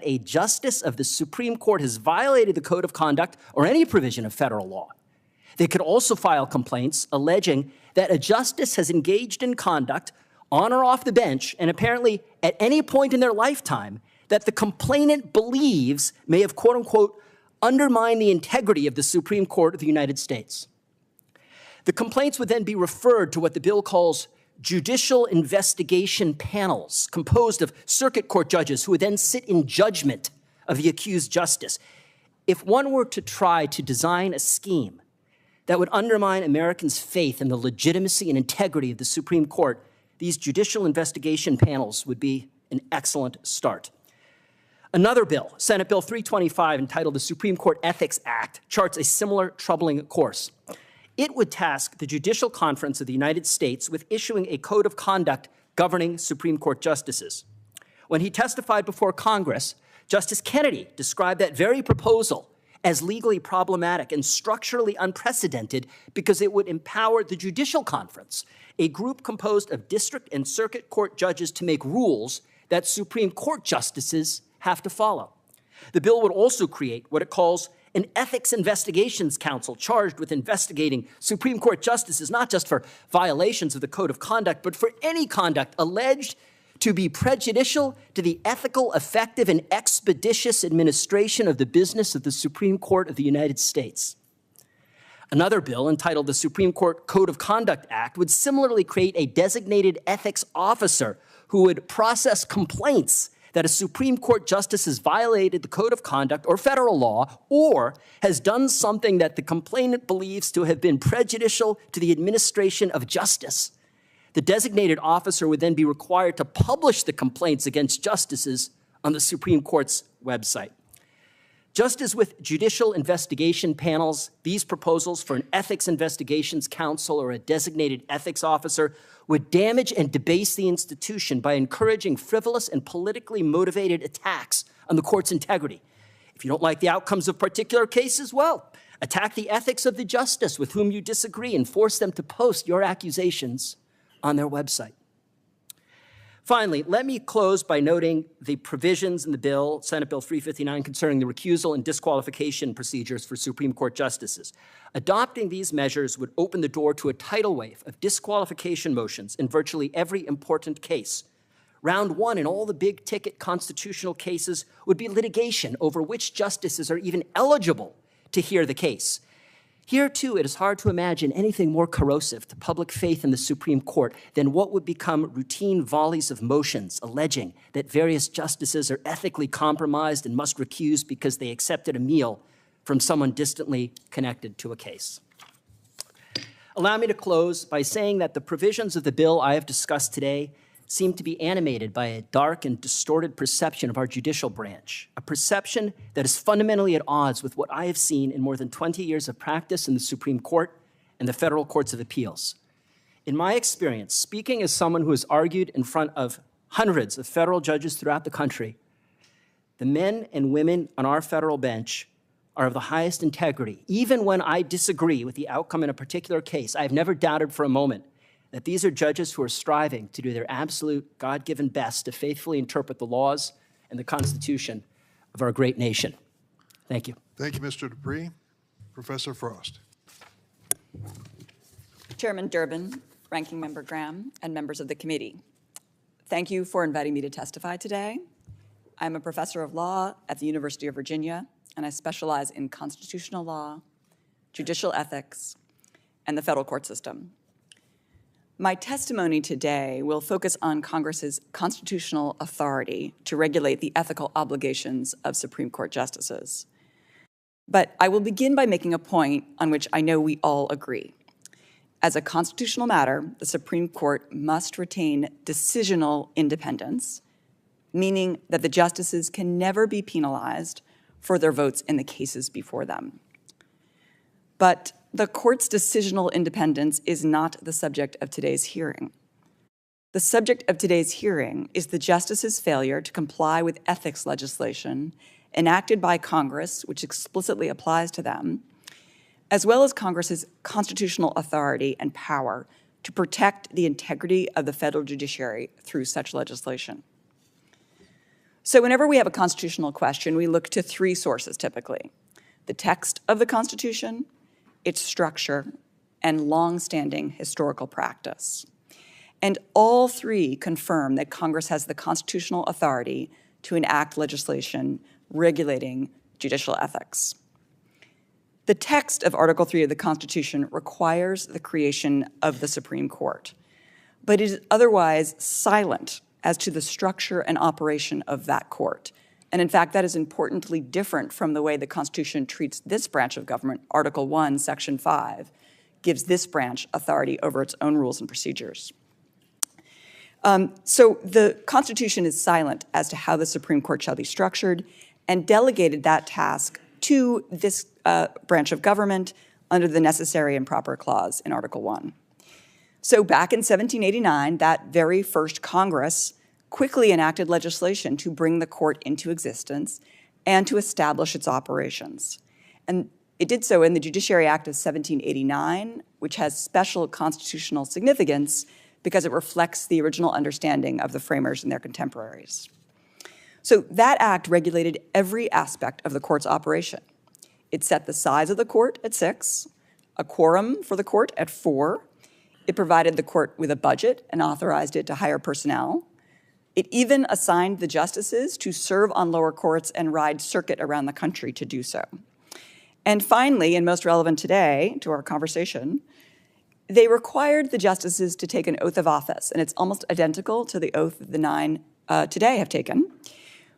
a justice of the Supreme Court has violated the code of conduct or any provision of federal law. They could also file complaints alleging that a justice has engaged in conduct on or off the bench, and apparently at any point in their lifetime, that the complainant believes may have, quote unquote, undermined the integrity of the Supreme Court of the United States. The complaints would then be referred to what the bill calls judicial investigation panels, composed of circuit court judges who would then sit in judgment of the accused justice. If one were to try to design a scheme that would undermine Americans' faith in the legitimacy and integrity of the Supreme Court, these judicial investigation panels would be an excellent start. Another bill, Senate Bill 325, entitled the Supreme Court Ethics Act, charts a similar troubling course. It would task the Judicial Conference of the United States with issuing a code of conduct governing Supreme Court justices. When he testified before Congress, Justice Kennedy described that very proposal as legally problematic and structurally unprecedented because it would empower the Judicial Conference, a group composed of district and circuit court judges, to make rules that Supreme Court justices have to follow. The bill would also create what it calls an Ethics Investigations Council charged with investigating Supreme Court justices, not just for violations of the Code of Conduct, but for any conduct alleged to be prejudicial to the ethical, effective, and expeditious administration of the business of the Supreme Court of the United States. Another bill, entitled the Supreme Court Code of Conduct Act, would similarly create a designated ethics officer who would process complaints that a Supreme Court justice has violated the Code of Conduct or federal law, or has done something that the complainant believes to have been prejudicial to the administration of justice. The designated officer would then be required to publish the complaints against justices on the Supreme Court's website. Just as with judicial investigation panels, these proposals for an Ethics Investigations Council or a designated ethics officer would damage and debase the institution by encouraging frivolous and politically motivated attacks on the court's integrity. If you don't like the outcomes of particular cases, well, attack the ethics of the justice with whom you disagree and force them to post your accusations on their website. Finally, let me close by noting the provisions in the bill, Senate Bill 359, concerning the recusal and disqualification procedures for Supreme Court justices. Adopting these measures would open the door to a tidal wave of disqualification motions in virtually every important case. Round one in all the big-ticket constitutional cases would be litigation over which justices are even eligible to hear the case. Here, too, it is hard to imagine anything more corrosive to public faith in the Supreme Court than what would become routine volleys of motions alleging that various justices are ethically compromised and must recuse because they accepted a meal from someone distantly connected to a case. Allow me to close by saying that the provisions of the bill I have discussed today seem to be animated by a dark and distorted perception of our judicial branch, a perception that is fundamentally at odds with what I have seen in more than 20 years of practice in the Supreme Court and the federal courts of appeals. In my experience, speaking as someone who has argued in front of hundreds of federal judges throughout the country, the men and women on our federal bench are of the highest integrity. Even when I disagree with the outcome in a particular case, I have never doubted for a moment that these are judges who are striving to do their absolute God-given best to faithfully interpret the laws and the Constitution of our great nation. Thank you. Thank you, Mr. Dupree. Professor Frost. Chairman Durbin, Ranking Member Graham, and members of the committee, thank you for inviting me to testify today. I'm a professor of law at the University of Virginia, and I specialize in constitutional law, judicial ethics, and the federal court system. My testimony today will focus on Congress's constitutional authority to regulate the ethical obligations of Supreme Court justices. But I will begin by making a point on which I know we all agree. As a constitutional matter, the Supreme Court must retain decisional independence, meaning that the justices can never be penalized for their votes in the cases before them. But the court's decisional independence is not the subject of today's hearing. The subject of today's hearing is the justices' failure to comply with ethics legislation enacted by Congress, which explicitly applies to them, as well as Congress's constitutional authority and power to protect the integrity of the federal judiciary through such legislation. So whenever we have a constitutional question, we look to three sources typically: the text of the Constitution, its structure, and long-standing historical practice. And all three confirm that Congress has the constitutional authority to enact legislation regulating judicial ethics. The text of Article 3 of the Constitution requires the creation of the Supreme Court, but it is otherwise silent as to the structure and operation of that court. And in fact, that is importantly different from the way the Constitution treats this branch of government. Article 1, Section 5 gives this branch authority over its own rules and procedures. So the Constitution is silent as to how the Supreme Court shall be structured and delegated that task to this branch of government under the necessary and proper clause in Article 1. So back in 1789, that very first Congress quickly enacted legislation to bring the court into existence and to establish its operations. And it did so in the Judiciary Act of 1789, which has special constitutional significance because it reflects the original understanding of the framers and their contemporaries. So that act regulated every aspect of the court's operation. It set the size of the court at 6, a quorum for the court at 4. It provided the court with a budget and authorized it to hire personnel. It even assigned the justices to serve on lower courts and ride circuit around the country to do so. And finally, and most relevant today to our conversation, they required the justices to take an oath of office, and it's almost identical to the oath that the 9 today have taken,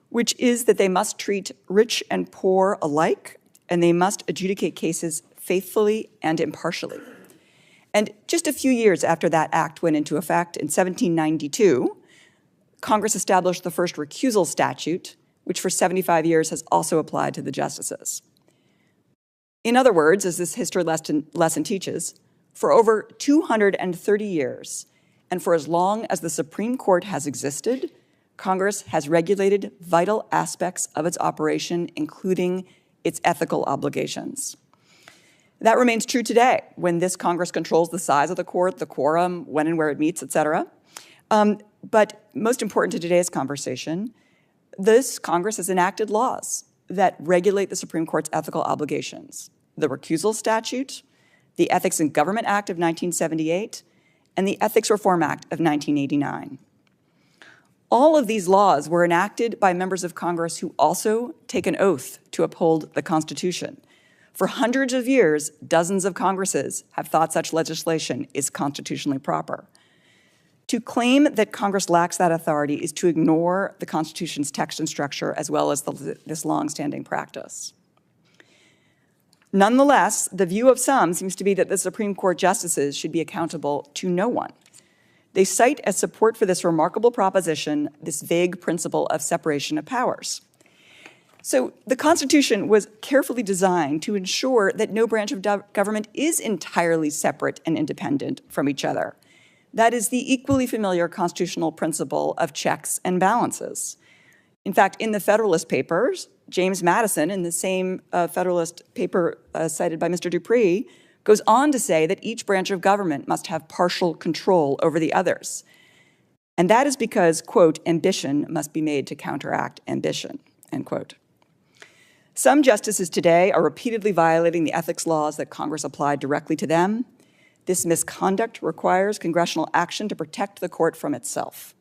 which is that they must treat rich and poor alike, and they must adjudicate cases faithfully and impartially. And just a few years after that act went into effect, in 1792, Congress established the first recusal statute, which for 75 years has also applied to the justices. In other words, as this history lesson teaches, for over 230 years, and for as long as the Supreme Court has existed, Congress has regulated vital aspects of its operation, including its ethical obligations. That remains true today when this Congress controls the size of the court, the quorum, when and where it meets, et cetera. But most important to today's conversation, this Congress has enacted laws that regulate the Supreme Court's ethical obligations: the recusal statute, the Ethics in Government Act of 1978, and the Ethics Reform Act of 1989. All of these laws were enacted by members of Congress who also take an oath to uphold the Constitution. For hundreds of years, dozens of Congresses have thought such legislation is constitutionally proper. To claim that Congress lacks that authority is to ignore the Constitution's text and structure, as well as this longstanding practice. Nonetheless, the view of some seems to be that the Supreme Court justices should be accountable to no one. They cite as support for this remarkable proposition this vague principle of separation of powers. So the Constitution was carefully designed to ensure that no branch of government is entirely separate and independent from each other. That is the equally familiar constitutional principle of checks and balances. In fact, in the Federalist Papers, James Madison, in the same Federalist paper cited by Mr. Dupree, goes on to say that each branch of government must have partial control over the others. And that is because, quote, ambition must be made to counteract ambition, end quote. Some justices today are repeatedly violating the ethics laws that Congress applied directly to them. This misconduct requires congressional action to protect the court from itself.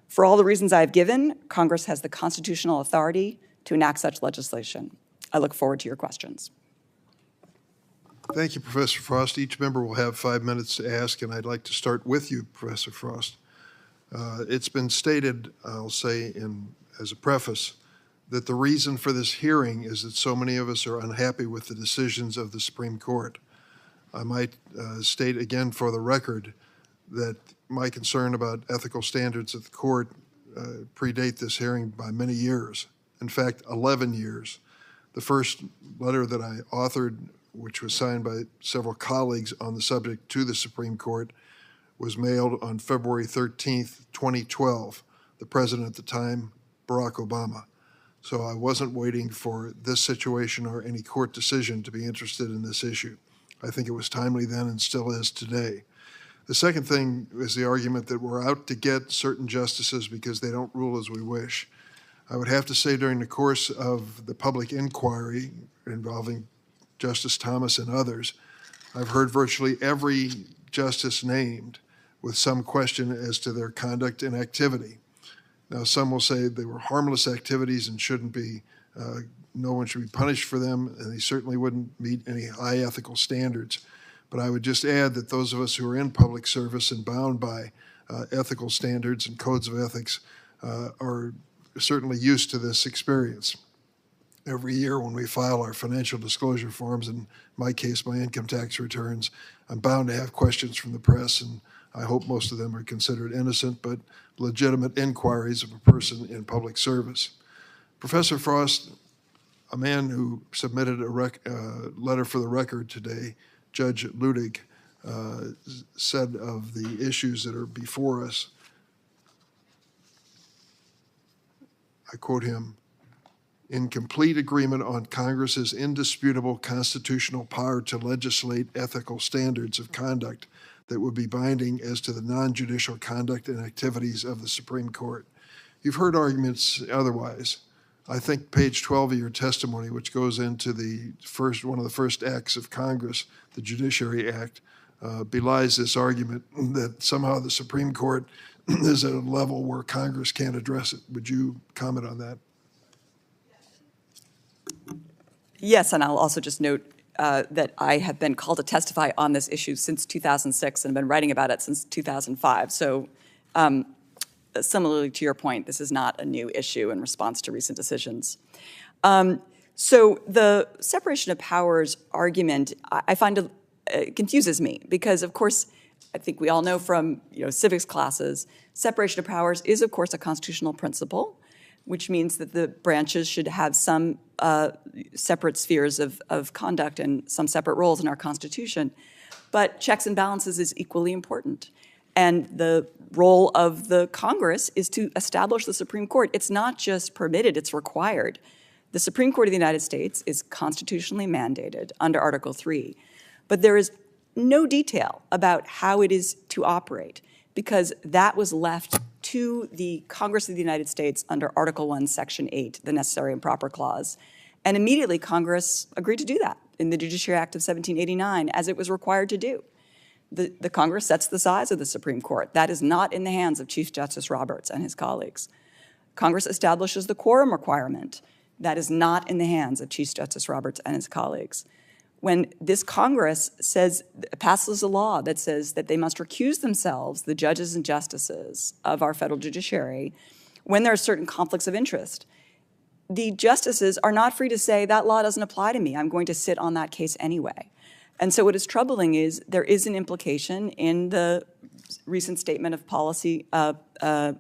For all the reasons I have given, Congress has the constitutional authority to enact such legislation. I look forward to your questions. Thank you, Professor Frost. Each member will have 5 minutes to ask, and I'd like to start with you, Professor Frost. It's been stated, I'll say as a preface, that the reason for this hearing is that so many of us are unhappy with the decisions of the Supreme Court. I might state again for the record that my concern about ethical standards at the court predate this hearing by many years. In fact, 11 years. The first letter that I authored, which was signed by several colleagues on the subject to the Supreme Court, was mailed on February 13th, 2012, the president at the time, Barack Obama. So I wasn't waiting for this situation or any court decision to be interested in this issue. I think it was timely then and still is today. The second thing is the argument that we're out to get certain justices because they don't rule as we wish. I would have to say during the course of the public inquiry involving Justice Thomas and others, I've heard virtually every justice named with some question as to their conduct and activity. Now, some will say they were harmless activities and shouldn't be, no one should be punished for them, and they certainly wouldn't meet any high ethical standards. But I would just add that those of us who are in public service and bound by ethical standards and codes of ethics are certainly used to this experience. Every year when we file our financial disclosure forms, in my case, my income tax returns, I'm bound to have questions from the press, and I hope most of them are considered innocent but legitimate inquiries of a person in public service. Professor Frost, a man who submitted a letter for the record today, Judge Ludig, said of the issues that are before us, I quote him, "In complete agreement on Congress's indisputable constitutional power to legislate ethical standards of conduct that would be binding as to the non-judicial conduct and activities of the Supreme Court." You've heard arguments otherwise. I think page 12 of your testimony, which goes into one of the first acts of Congress, the Judiciary Act, belies this argument that somehow the Supreme Court is at a level where Congress can't address it. Would you comment on that? Yes, and I'll also just note that I have been called to testify on this issue since 2006 and been writing about it since 2005. So similarly to your point, this is not a new issue in response to recent decisions. So the separation of powers argument, I find confuses me because, of course, I think we all know from civics classes, separation of powers is, of course, a constitutional principle, which means that the branches should have some separate spheres of conduct and some separate roles in our Constitution. But checks and balances is equally important. And the role of the Congress is to establish the Supreme Court. It's not just permitted, it's required. The Supreme Court of the United States is constitutionally mandated under Article 3, but there is no detail about how it is to operate because that was left to the Congress of the United States under Article 1, Section 8, the Necessary and Proper Clause. And immediately Congress agreed to do that in the Judiciary Act of 1789, as it was required to do. The Congress sets the size of the Supreme Court. That is not in the hands of Chief Justice Roberts and his colleagues. Congress establishes the quorum requirement. That is not in the hands of Chief Justice Roberts and his colleagues. When this Congress passes a law that says that they must recuse themselves, the judges and justices of our federal judiciary, when there are certain conflicts of interest, the justices are not free to say that law doesn't apply to me. I'm going to sit on that case anyway. And so what is troubling is there is an implication in the recent statement of policy of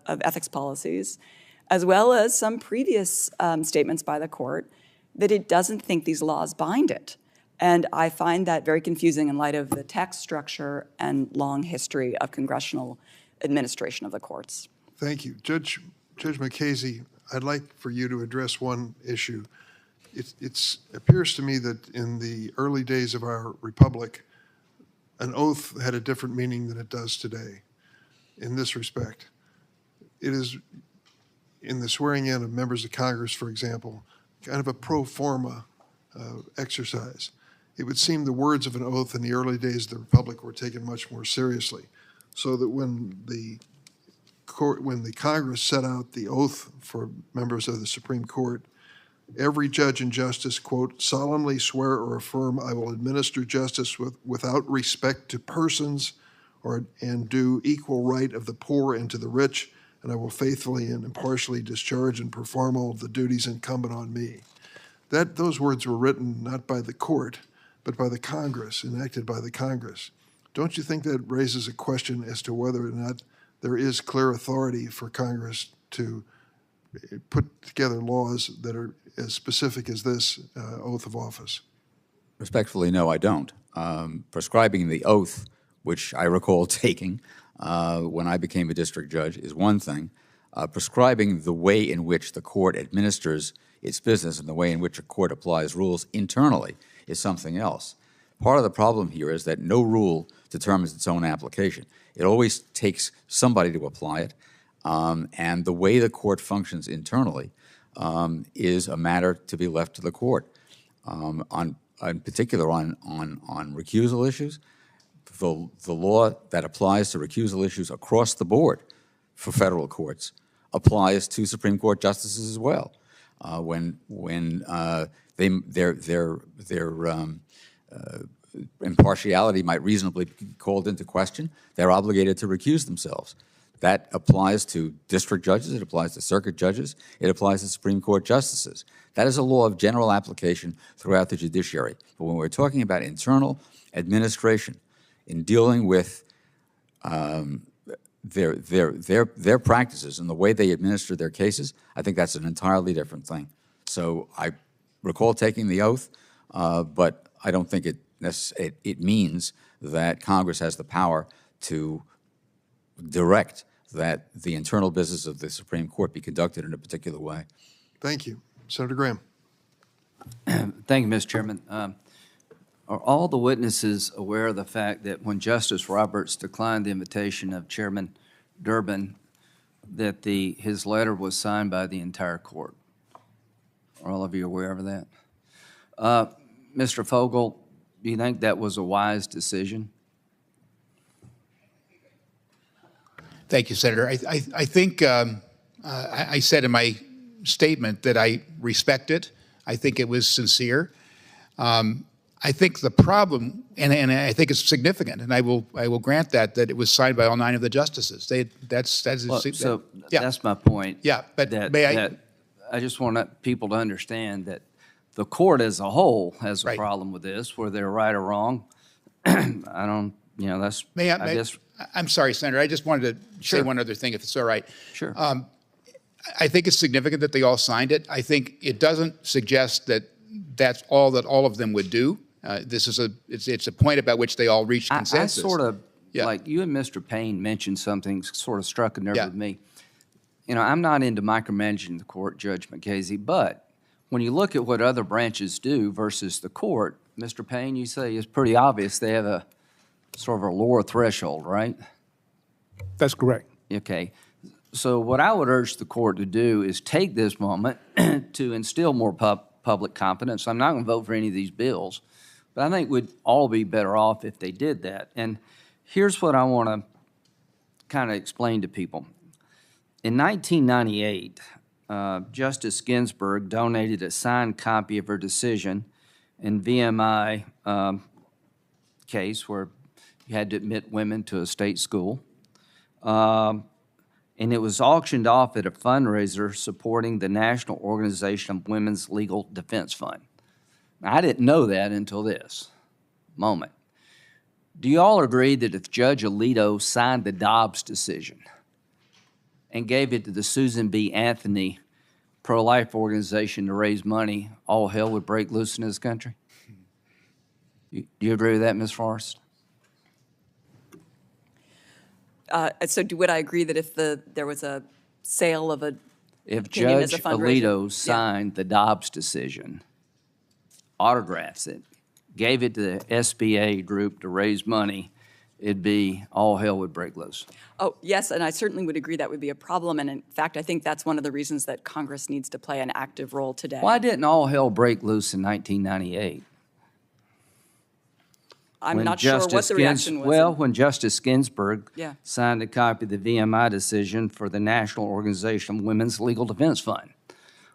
ethics policies, as well as some previous statements by the court, that it doesn't think these laws bind it. And I find that very confusing in light of the text structure and long history of congressional administration of the courts. Thank you. Judge McCasey, I'd like for you to address one issue. It appears to me that in the early days of our republic, an oath had a different meaning than it does today in this respect. It is, in the swearing in of members of Congress, for example, kind of a pro forma exercise. It would seem the words of an oath in the early days of the republic were taken much more seriously, so that when the Congress set out the oath for members of the Supreme Court, every judge and justice, quote, solemnly swear or affirm I will administer justice without respect to persons and do equal right of the poor and to the rich, and I will faithfully and impartially discharge and perform all of the duties incumbent on me. Those words were written not by the court, but by the Congress, enacted by the Congress. Don't you think that raises a question as to whether or not there is clear authority for Congress to put together laws that are as specific as this oath of office? Respectfully, no, I don't. Prescribing the oath, which I recall taking when I became a district judge, is one thing. Prescribing the way in which the court administers its business and the way in which a court applies rules internally is something else. Part of the problem here is that no rule determines its own application. It always takes somebody to apply it, and the way the court functions internally is a matter to be left to the court. In particular, on recusal issues, the law that applies to recusal issues across the board for federal courts applies to Supreme Court justices as well. When their impartiality might reasonably be called into question, they're obligated to recuse themselves. That applies to district judges, it applies to circuit judges, it applies to Supreme Court justices. That is a law of general application throughout the judiciary. But when we're talking about internal administration in dealing with their practices and the way they administer their cases, I think that's an entirely different thing. So I recall taking the oath, but I don't think it means that Congress has the power to direct that the internal business of the Supreme Court be conducted in a particular way. Thank you. Senator Graham. Thank you, Mr. Chairman. Are all the witnesses aware of the fact that when Justice Roberts declined the invitation of Chairman Durbin, that his letter was signed by the entire court? Are all of you aware of that? Mr. Fogel, do you think that was a wise decision? Thank you, Senator. I think I said in my statement that I respect it. I think it was sincere. I think the problem, and I think it's significant, and I will grant that it was signed by all 9 of the justices. That's my point. Yeah, but I just want people to understand that the court as a whole has a problem with this, whether they're right or wrong. I don't, that's. I guess. I'm sorry, Senator. I just wanted to say one other thing, if it's all right. Sure. I think it's significant that they all signed it. I think it doesn't suggest that that's all that all of them would do. It's a point about which they all reached consensus. I sort of, like you and Mr. Payne mentioned something sort of struck a nerve with me. I'm not into micromanaging the court, Judge McCasey, but when you look at what other branches do versus the court, Mr. Payne, you say it's pretty obvious they have a sort of a lower threshold, right? That's correct. Okay. So what I would urge the court to do is take this moment to instill more public confidence. I'm not going to vote for any of these bills, but I think we'd all be better off if they did that. And here's what I want to kind of explain to people. In 1998, Justice Ginsburg donated a signed copy of her decision in VMI case where you had to admit women to a state school. And it was auctioned off at a fundraiser supporting the National Organization of Women's Legal Defense Fund. Now, I didn't know that until this moment. Do you all agree that if Judge Alito signed the Dobbs decision and gave it to the Susan B. Anthony pro-life organization to raise money, all hell would break loose in this country? Do you agree with that, Ms. Forrest? So would I agree that if there was a sale of a If opinion as Judge a fundraiser? Alito signed the Dobbs decision, autographs it, gave it to the SBA group to raise money, it'd be all hell would break loose. Oh, yes, and I certainly would agree that would be a problem. And in fact, I think that's one of the reasons that Congress needs to play an active role today. Why didn't all hell break loose in 1998? I'm not sure what the reaction was. Well, when Justice Ginsburg Yeah. signed a copy of the VMI decision for the National Organization of Women's Legal Defense Fund.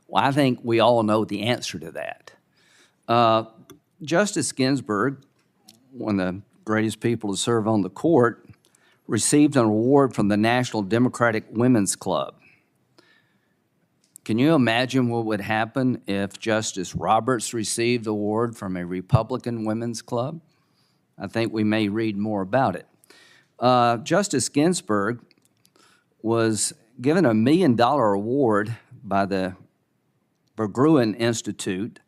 Well, I think we all know the answer to that. Justice Ginsburg, one of the greatest people to serve on the court, received an award from the National Democratic Women's Club. Can you imagine what would happen if Justice Roberts received the award from a Republican women's club? I think we may read more about it. Justice Ginsburg was given a $1 million award by the Berggruen Institute,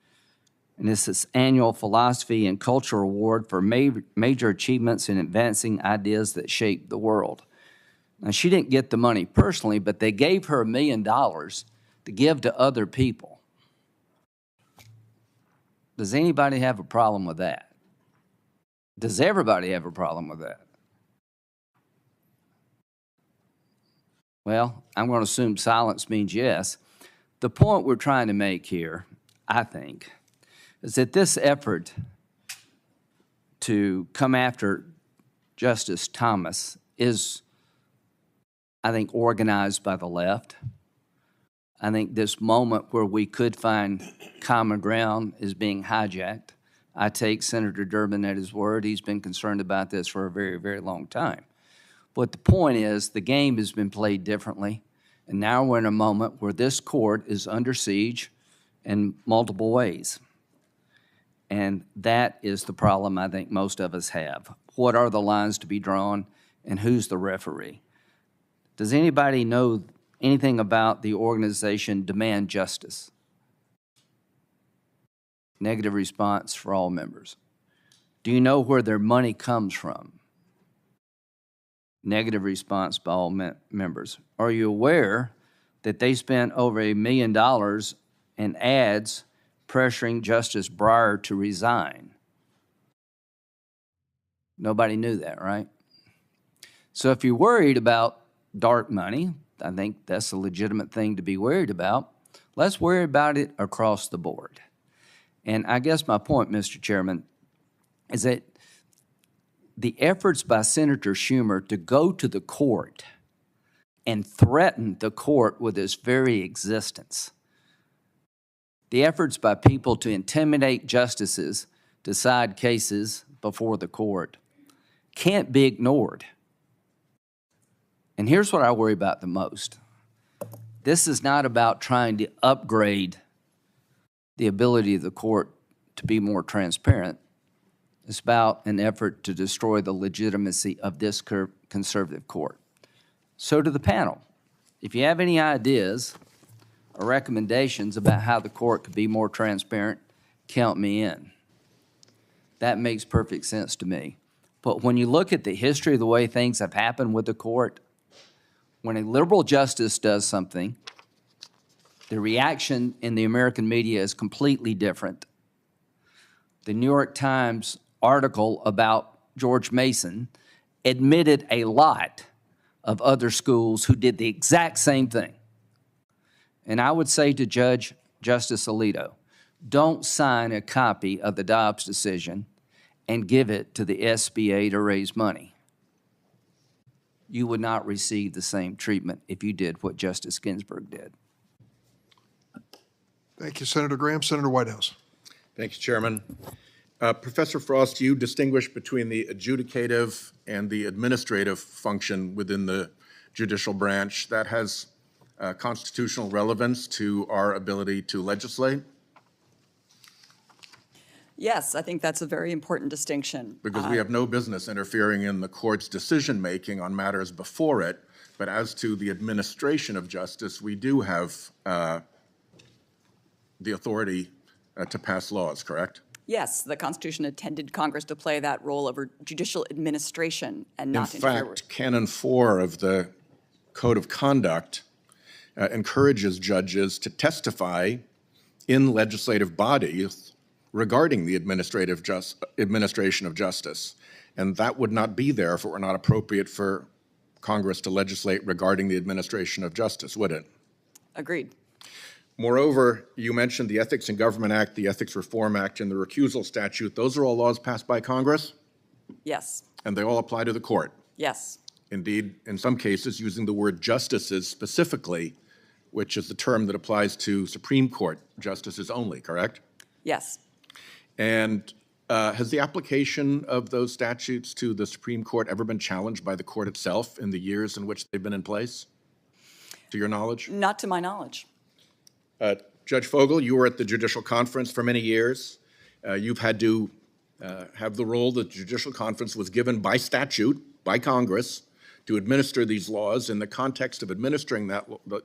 and it's this annual philosophy and culture award for major achievements in advancing ideas that shape the world. Now, she didn't get the money personally, but they gave her $1 million to give to other people. Does anybody have a problem with that? Does everybody have a problem with that? Well, I'm going to assume silence means yes. The point we're trying to make here, I think, is that this effort to come after Justice Thomas is, I think, organized by the left. I think this moment where we could find common ground is being hijacked. I take Senator Durbin at his word. He's been concerned about this for a very, very long time. But the point is, the game has been played differently, and now we're in a moment where this court is under siege in multiple ways. And that is the problem I think most of us have. What are the lines to be drawn, and who's the referee? Does anybody know anything about the organization Demand Justice? Negative response for all members. Do you know where their money comes from? Negative response by all members. Are you aware that they spent over $1 million in ads pressuring Justice Breyer to resign? Nobody knew that, right? So if you're worried about dark money, I think that's a legitimate thing to be worried about. Let's worry about it across the board. And I guess my point, Mr. Chairman, is that the efforts by Senator Schumer to go to the court and threaten the court with its very existence, the efforts by people to intimidate justices to decide cases before the court can't be ignored. And here's what I worry about the most. This is not about trying to upgrade the ability of the court to be more transparent. It's about an effort to destroy the legitimacy of this conservative court. So to the panel, if you have any ideas or recommendations about how the court could be more transparent, count me in. That makes perfect sense to me. But when you look at the history of the way things have happened with the court, when a liberal justice does something, the reaction in the American media is completely different. The New York Times article about George Mason admitted a lot of other schools who did the exact same thing. And I would say to Justice Alito, don't sign a copy of the Dobbs decision and give it to the SBA to raise money. You would not receive the same treatment if you did what Justice Ginsburg did. Thank you, Senator Graham. Senator Whitehouse. Thank you, Chairman. Professor Frost, you distinguish between the adjudicative and the administrative function within the judicial branch. That has constitutional relevance to our ability to legislate? Yes, I think that's a very important distinction. Because we have no business interfering in the court's decision-making on matters before it, but as to the administration of justice, we do have the authority to pass laws, correct? Yes, the Constitution intended Congress to play that role over judicial administration and not interfere with. In fact, Canon 4 of the Code of Conduct encourages judges to testify in legislative bodies regarding the administration of justice. And that would not be there if it were not appropriate for Congress to legislate regarding the administration of justice, would it? Agreed. Moreover, you mentioned the Ethics in Government Act, the Ethics Reform Act, and the recusal statute. Those are all laws passed by Congress? Yes. And they all apply to the court? Yes. Indeed, in some cases, using the word justices specifically, which is the term that applies to Supreme Court justices only, correct? Yes. And has the application of those statutes to the Supreme Court ever been challenged by the court itself in the years in which they've been in place, to your knowledge? Not to my knowledge. Judge Fogel, you were at the Judicial Conference for many years. You've had to have the role that the Judicial Conference was given by statute, by Congress, to administer these laws. In the context of administering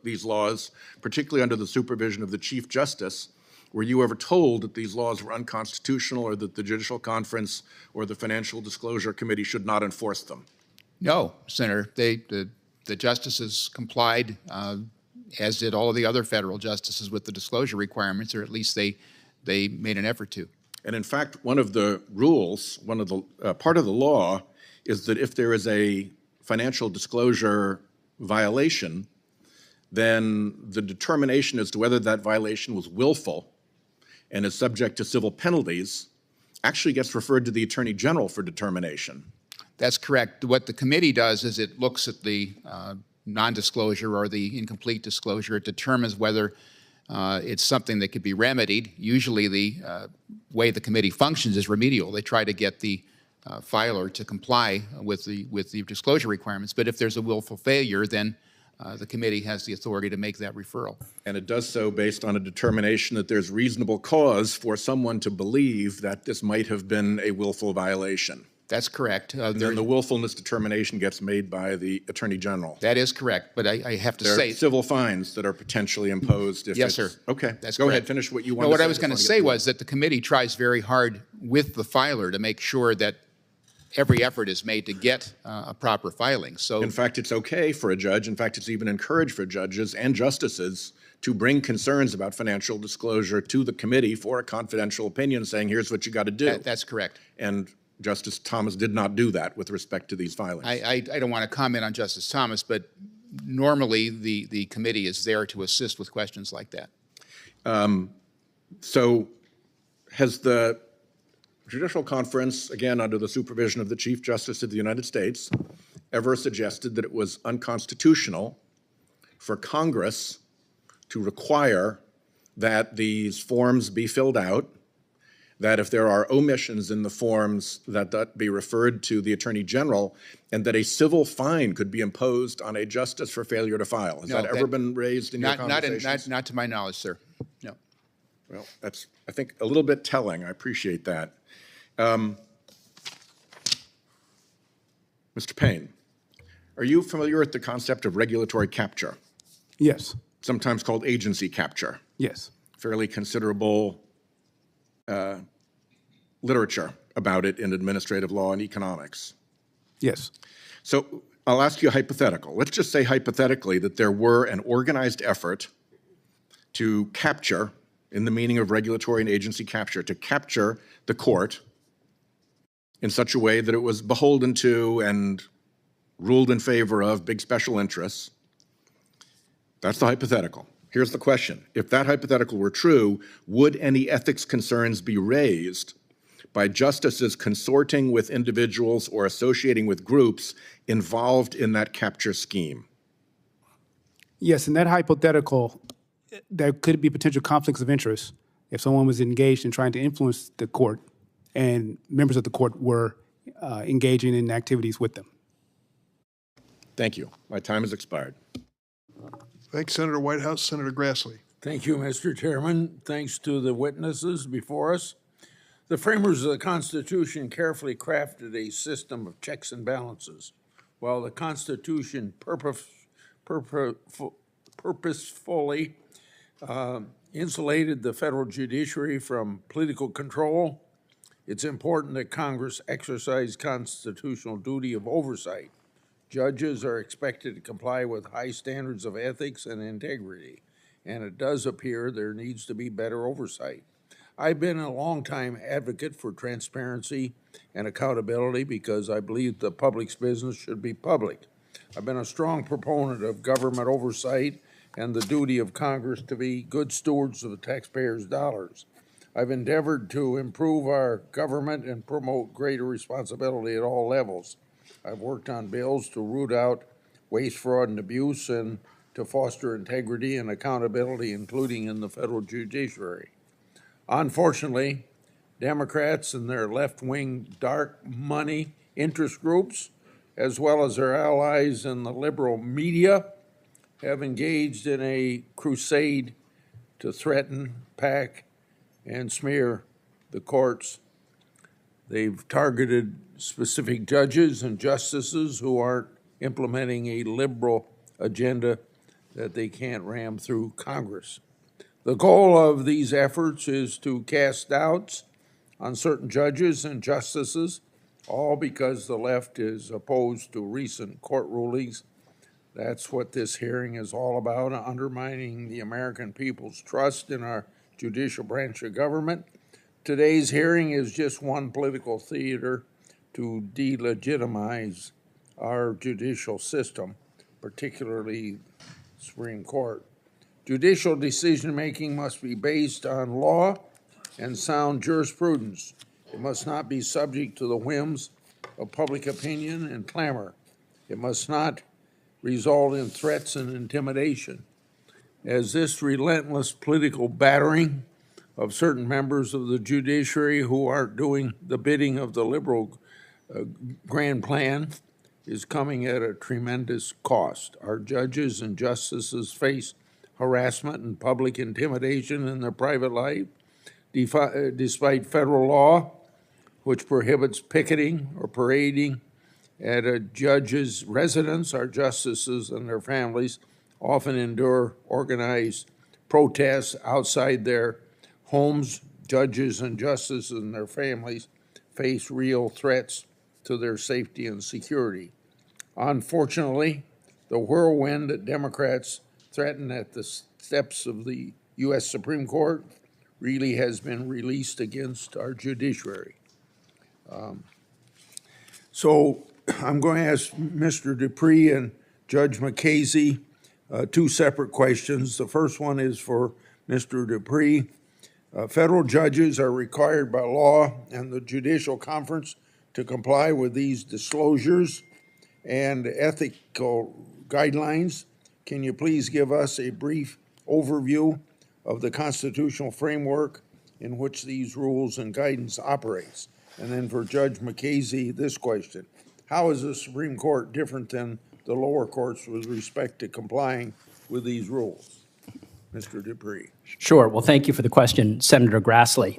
these laws, particularly under the supervision of the Chief Justice, were you ever told that these laws were unconstitutional or that the Judicial Conference or the Financial Disclosure Committee should not enforce them? No, Senator. The justices complied, as did all of the other federal justices, with the disclosure requirements, or at least they made an effort to. And in fact, one of the rules, one of the part of the law is that if there is a financial disclosure violation, then the determination as to whether that violation was willful and is subject to civil penalties actually gets referred to the Attorney General for determination. That's correct. What the committee does is it looks at the non-disclosure or the incomplete disclosure. It determines whether it's something that could be remedied. Usually the way the committee functions is remedial. They try to get the filer to comply with the disclosure requirements. But if there's a willful failure, then the committee has the authority to make that referral. And it does so based on a determination that there's reasonable cause for someone to believe that this might have been a willful violation. That's correct. Then the willfulness determination gets made by the Attorney General. That is correct, but I have to say— There are civil fines that are potentially imposed if Yes, sir. Okay, That's go correct. ahead, finish what you wanted No, what to say. I was going to say was that the committee tries very hard with the filer to make sure that every effort is made to get a proper filing. So, in fact, it's okay for a judge, in fact, it's even encouraged for judges and justices to bring concerns about financial disclosure to the committee for a confidential opinion saying, here's what you got to do. That's correct. And Justice Thomas did not do that with respect to these filings. I don't want to comment on Justice Thomas, but normally the committee is there to assist with questions like that. So has the Judicial Conference, again under the supervision of the Chief Justice of the United States, ever suggested that it was unconstitutional for Congress to require that these forms be filled out, that if there are omissions in the forms, that be referred to the Attorney General, and that a civil fine could be imposed on a justice for failure to file? Has that ever been raised in your conversations? Not to my knowledge, sir. No. Well, that's, I think, a little bit telling. I appreciate that. Mr. Payne, are you familiar with the concept of regulatory capture? Yes. Sometimes called agency capture. Yes. Fairly considerable literature about it in administrative law and economics. Yes. So I'll ask you a hypothetical. Let's just say hypothetically that there were an organized effort to capture, in the meaning of regulatory and agency capture, to capture the court in such a way that it was beholden to and ruled in favor of big special interests. That's the hypothetical. Here's the question. If that hypothetical were true, would any ethics concerns be raised by justices consorting with individuals or associating with groups involved in that capture scheme? Yes, in that hypothetical, there could be potential conflicts of interest if someone was engaged in trying to influence the court and members of the court were engaging in activities with them. Thank you. My time has expired. Thanks, Senator Whitehouse. Senator Grassley. Thank you, Mr. Chairman. Thanks to the witnesses before us. The framers of the Constitution carefully crafted a system of checks and balances. While the Constitution purposefully insulated the federal judiciary from political control, it's important that Congress exercise constitutional duty of oversight. Judges are expected to comply with high standards of ethics and integrity, and it does appear there needs to be better oversight. I've been a longtime advocate for transparency and accountability because I believe the public's business should be public. I've been a strong proponent of government oversight and the duty of Congress to be good stewards of the taxpayers' dollars. I've endeavored to improve our government and promote greater responsibility at all levels. I've worked on bills to root out waste, fraud, and abuse and to foster integrity and accountability, including in the federal judiciary. Unfortunately, Democrats and their left-wing dark money interest groups, as well as their allies in the liberal media, have engaged in a crusade to threaten, pack, and smear the courts. They've targeted specific judges and justices who aren't implementing a liberal agenda that they can't ram through Congress. The goal of these efforts is to cast doubts on certain judges and justices, all because the left is opposed to recent court rulings. That's what this hearing is all about, undermining the American people's trust in our judicial branch of government. Today's hearing is just one political theater to delegitimize our judicial system, particularly Supreme Court. Judicial decision-making must be based on law and sound jurisprudence. It must not be subject to the whims of public opinion and clamor. It must not result in threats and intimidation. As this relentless political battering of certain members of the judiciary who are doing the bidding of the liberal grand plan is coming at a tremendous cost. Our judges and justices face harassment and public intimidation in their private life, despite federal law, which prohibits picketing or parading at a judge's residence. Our justices and their families often endure organized protests outside their homes. Judges and justices and their families face real threats to their safety and security. Unfortunately, the whirlwind that Democrats threaten at the steps of the U.S. Supreme Court really has been released against our judiciary. So I'm going to ask Mr. Dupree and Judge McKaysey two separate questions. The first one is for Mr. Dupree. Federal judges are required by law and the Judicial Conference to comply with these disclosures and ethical guidelines. Can you please give us a brief overview of the constitutional framework in which these rules and guidance operates? And then for Judge McKaysey, this question: how is the Supreme Court different than the lower courts with respect to complying with these rules? Mr. Dupree. Sure. Well, thank you for the question, Senator Grassley.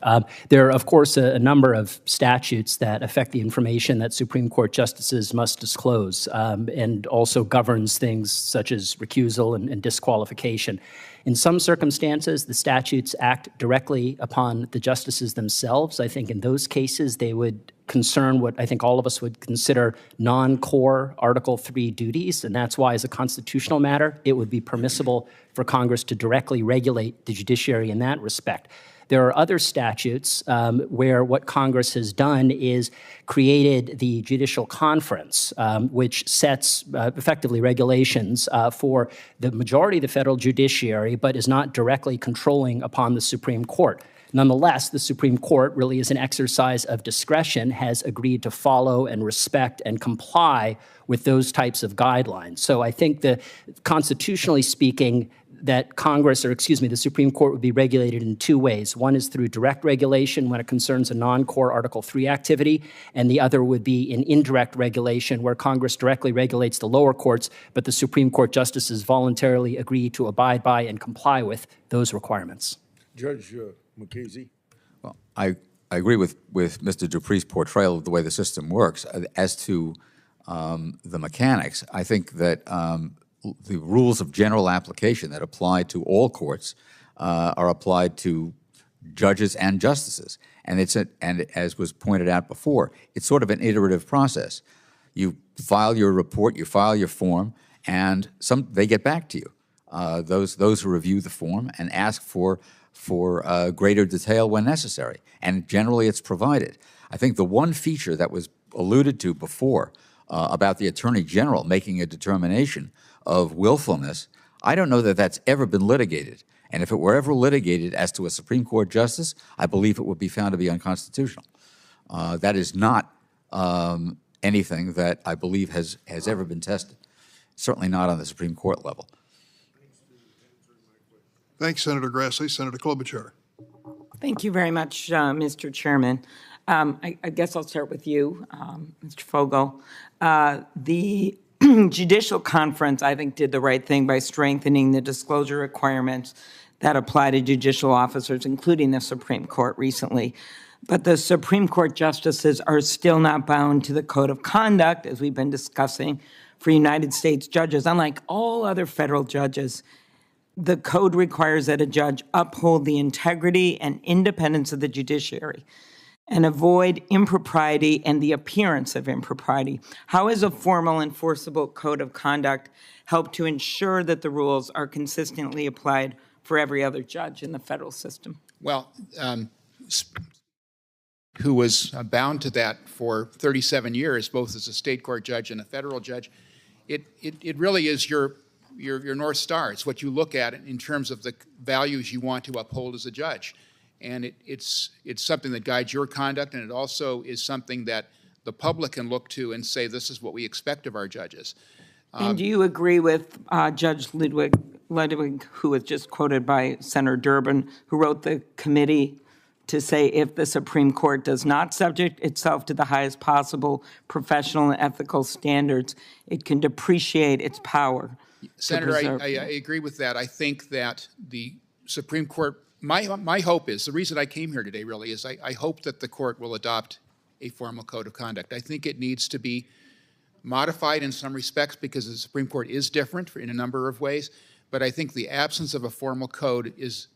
There are, of course, a number of statutes that affect the information that Supreme Court justices must disclose, and also governs things such as recusal and disqualification. In some circumstances, the statutes act directly upon the justices themselves. I think in those cases, they would concern what I think all of us would consider non-core Article III duties, and that's why, as a constitutional matter, it would be permissible for Congress to directly regulate the judiciary in that respect. There are other statutes where what Congress has done is created the Judicial Conference, which sets effectively regulations for the majority of the federal judiciary, but is not directly controlling upon the Supreme Court. Nonetheless, the Supreme Court, really as an exercise of discretion, has agreed to follow and respect and comply with those types of guidelines. So I think that, constitutionally speaking, that Congress, or excuse me, the Supreme Court would be regulated in two ways. One is through direct regulation when it concerns a non-core Article III activity, and the other would be in indirect regulation where Congress directly regulates the lower courts, but the Supreme Court justices voluntarily agree to abide by and comply with those requirements. Judge McKaysey. Well, I agree with Mr. Dupree's portrayal of the way the system works. As to the mechanics, I think that the rules of general application that apply to all courts are applied to judges and justices. And and as was pointed out before, it's sort of an iterative process. You file your report, you file your form, and they get back to you. Those who review the form and ask for greater detail when necessary, and generally it's provided. I think the one feature that was alluded to before about the Attorney General making a determination of willfulness, I don't know that that's ever been litigated. And if it were ever litigated as to a Supreme Court justice, I believe it would be found to be unconstitutional. That is not anything that I believe has ever been tested, certainly not on the Supreme Court level. Thanks, Senator Grassley. Senator Klobuchar. Thank you very much, Mr. Chairman. I guess I'll start with you, Mr. Fogel. The Judicial Conference, I think, did the right thing by strengthening the disclosure requirements that apply to judicial officers, including the Supreme Court recently. But the Supreme Court justices are still not bound to the code of conduct, as we've been discussing, for United States judges. Unlike all other federal judges, the code requires that a judge uphold the integrity and independence of the judiciary and avoid impropriety and the appearance of impropriety. How has a formal enforceable code of conduct helped to ensure that the rules are consistently applied for every other judge in the federal system? Well, who was bound to that for 37 years, both as a state court judge and a federal judge, it really is your your North Star. It's what you look at in terms of the values you want to uphold as a judge. And it's something that guides your conduct, and it also is something that the public can look to and say, this is what we expect of our judges. And do you agree with Judge Ludwig, who was just quoted by Senator Durbin, who wrote the committee to say if the Supreme Court does not subject itself to the highest possible professional and ethical standards, it can depreciate its power? Senator, I agree with that. I think that the Supreme Court, my hope is, the reason I came here today really is I hope that the court will adopt a formal code of conduct. I think it needs to be modified in some respects because the Supreme Court is different in a number of ways, but I think the absence of a formal code is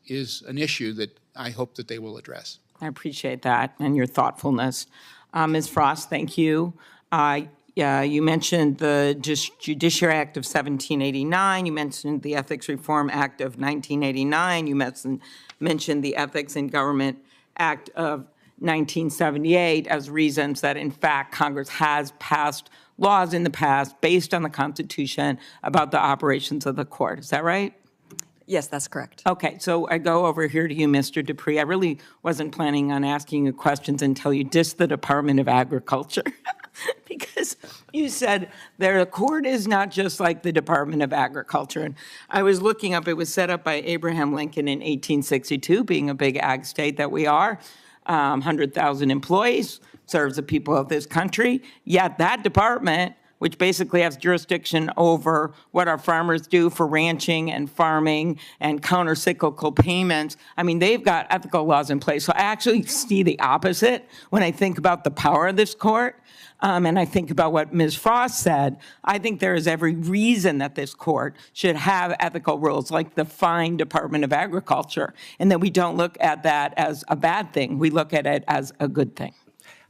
an issue that I hope that they will address. I appreciate that and your thoughtfulness. Ms. Frost, thank you. You mentioned the Judiciary Act of 1789. You mentioned the Ethics Reform Act of 1989. You mentioned the Ethics in Government Act of 1978 as reasons that, in fact, Congress has passed laws in the past based on the Constitution about the operations of the court. Is that right? Yes, that's correct. Okay, so I go over here to you, Mr. Dupree. I really wasn't planning on asking you questions until you dissed the Department of Agriculture. Because you said the court is not just like the Department of Agriculture. And I was looking up, it was set up by Abraham Lincoln in 1862, being a big ag state that we are, 100,000 employees, serves the people of this country. Yet that department, which basically has jurisdiction over what our farmers do for ranching and farming and counter-cyclical payments. I mean, they've got ethical laws in place. So I actually see the opposite when I think about the power of this court. And I think about what Ms. Frost said. I think there is every reason that this court should have ethical rules like the fine Department of Agriculture, and that we don't look at that as a bad thing. We look at it as a good thing.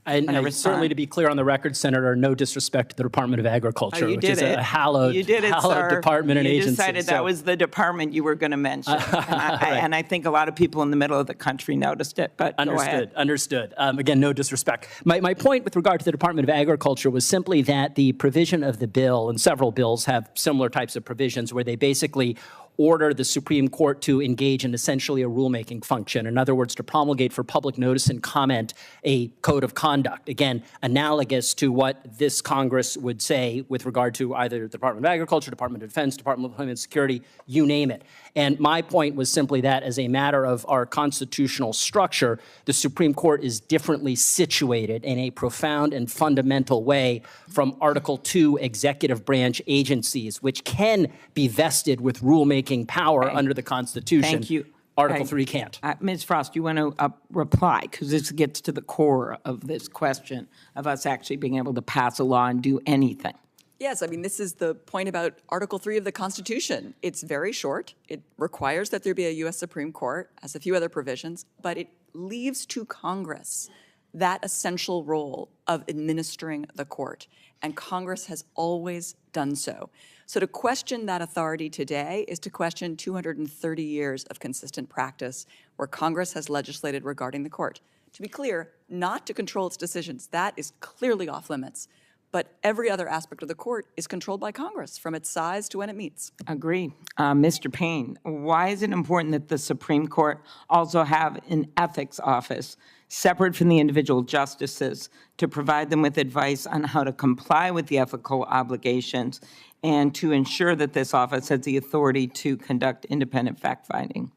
And certainly, to be clear on the record, Senator, no disrespect to the Department of Agriculture, which is a hallowed department and agency. You decided that was the department you were going to mention. And I think a lot of people in the middle of the country noticed it, but go ahead. Understood. Again, no disrespect. My point with regard to the Department of Agriculture was simply that the provision of the bill, and several bills have similar types of provisions where they basically order the Supreme Court to engage in essentially a rulemaking function. In other words, to promulgate for public notice and comment a code of conduct. Again, analogous to what this Congress would say with regard to either the Department of Agriculture, Department of Defense, Department of Homeland Security, you name it. And my point was simply that as a matter of our constitutional structure, the Supreme Court is differently situated in a profound and fundamental way from Article 2 executive branch agencies, which can be vested with rulemaking power under the Constitution. Thank you. Article 3 can't. Ms. Frost, you want to reply? Because this gets to the core of this question of us actually being able to pass a law and do anything. Yes, I mean, this is the point about Article 3 of the Constitution. It's very short. It requires that there be a U.S. Supreme Court, has a few other provisions, but it leaves to Congress that essential role of administering the court. And Congress has always done so. So to question that authority today is to question 230 years of consistent practice where Congress has legislated regarding the court. To be clear, not to control its decisions. That is clearly off limits. But every other aspect of the court is controlled by Congress, from its size to when it meets. Agree. Mr. Payne, why is it important that the Supreme Court also have an ethics office separate from the individual justices to provide them with advice on how to comply with the ethical obligations and to ensure that this office has the authority to conduct independent fact-finding?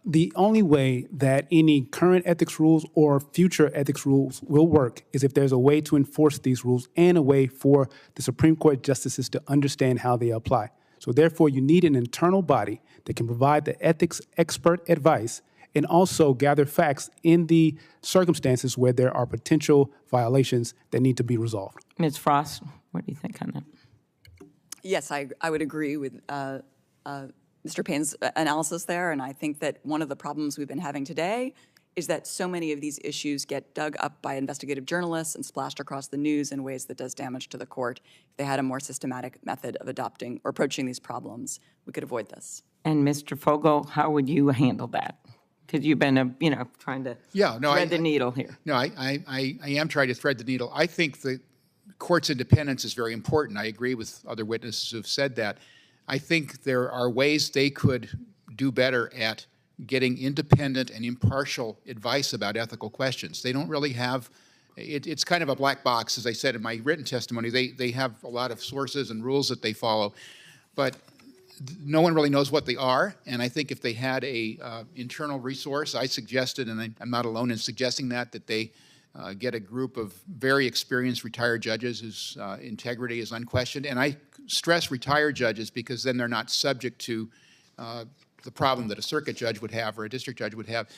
The only way that any current ethics rules or future ethics rules will work is if there's a way to enforce these rules and a way for the Supreme Court justices to understand how they apply. So therefore, you need an internal body that can provide the ethics expert advice and also gather facts in the circumstances where there are potential violations that need to be resolved. Ms. Frost, what do you think on that? Yes, I would agree with Mr. Payne's analysis there, and I think that one of the problems we've been having today is that so many of these issues get dug up by investigative journalists and splashed across the news in ways that does damage to the court. If they had a more systematic method of adopting or approaching these problems, we could avoid this. And Mr. Fogel, how would you handle that? Because you've been, trying to thread the needle here. No, I am trying to thread the needle. I think the court's independence is very important. I agree with other witnesses who have said that. I think there are ways they could do better at getting independent and impartial advice about ethical questions. They don't really have, it's kind of a black box, as I said in my written testimony. They have a lot of sources and rules that they follow, but no one really knows what they are. And I think if they had a internal resource, I suggested, and I'm not alone in suggesting that they get a group of very experienced retired judges whose integrity is unquestioned. And I stress retired judges because then they're not subject to the problem that a circuit judge would have or a district judge would have,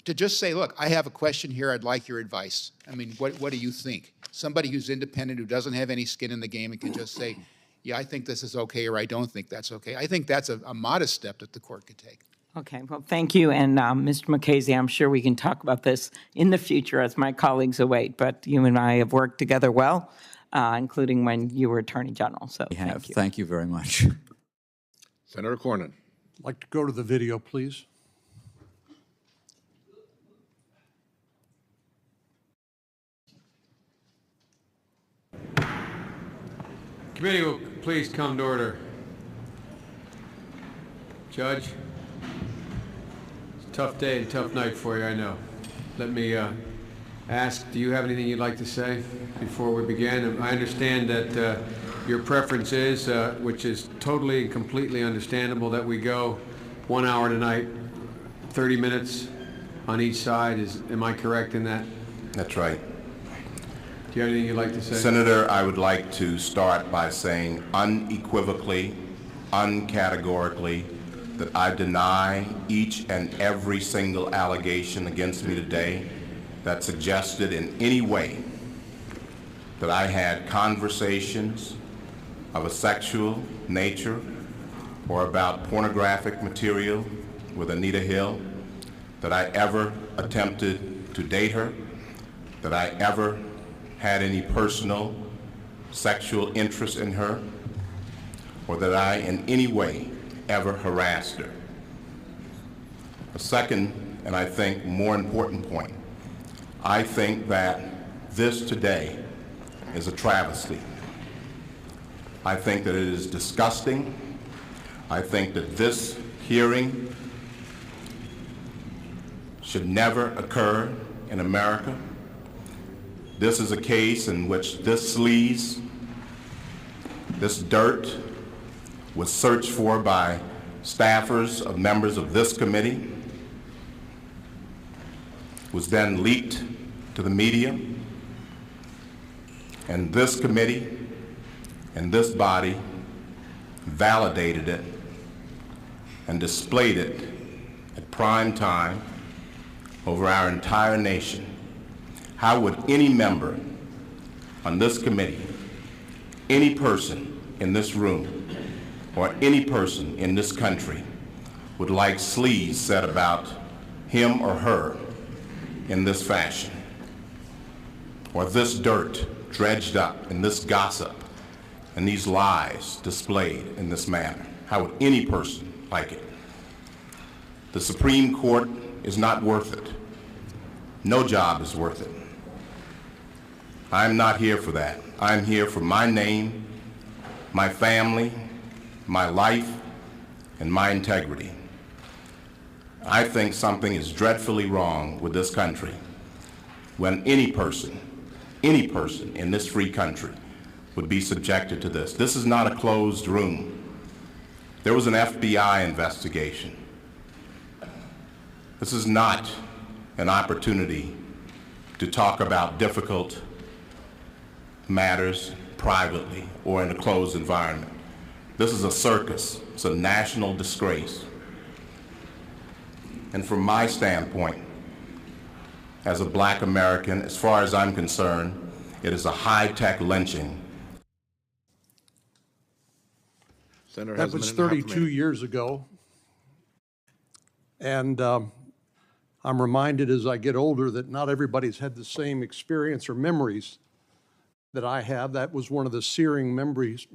to just say, look, I have a question here, I'd like your advice. I mean, what do you think? Somebody who's independent, who doesn't have any skin in the game and can just say, yeah, I think this is okay, or I don't think that's okay. I think that's a modest step that the court could take. Okay, well, thank you. And Mr. Mukasey, I'm sure we can talk about this in the future as my colleagues await, but you and I have worked together well, including when you were Attorney General, so We have. thank you. Thank you very much. Senator Cornyn. I'd like to go to the video, please. Committee will please come to order. Judge, it's a tough day and tough night for you, I know. Let me ask, do you have anything you'd like to say before we begin? I understand that your preference is, which is totally and completely understandable, that we go 1 hour tonight, 30 minutes on each side. Am I correct in that? That's right. Do you have anything you'd like to say? Senator, I would like to start by saying unequivocally, uncategorically, that I deny each and every single allegation against me today that suggested in any way that I had conversations of a sexual nature or about pornographic material with Anita Hill, that I ever attempted to date her, that I ever had any personal sexual interest in her, or that I in any way ever harassed her. A second, and I think more important point, I think that this today is a travesty. I think that it is disgusting. I think that this hearing should never occur in America. This is a case in which this sleaze, this dirt, was searched for by staffers of members of this committee, was then leaked to the media, and this committee and this body validated it and displayed it at prime time over our entire nation. How would any member on this committee, any person in this room, or any person in this country would like sleaze said about him or her in this fashion, or this dirt dredged up, and this gossip, and these lies displayed in this manner? How would any person like it? The Supreme Court is not worth it. No job is worth it. I'm not here for that. I'm here for my name, my family, my life, and my integrity. I think something is dreadfully wrong with this country when any person in this free country would be subjected to this. This is not a closed room. There was an FBI investigation. This is not an opportunity to talk about difficult matters privately or in a closed environment. This is a circus. It's a national disgrace. And from my standpoint, as a black American, as far as I'm concerned, it is a high-tech lynching. Senator That was 32 years ago. And I'm reminded as I get older that not everybody's had the same experience or memories that I have. That was one of the searing memories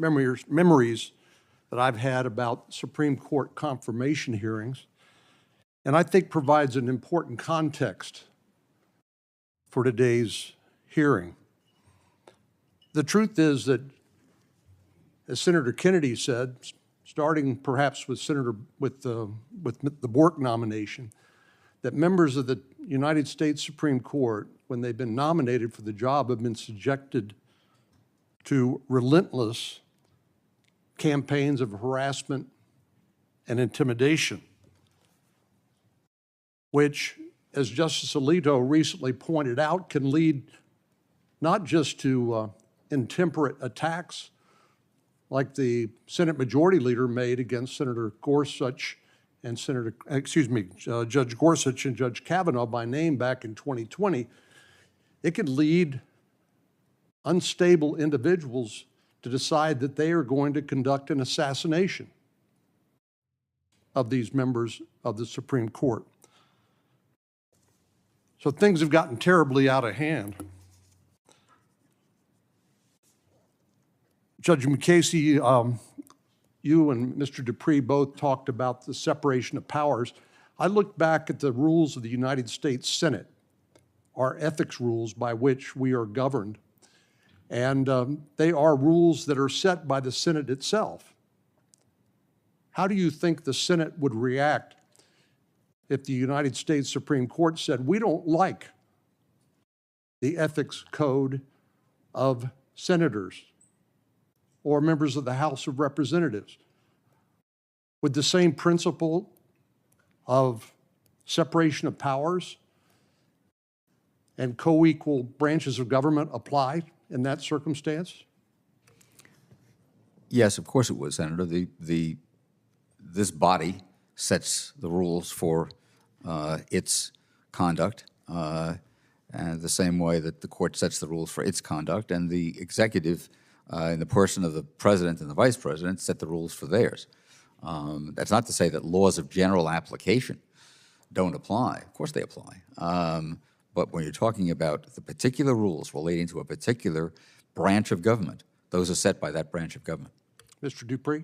that I've had about Supreme Court confirmation hearings, and I think provides an important context for today's hearing. The truth is that, as Senator Kennedy said, starting perhaps with the Bork nomination, that members of the United States Supreme Court, when they've been nominated for the job, have been subjected to relentless campaigns of harassment and intimidation, which, as Justice Alito recently pointed out, can lead not just to intemperate attacks like the Senate Majority Leader made against Senator Gorsuch and Judge Gorsuch and Judge Kavanaugh by name back in 2020. It could lead unstable individuals to decide that they are going to conduct an assassination of these members of the Supreme Court. So things have gotten terribly out of hand. Judge Mukasey, you and Mr. Dupree both talked about the separation of powers. I looked back at the rules of the United States Senate, our ethics rules by which we are governed, and they are rules that are set by the Senate itself. How do you think the Senate would react if the United States Supreme Court said, we don't like the ethics code of senators or members of the House of Representatives? Would the same principle of separation of powers and co-equal branches of government apply in that circumstance? Yes, of course it would, Senator. This body sets the rules for its conduct, and the same way that the court sets the rules for its conduct, and the executive, in the person of the president and the vice president, set the rules for theirs. That's not to say that laws of general application don't apply. Of course they apply. But when you're talking about the particular rules relating to a particular branch of government, those are set by that branch of government. Mr. Dupree?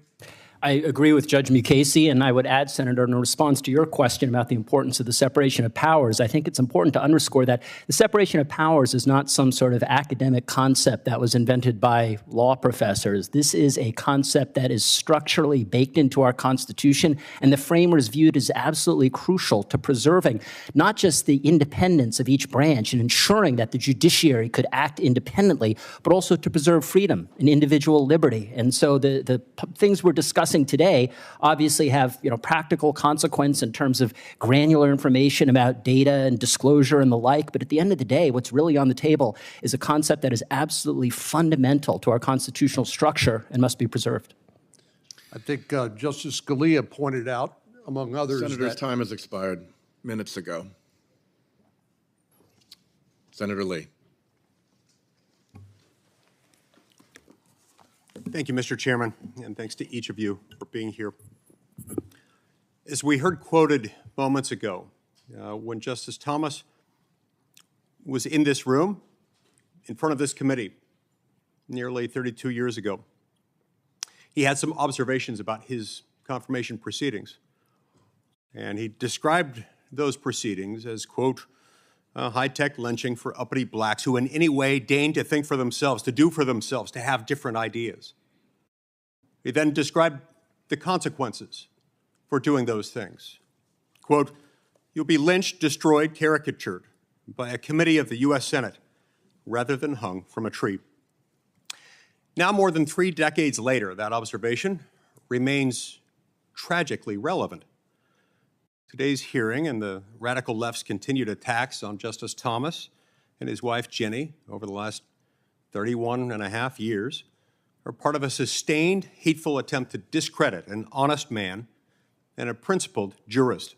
I agree with Judge Mukasey, and I would add, Senator, in response to your question about the importance of the separation of powers, I think it's important to underscore that the separation of powers is not some sort of academic concept that was invented by law professors. This is a concept that is structurally baked into our Constitution, and the framers viewed as absolutely crucial to preserving not just the independence of each branch and ensuring that the judiciary could act independently, but also to preserve freedom and individual liberty. And so the things we're discussing today obviously have practical consequence in terms of granular information about data and disclosure and the like, but at the end of the day, what's really on the table is a concept that is absolutely fundamental to our constitutional structure and must be preserved. I think Justice Scalia pointed out, among others, Senator's time has expired minutes ago. Senator Lee. Thank you, Mr. Chairman, and thanks to each of you for being here. As we heard quoted moments ago, when Justice Thomas was in this room, in front of this committee, nearly 32 years ago, he had some observations about his confirmation proceedings. And he described those proceedings as, quote, high-tech lynching for uppity blacks who in any way deign to think for themselves, to do for themselves, to have different ideas. He then described the consequences for doing those things. Quote, you'll be lynched, destroyed, caricatured by a committee of the U.S. Senate rather than hung from a tree. Now, more than 3 decades later, that observation remains tragically relevant. Today's hearing and the radical left's continued attacks on Justice Thomas and his wife, Ginny, over the last 31 and a half years are part of a sustained, hateful attempt to discredit an honest man and a principled jurist.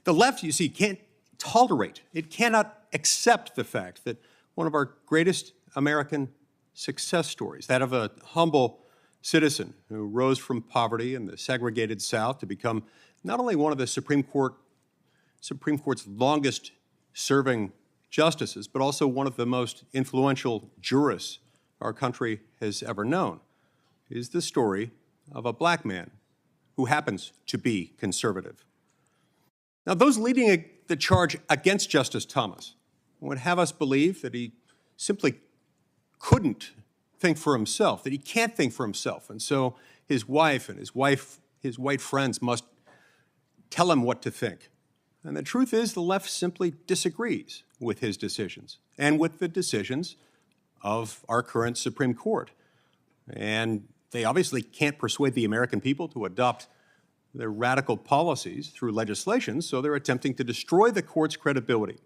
The left, you see, can't tolerate, it cannot accept the fact that one of our greatest American success stories, that of a humble citizen who rose from poverty in the segregated South to become not only one of the Supreme Court's longest serving justices, but also one of the most influential jurists our country has ever known, is the story of a black man who happens to be conservative. Now, those leading the charge against Justice Thomas would have us believe that he simply couldn't think for himself, that he can't think for himself, and so his wife and his white friends must tell him what to think. And the truth is, the left simply disagrees with his decisions and with the decisions of our current Supreme Court. And they obviously can't persuade the American people to adopt their radical policies through legislation, so they're attempting to destroy the court's credibility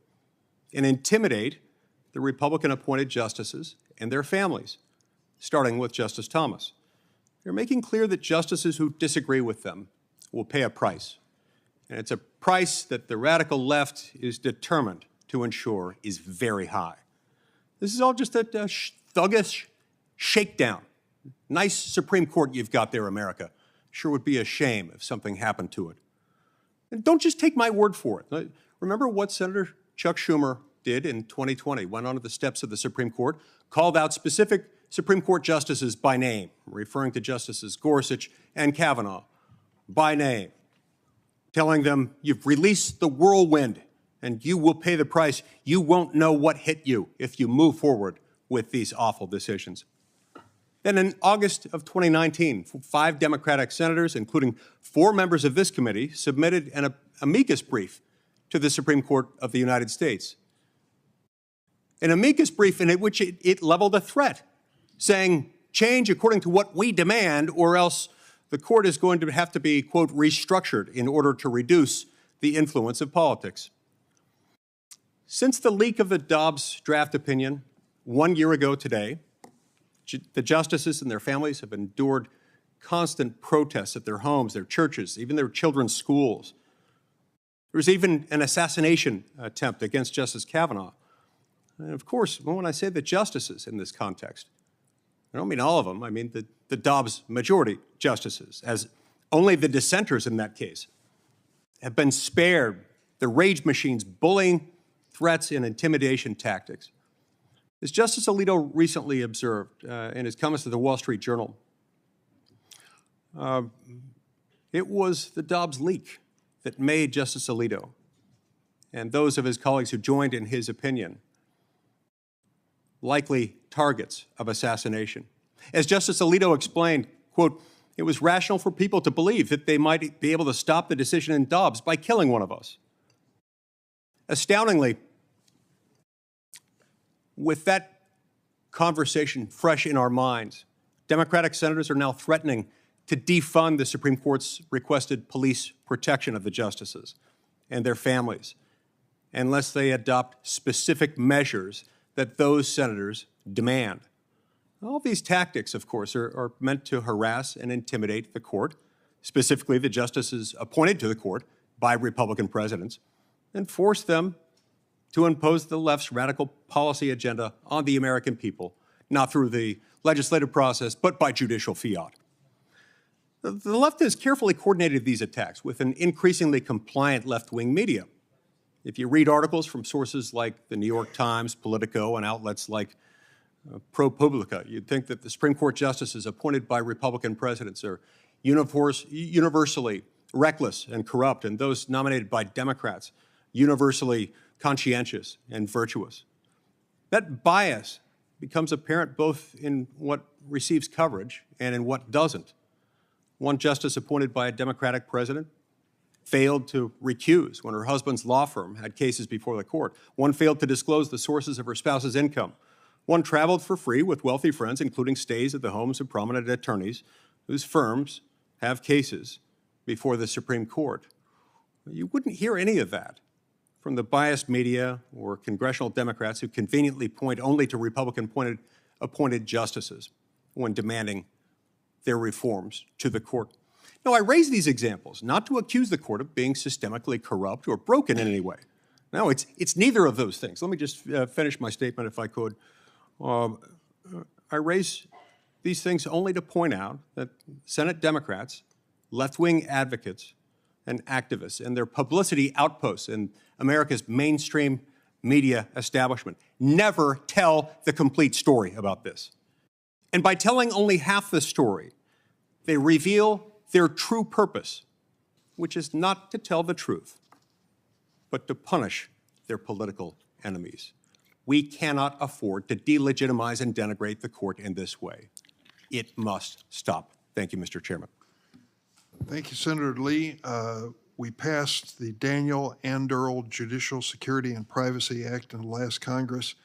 and intimidate the Republican-appointed justices and their families, starting with Justice Thomas. They're making clear that justices who disagree with them will pay a price. And it's a price that the radical left is determined to ensure is very high. This is all just a thuggish shakedown. Nice Supreme Court you've got there, America. Sure would be a shame if something happened to it. And don't just take my word for it. Remember what Senator Chuck Schumer did in 2020, went onto the steps of the Supreme Court, called out specific Supreme Court justices by name, referring to Justices Gorsuch and Kavanaugh by name, telling them, you've released the whirlwind and you will pay the price. You won't know what hit you if you move forward with these awful decisions. Then in August of 2019, 5 Democratic senators, including 4 members of this committee, submitted an amicus brief to the Supreme Court of the United States. An amicus brief in which it leveled a threat, saying, change according to what we demand, or else the court is going to have to be, quote, restructured in order to reduce the influence of politics. Since the leak of the Dobbs draft opinion 1 year ago today, the justices and their families have endured constant protests at their homes, their churches, even their children's schools. There was even an assassination attempt against Justice Kavanaugh. And of course, when I say the justices in this context, I don't mean all of them. I mean the Dobbs majority justices, as only the dissenters in that case have been spared the rage machine's bullying, threats, and intimidation tactics. As Justice Alito recently observed in his comments to the Wall Street Journal, it was the Dobbs leak that made Justice Alito and those of his colleagues who joined in his opinion likely targets of assassination. As Justice Alito explained, quote, it was rational for people to believe that they might be able to stop the decision in Dobbs by killing one of us. Astoundingly, with that conversation fresh in our minds, Democratic senators are now threatening to defund the Supreme Court's requested police protection of the justices and their families unless they adopt specific measures that those senators demand. All these tactics, of course, are meant to harass and intimidate the court, specifically the justices appointed to the court by Republican presidents, and force them to impose the left's radical policy agenda on the American people, not through the legislative process, but by judicial fiat. The left has carefully coordinated these attacks with an increasingly compliant left-wing media. If you read articles from sources like the New York Times, Politico, and outlets like ProPublica, you'd think that the Supreme Court justices appointed by Republican presidents are universally reckless and corrupt, and those nominated by Democrats universally conscientious and virtuous. That bias becomes apparent both in what receives coverage and in what doesn't. One justice appointed by a Democratic president failed to recuse when her husband's law firm had cases before the court. One failed to disclose the sources of her spouse's income. One traveled for free with wealthy friends, including stays at the homes of prominent attorneys whose firms have cases before the Supreme Court. You wouldn't hear any of that from the biased media or congressional Democrats who conveniently point only to Republican-appointed justices when demanding their reforms to the court. Now, I raise these examples not to accuse the court of being systemically corrupt or broken in any way. No, it's neither of those things. Let me just finish my statement if I could. I raise these things only to point out that Senate Democrats, left-wing advocates, and activists and their publicity outposts in America's mainstream media establishment never tell the complete story about this. And by telling only half the story, they reveal their true purpose, which is not to tell the truth, but to punish their political enemies. We cannot afford to delegitimize and denigrate the court in this way. It must stop. Thank you, Mr. Chairman. Thank you, Senator Lee. We passed the Daniel Anderl Judicial Security and Privacy Act in the last Congress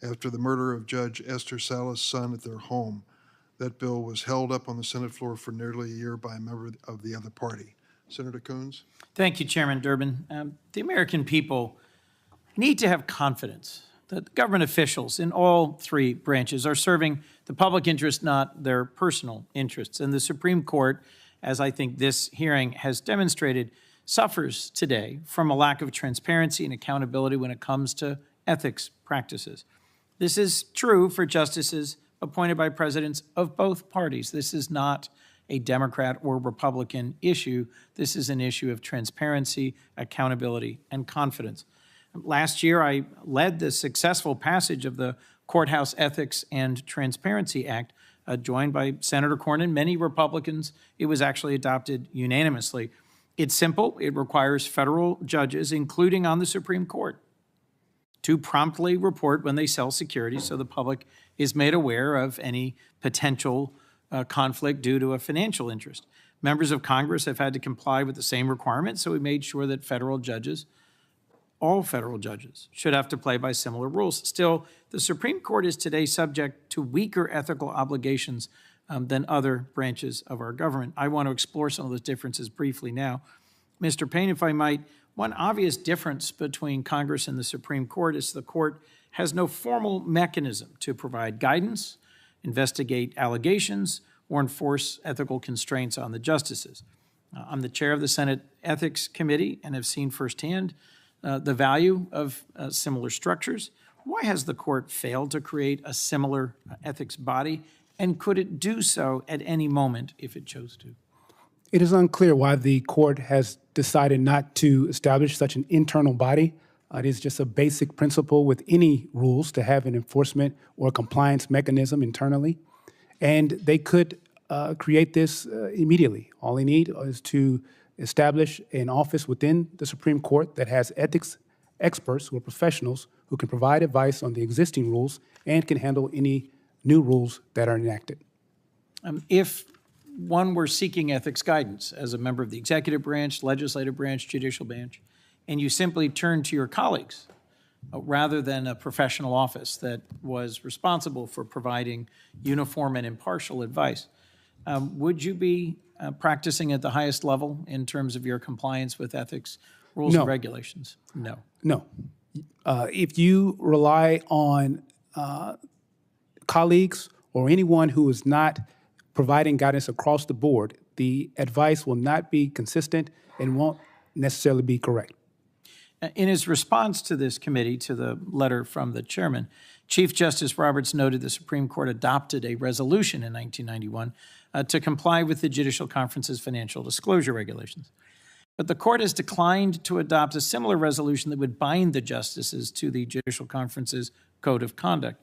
after the murder of Judge Esther Salas' son at their home. That bill was held up on the Senate floor for nearly a year by a member of the other party. Senator Cruz. Thank you, Chairman Durbin. The American people need to have confidence that government officials in all three branches are serving the public interest, not their personal interests. And the Supreme Court, as I think this hearing has demonstrated, suffers today from a lack of transparency and accountability when it comes to ethics practices. This is true for justices appointed by presidents of both parties. This is not a Democrat or Republican issue. This is an issue of transparency, accountability, and confidence. Last year, I led the successful passage of the Courthouse Ethics and Transparency Act, joined by Senator Cornyn and many Republicans. It was actually adopted unanimously. It's simple. It requires federal judges, including on the Supreme Court, to promptly report when they sell securities so the public is made aware of any potential conflict due to a financial interest. Members of Congress have had to comply with the same requirements, so we made sure that federal judges, all federal judges, should have to play by similar rules. Still, the Supreme Court is today subject to weaker ethical obligations than other branches of our government. I want to explore some of those differences briefly now. Mr. Payne, if I might, one obvious difference between Congress and the Supreme Court is the court has no formal mechanism to provide guidance, investigate allegations, or enforce ethical constraints on the justices. I'm the chair of the Senate Ethics Committee and have seen firsthand the value of similar structures. Why has the court failed to create a similar ethics body, and could it do so at any moment if it chose to? It is unclear why the court has decided not to establish such an internal body. It is just a basic principle with any rules to have an enforcement or compliance mechanism internally. And they could create this immediately. All they need is to establish an office within the Supreme Court that has ethics experts who are professionals who can provide advice on the existing rules and can handle any new rules that are enacted. If one were seeking ethics guidance as a member of the executive branch, legislative branch, judicial branch, and you simply turn to your colleagues rather than a professional office that was responsible for providing uniform and impartial advice, would you be practicing at the highest level in terms of your compliance with ethics rules and regulations? No. No. If you rely on colleagues or anyone who is not providing guidance across the board, the advice will not be consistent and won't necessarily be correct. In his response to this committee, to the letter from the chairman, Chief Justice Roberts noted the Supreme Court adopted a resolution in 1991 to comply with the Judicial Conference's financial disclosure regulations. But the court has declined to adopt a similar resolution that would bind the justices to the Judicial Conference's Code of Conduct.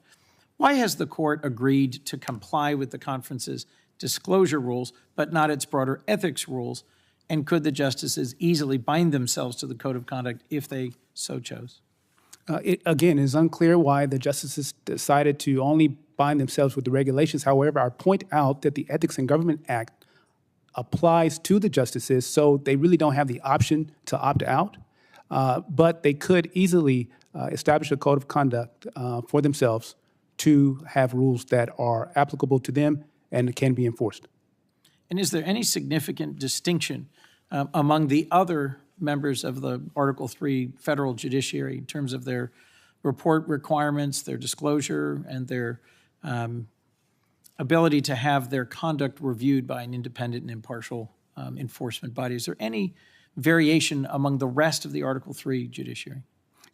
Why has the court agreed to comply with the conference's disclosure rules, but not its broader ethics rules? And could the justices easily bind themselves to the Code of Conduct if they so chose? It is unclear why the justices decided to only bind themselves with the regulations. However, I point out that the Ethics in Government Act applies to the justices, so they really don't have the option to opt out. But they could easily establish a code of conduct for themselves to have rules that are applicable to them and can be enforced. And is there any significant distinction among the other members of the Article III federal judiciary in terms of their report requirements, their disclosure, and their ability to have their conduct reviewed by an independent and impartial enforcement body? Is there any variation among the rest of the Article III judiciary?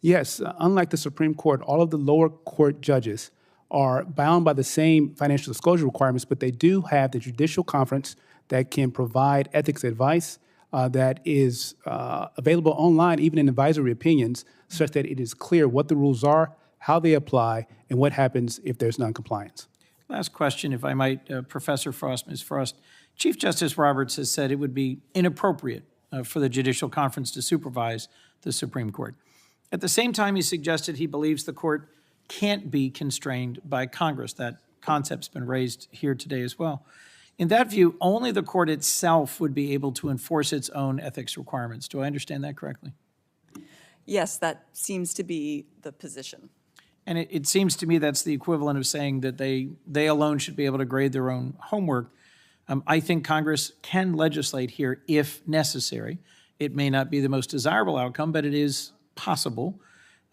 Yes. Unlike the Supreme Court, all of the lower court judges are bound by the same financial disclosure requirements, but they do have the Judicial Conference that can provide ethics advice that is available online, even in advisory opinions, such that it is clear what the rules are, how they apply, and what happens if there's noncompliance. Last question, if I might, Professor Frost, Ms. Frost. Chief Justice Roberts has said it would be inappropriate for the Judicial Conference to supervise the Supreme Court. At the same time, he suggested he believes the court can't be constrained by Congress. That concept's been raised here today as well. In that view, only the court itself would be able to enforce its own ethics requirements. Do I understand that correctly? Yes, that seems to be the position. And it seems to me that's the equivalent of saying that they alone should be able to grade their own homework. I think Congress can legislate here if necessary. It may not be the most desirable outcome, but it is possible.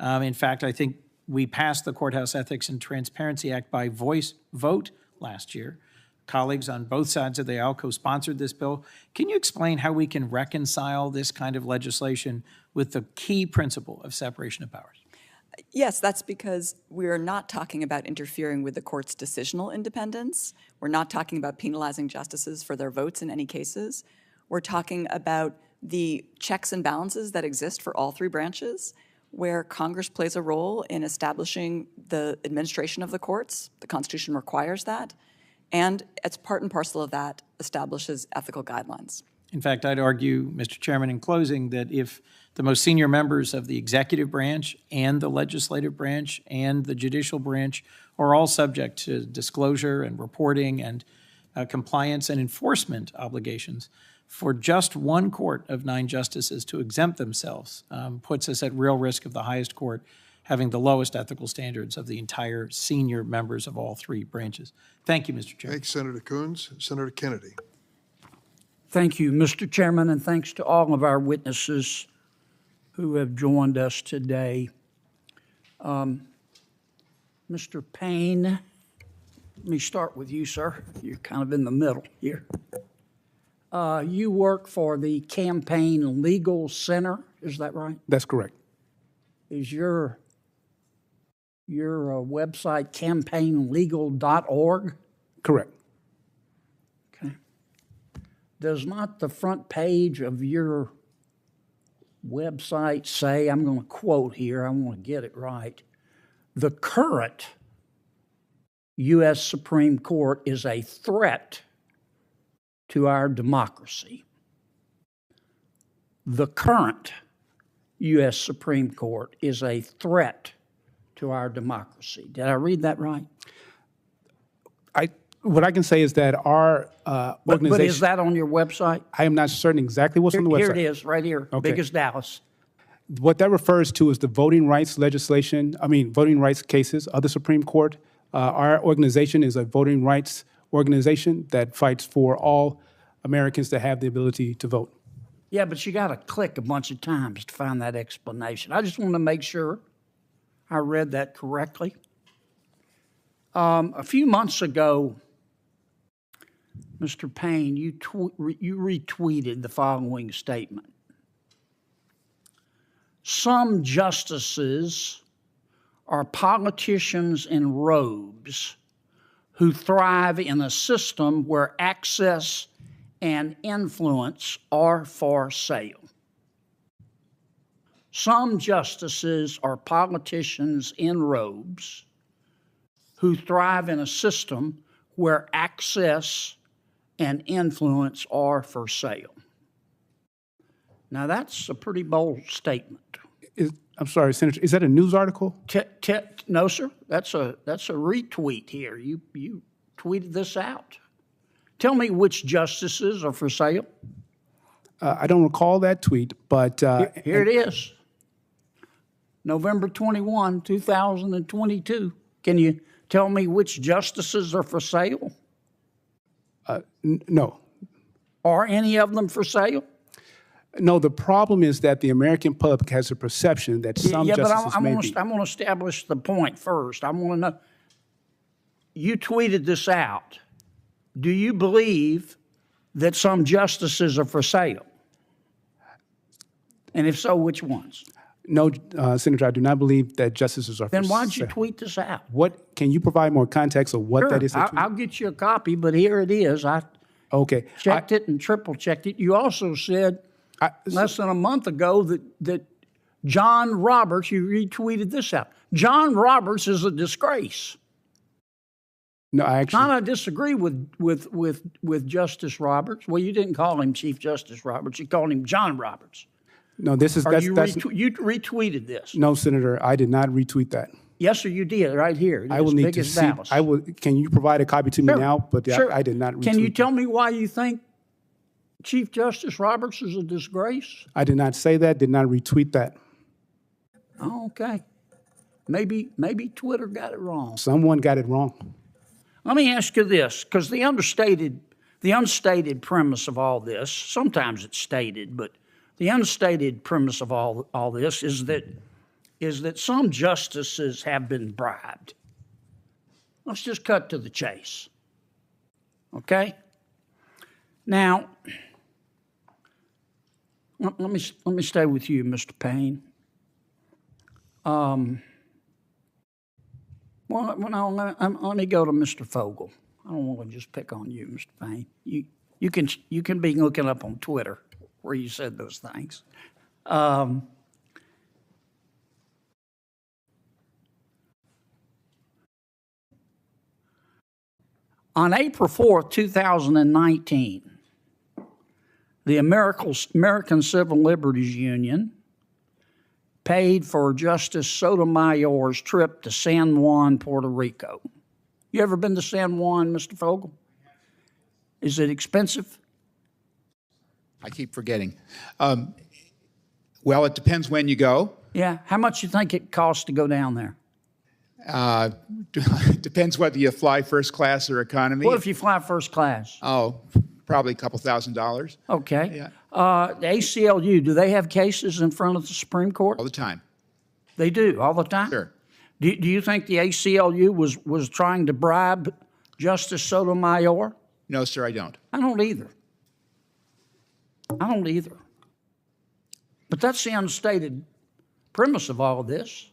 In fact, I think we passed the Courthouse Ethics and Transparency Act by voice vote last year. Colleagues on both sides of the aisle co-sponsored this bill. Can you explain how we can reconcile this kind of legislation with the key principle of separation of powers? Yes, that's because we're not talking about interfering with the court's decisional independence. We're not talking about penalizing justices for their votes in any cases. We're talking about the checks and balances that exist for all three branches, where Congress plays a role in establishing the administration of the courts. The Constitution requires that. And as part and parcel of that, establishes ethical guidelines. In fact, I'd argue, Mr. Chairman, in closing, that if the most senior members of the executive branch and the legislative branch and the judicial branch are all subject to disclosure and reporting and compliance and enforcement obligations, for just one court of 9 justices to exempt themselves puts us at real risk of the highest court having the lowest ethical standards of the entire senior members of all 3 branches. Thank you, Mr. Chairman. Thanks, Senator Coons. Senator Kennedy. Thank you, Mr. Chairman, and thanks to all of our witnesses who have joined us today. Mr. Payne, let me start with you, sir. You're kind of in the middle here. You work for the Campaign Legal Center, is that right? That's correct. Is your website campaignlegal.org? Correct. Okay. Does not the front page of your website say, I'm going to quote here, I want to get it right, the current U.S. Supreme Court is a threat to our democracy. The current U.S. Supreme Court is a threat to our democracy. Did I read that right? What I can say is that our organization... But is that on your website? I am not certain exactly what's on the website. Here it is, right here, Okay. big as Dallas. What that refers to is the voting rights voting rights cases of the Supreme Court. Our organization is a voting rights organization that fights for all Americans to have the ability to vote. Yeah, but you got to click a bunch of times to find that explanation. I just want to make sure I read that correctly. A few months ago, Mr. Payne, you retweeted the following statement. Some justices are politicians in robes who thrive in a system where access and influence are for sale. Some justices are politicians in robes who thrive in a system where access and influence are for sale. Now, that's a pretty bold statement. I'm sorry, Senator, is that a news article? No, sir. That's a retweet here. You tweeted this out. Tell me which justices are for sale. I don't recall that tweet, but... Here it is. November 21, 2022. Can you tell me which justices are for sale? No. Are any of them for sale? No, the problem is that the American public has a perception that some justices may be. I'm going to establish the point first. I want to know, you tweeted this out. Do you believe that some justices are for sale? And if so, which ones? No, Senator, I do not believe that justices are for sale. Then why'd you tweet this out? Can you provide more context of what that is? I'll get you a copy, but here it is. I checked it and triple checked it. You also said less than a month ago that John Roberts, you retweeted this out. John Roberts is a disgrace. No, I actually... I disagree with Justice Roberts. Well, you didn't call him Chief Justice Roberts. You called him John Roberts. No, this is... You retweeted this. No, Senator, I did not retweet that. Yes, sir, you did, right here. I will As need big to as see. Dallas. Can you provide a copy to me Sure, now? But sure. I did not retweet. Can you tell me why you think Chief Justice Roberts is a disgrace? I did not say that, did not retweet that. Oh, okay. Maybe Twitter got it wrong. Someone got it wrong. Let me ask you this, because the unstated premise of all this, sometimes it's stated, but the unstated premise of all this is that some justices have been bribed. Let's just cut to the chase. Okay? Now, let me stay with you, Mr. Payne. Well, let me go to Mr. Fogel. I don't want to just pick on you, Mr. Payne. You can be looking up on Twitter where you said those things. On April 4th, 2019, the American Civil Liberties Union paid for Justice Sotomayor's trip to San Juan, Puerto Rico. You ever been to San Juan, Mr. Fogel? Is it expensive? I keep forgetting. Well, it depends when you go. Yeah. How much you think it costs to go down there? Depends whether you fly first class or economy. What if you fly first class? Oh, probably a couple $1,000s. Okay. Yeah. The ACLU, do they have cases in front of the Supreme Court? All the time. They do, all the time? Sure. Do you think the ACLU was trying to bribe Justice Sotomayor? No, sir, I don't. I don't either. But that's the unstated premise of all of this.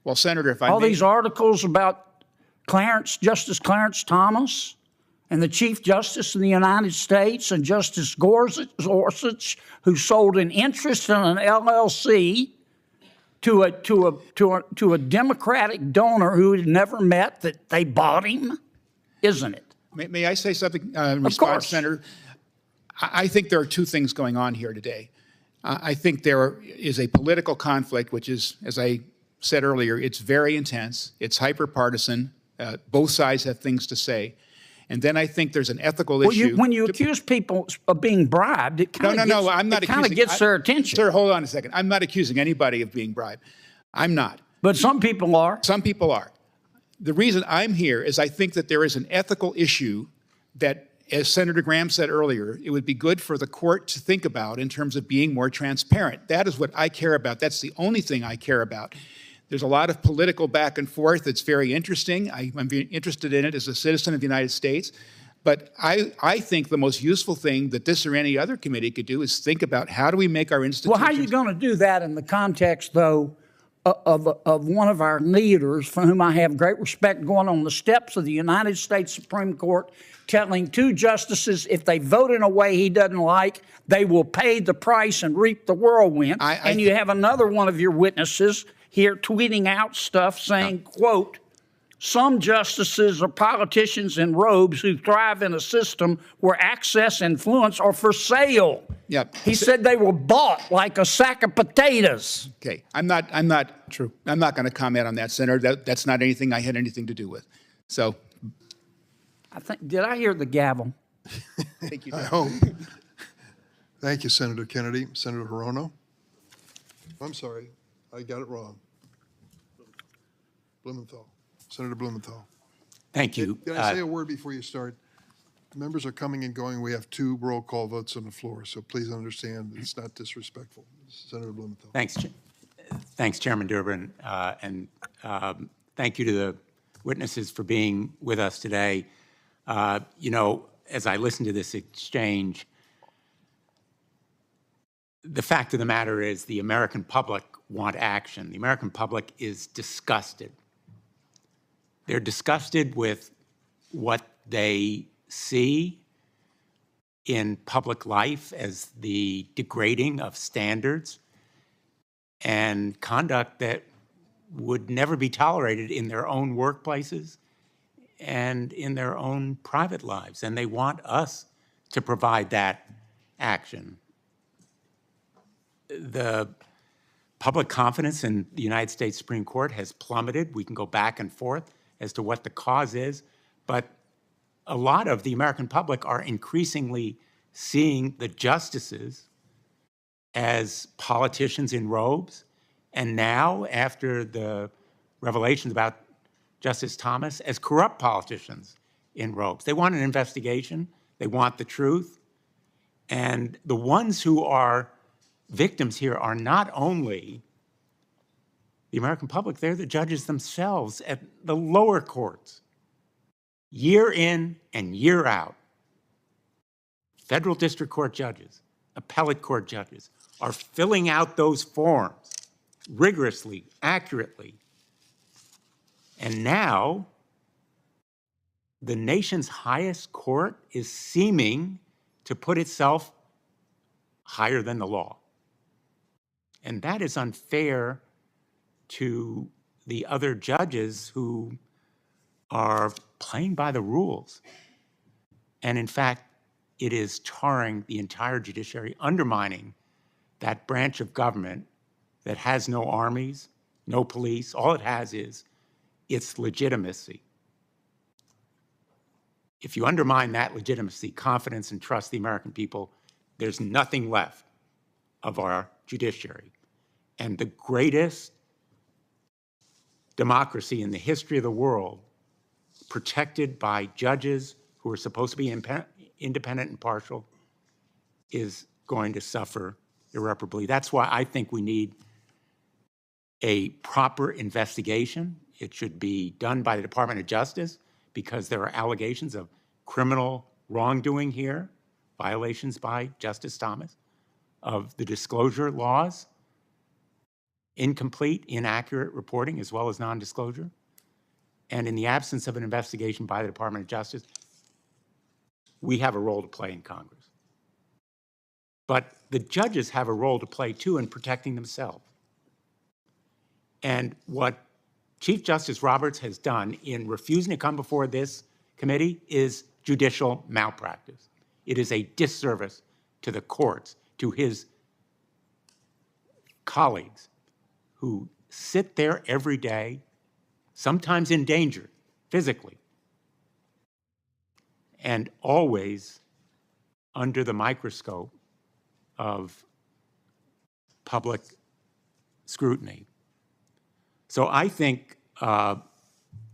Well, Senator, if I all may... these articles about Justice Clarence Thomas and the Chief Justice in the United States and Justice Gorsuch, who sold an interest in an LLC to a Democratic donor who had never met, that they bought him, isn't it? May I say something in response, Senator? I think there are two things going on here today. I think there is a political conflict, which is, as I said earlier, it's very intense. It's hyper-partisan. Both sides have things to say. And then I think there's an ethical issue. When you accuse people of being bribed, it kind of gets their attention. Sir, hold on a second. I'm not accusing anybody of being bribed. I'm not. But some people are. Some people are. The reason I'm here is I think that there is an ethical issue that, as Senator Graham said earlier, it would be good for the court to think about in terms of being more transparent. That is what I care about. That's the only thing I care about. There's a lot of political back and forth that's very interesting. I'm very interested in it as a citizen of the United States. But I think the most useful thing that this or any other committee could do is think about how do we make our institutions... Well, how are you going to do that in the context, though, of one of our leaders, for whom I have great respect, going on the steps of the United States Supreme Court, telling two justices if they vote in a way he doesn't like, they will pay the price and reap the whirlwind. And you have another one of your witnesses here tweeting out stuff saying, quote, some justices are politicians in robes who thrive in a system where access and influence are for sale. Yep. He said they were bought like a sack of potatoes. Okay, I'm not going to comment on that, Senator. That's not anything I had anything to do with. So, did I hear the gavel? Thank you. I hope. Thank you, Senator Kennedy. Senator Hirono. I'm sorry, I got it wrong. Blumenthal. Senator Blumenthal. Thank you. Can I say a word before you start? Members are coming and going. We have 2 roll call votes on the floor, so please understand it's not disrespectful. Senator Blumenthal. Thanks, Chairman Durbin, and thank you to the witnesses for being with us today. You know, as I listen to this exchange, the fact of the matter is the American public want action. The American public is disgusted. They're disgusted with what they see in public life as the degrading of standards and conduct that would never be tolerated in their own workplaces and in their own private lives. And they want us to provide that action. The Public confidence in the United States Supreme Court has plummeted. We can go back and forth as to what the cause is, but a lot of the American public are increasingly seeing the justices as politicians in robes, and now, after the revelations about Justice Thomas, as corrupt politicians in robes. They want an investigation. They want the truth. And the ones who are victims here are not only the American public, they're the judges themselves at the lower courts. Year in and year out, federal district court judges, appellate court judges are filling out those forms rigorously, accurately. And now, the nation's highest court is seeming to put itself higher than the law. And that is unfair to the other judges who are playing by the rules. And in fact, it is tarring the entire judiciary, undermining that branch of government that has no armies, no police. All it has is its legitimacy. If you undermine that legitimacy, confidence, and trust the American people, there's nothing left of our judiciary. And the greatest democracy in the history of the world, protected by judges who are supposed to be independent and impartial, is going to suffer irreparably. That's why I think we need a proper investigation. It should be done by the Department of Justice, because there are allegations of criminal wrongdoing here, violations by Justice Thomas of the disclosure laws, incomplete, inaccurate reporting, as well as non-disclosure. And in the absence of an investigation by the Department of Justice, we have a role to play in Congress. But the judges have a role to play, too, in protecting themselves. And what Chief Justice Roberts has done in refusing to come before this committee is judicial malpractice. It is a disservice to the courts, to his colleagues who sit there every day, sometimes in danger physically, and always under the microscope of public scrutiny. So I think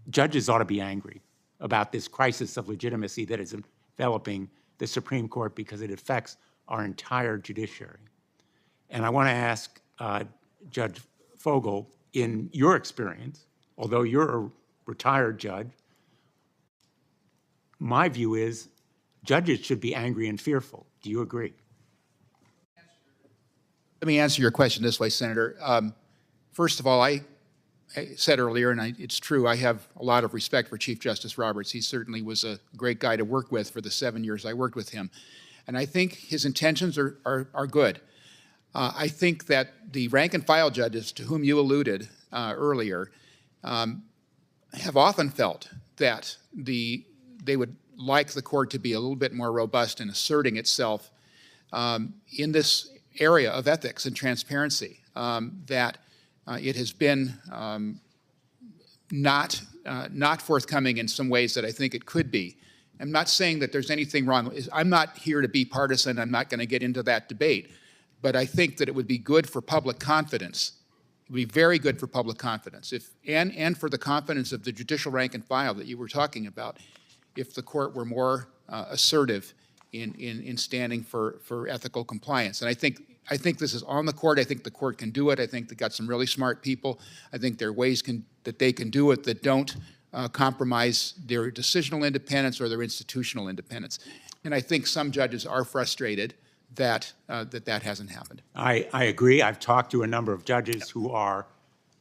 judges ought to be angry about this crisis of legitimacy that is enveloping the Supreme Court, because it affects our entire judiciary. And I want to ask Judge Fogel, in your experience, although you're a retired judge, my view is judges should be angry and fearful. Do you agree? Let me answer your question this way, Senator. First of all, I said earlier, and it's true, I have a lot of respect for Chief Justice Roberts. He certainly was a great guy to work with for the 7 years I worked with him. And I think his intentions are good. I think that the rank and file judges to whom you alluded earlier have often felt that they would like the court to be a little bit more robust in asserting itself in this area of ethics and transparency, that it has been not forthcoming in some ways that I think it could be. I'm not saying that there's anything wrong. I'm not here to be partisan. I'm not going to get into that debate. But I think that it would be good for public confidence. It would be very good for public confidence, and for the confidence of the judicial rank and file that you were talking about, if the court were more assertive in standing for ethical compliance. And I think this is on the court. I think the court can do it. I think they've got some really smart people. I think there are ways that they can do it that don't compromise their decisional independence or their institutional independence. And I think some judges are frustrated that that hasn't happened. I agree. I've talked to a number of judges who are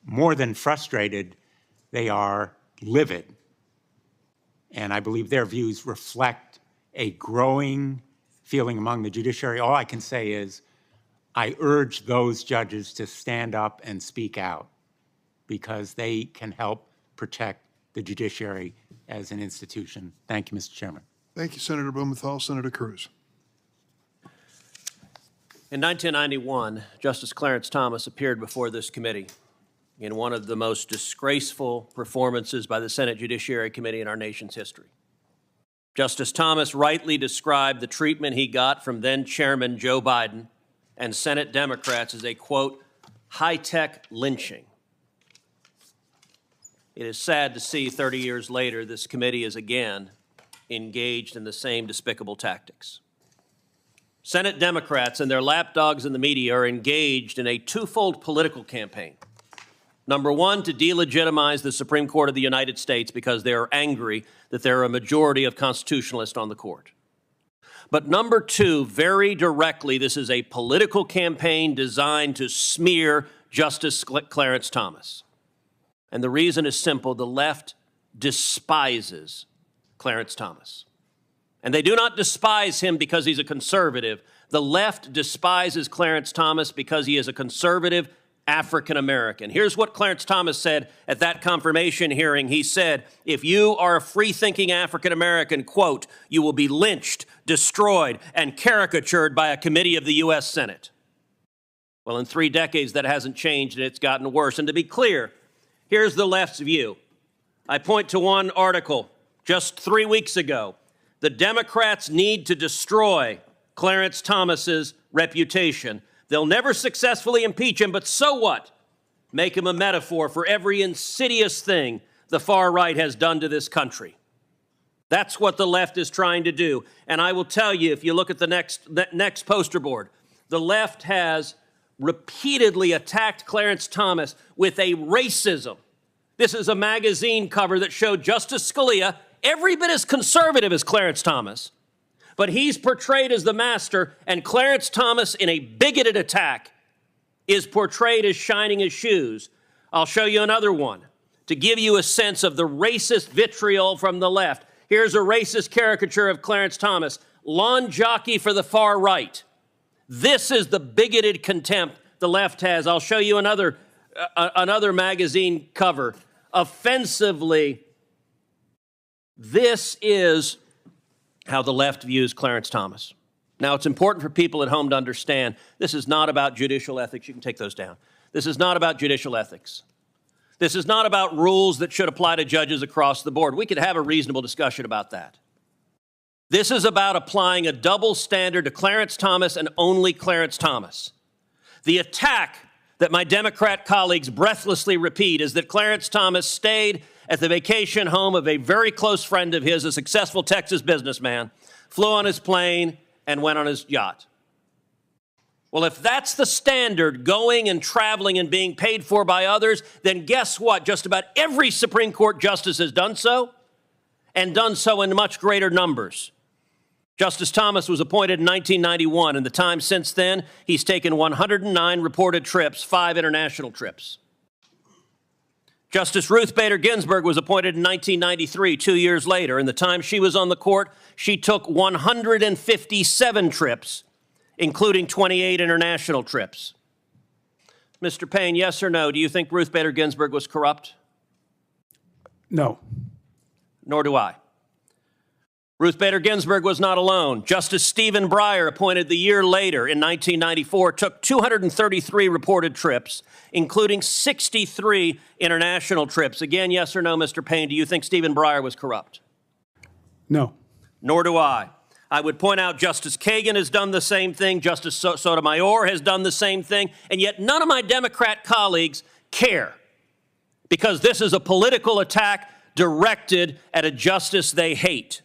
more than frustrated. They are livid. And I believe their views reflect a growing feeling among the judiciary. All I can say is I urge those judges to stand up and speak out, because they can help protect the judiciary as an institution. Thank you, Mr. Chairman. Thank you, Senator Blumenthal. Senator Cruz. In 1991, Justice Clarence Thomas appeared before this committee in one of the most disgraceful performances by the Senate Judiciary Committee in our nation's history. Justice Thomas rightly described the treatment he got from then Chairman Joe Biden and Senate Democrats as a, quote, high-tech lynching. It is sad to see 30 years later this committee is again engaged in the same despicable tactics. Senate Democrats and their lapdogs in the media are engaged in a twofold political campaign. Number one, to delegitimize the Supreme Court of the United States because they are angry that there are a majority of constitutionalists on the court. But number two, very directly, this is a political campaign designed to smear Justice Clarence Thomas. And the reason is simple: the left despises Clarence Thomas. And they do not despise him because he's a conservative. The left despises Clarence Thomas because he is a conservative African American. Here's what Clarence Thomas said at that confirmation hearing. He said, if you are a free-thinking African American, quote, you will be lynched, destroyed, and caricatured by a committee of the U.S. Senate. Well, in 3 decades, that hasn't changed, and it's gotten worse. And to be clear, here's the left's view. I point to one article just 3 weeks ago. The Democrats need to destroy Clarence Thomas's reputation. They'll never successfully impeach him, but so what? Make him a metaphor for every insidious thing the far right has done to this country. That's what the left is trying to do. And I will tell you, if you look at the next poster board, the left has repeatedly attacked Clarence Thomas with a racism. This is a magazine cover that showed Justice Scalia every bit as conservative as Clarence Thomas, but he's portrayed as the master, and Clarence Thomas, in a bigoted attack, is portrayed as shining his shoes. I'll show you another one to give you a sense of the racist vitriol from the left. Here's a racist caricature of Clarence Thomas, lawn jockey for the far right. This is the bigoted contempt the left has. I'll show you another magazine cover. Offensively, this is how the left views Clarence Thomas. Now, it's important for people at home to understand this is not about judicial ethics. You can take those down. This is not about judicial ethics. This is not about rules that should apply to judges across the board. We could have a reasonable discussion about that. This is about applying a double standard to Clarence Thomas and only Clarence Thomas. The attack that my Democrat colleagues breathlessly repeat is that Clarence Thomas stayed at the vacation home of a very close friend of his, a successful Texas businessman, flew on his plane, and went on his yacht. Well, if that's the standard, going and traveling and being paid for by others, then guess what? Just about every Supreme Court justice has done so, and done so in much greater numbers. Justice Thomas was appointed in 1991. In the time since then, he's taken 109 reported trips, 5 international trips. Justice Ruth Bader Ginsburg was appointed in 1993, 2 years later. In the time she was on the court, she took 157 trips, including 28 international trips. Mr. Payne, yes or no, do you think Ruth Bader Ginsburg was corrupt? No. Nor do I. Ruth Bader Ginsburg was not alone. Justice Stephen Breyer, appointed the year later in 1994, took 233 reported trips, including 63 international trips. Again, yes or no, Mr. Payne, do you think Stephen Breyer was corrupt? No. Nor do I. I would point out Justice Kagan has done the same thing, Justice Sotomayor has done the same thing, and yet none of my Democrat colleagues care, because this is a political attack directed at a justice they hate.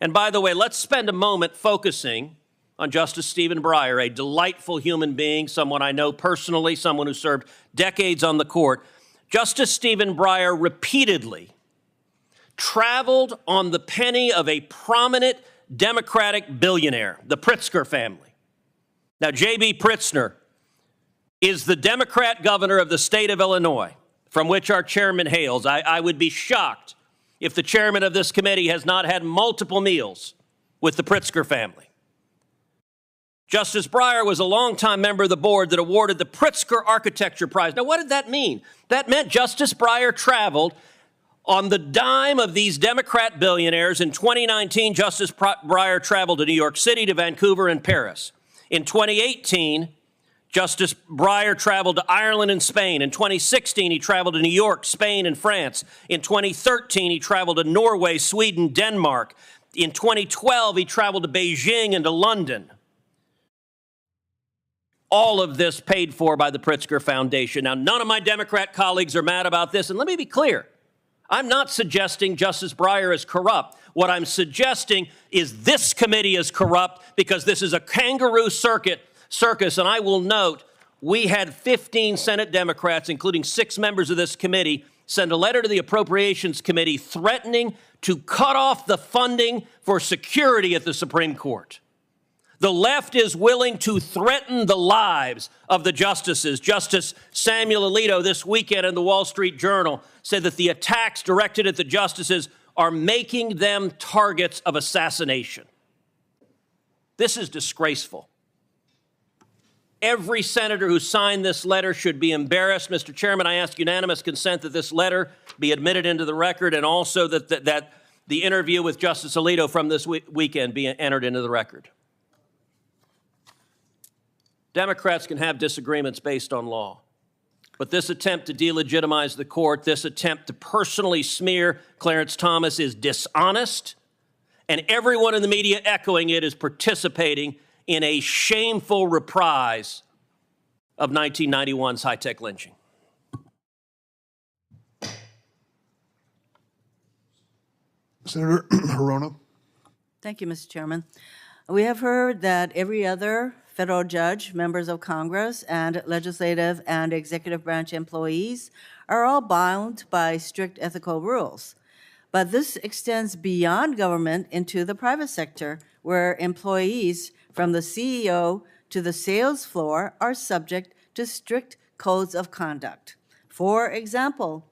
And by the way, let's spend a moment focusing on Justice Stephen Breyer, a delightful human being, someone I know personally, someone who served decades on the court. Justice Stephen Breyer repeatedly traveled on the penny of a prominent Democratic billionaire, the Pritzker family. Now, J.B. Pritzker is the Democrat governor of the state of Illinois, from which our chairman hails. I would be shocked if the chairman of this committee has not had multiple meals with the Pritzker family. Justice Breyer was a longtime member of the board that awarded the Pritzker Architecture Prize. Now, what did that mean? That meant Justice Breyer traveled on the dime of these Democrat billionaires. In 2019, Justice Breyer traveled to New York City, to Vancouver, and Paris. In 2018, Justice Breyer traveled to Ireland and Spain. In 2016, he traveled to New York, Spain, and France. In 2013, he traveled to Norway, Sweden, Denmark. In 2012, he traveled to Beijing and to London. All of this paid for by the Pritzker Foundation. Now, none of my Democrat colleagues are mad about this, and let me be clear. I'm not suggesting Justice Breyer is corrupt. What I'm suggesting is this committee is corrupt because this is a kangaroo circus, and I will note we had 15 Senate Democrats, including 6 members of this committee, send a letter to the Appropriations Committee threatening to cut off the funding for security at the Supreme Court. The left is willing to threaten the lives of the justices. Justice Samuel Alito this weekend in the Wall Street Journal said that the attacks directed at the justices are making them targets of assassination. This is disgraceful. Every senator who signed this letter should be embarrassed. Mr. Chairman, I ask unanimous consent that this letter be admitted into the record and also that the interview with Justice Alito from this weekend be entered into the record. Democrats can have disagreements based on law, but this attempt to delegitimize the court, this attempt to personally smear Clarence Thomas is dishonest, and everyone in the media echoing it is participating in a shameful reprise of 1991's high-tech lynching. Senator Hirono. Thank you, Mr. Chairman. We have heard that every other federal judge, members of Congress, and legislative and executive branch employees are all bound by strict ethical rules. But this extends beyond government into the private sector, where employees from the CEO to the sales floor are subject to strict codes of conduct. For example,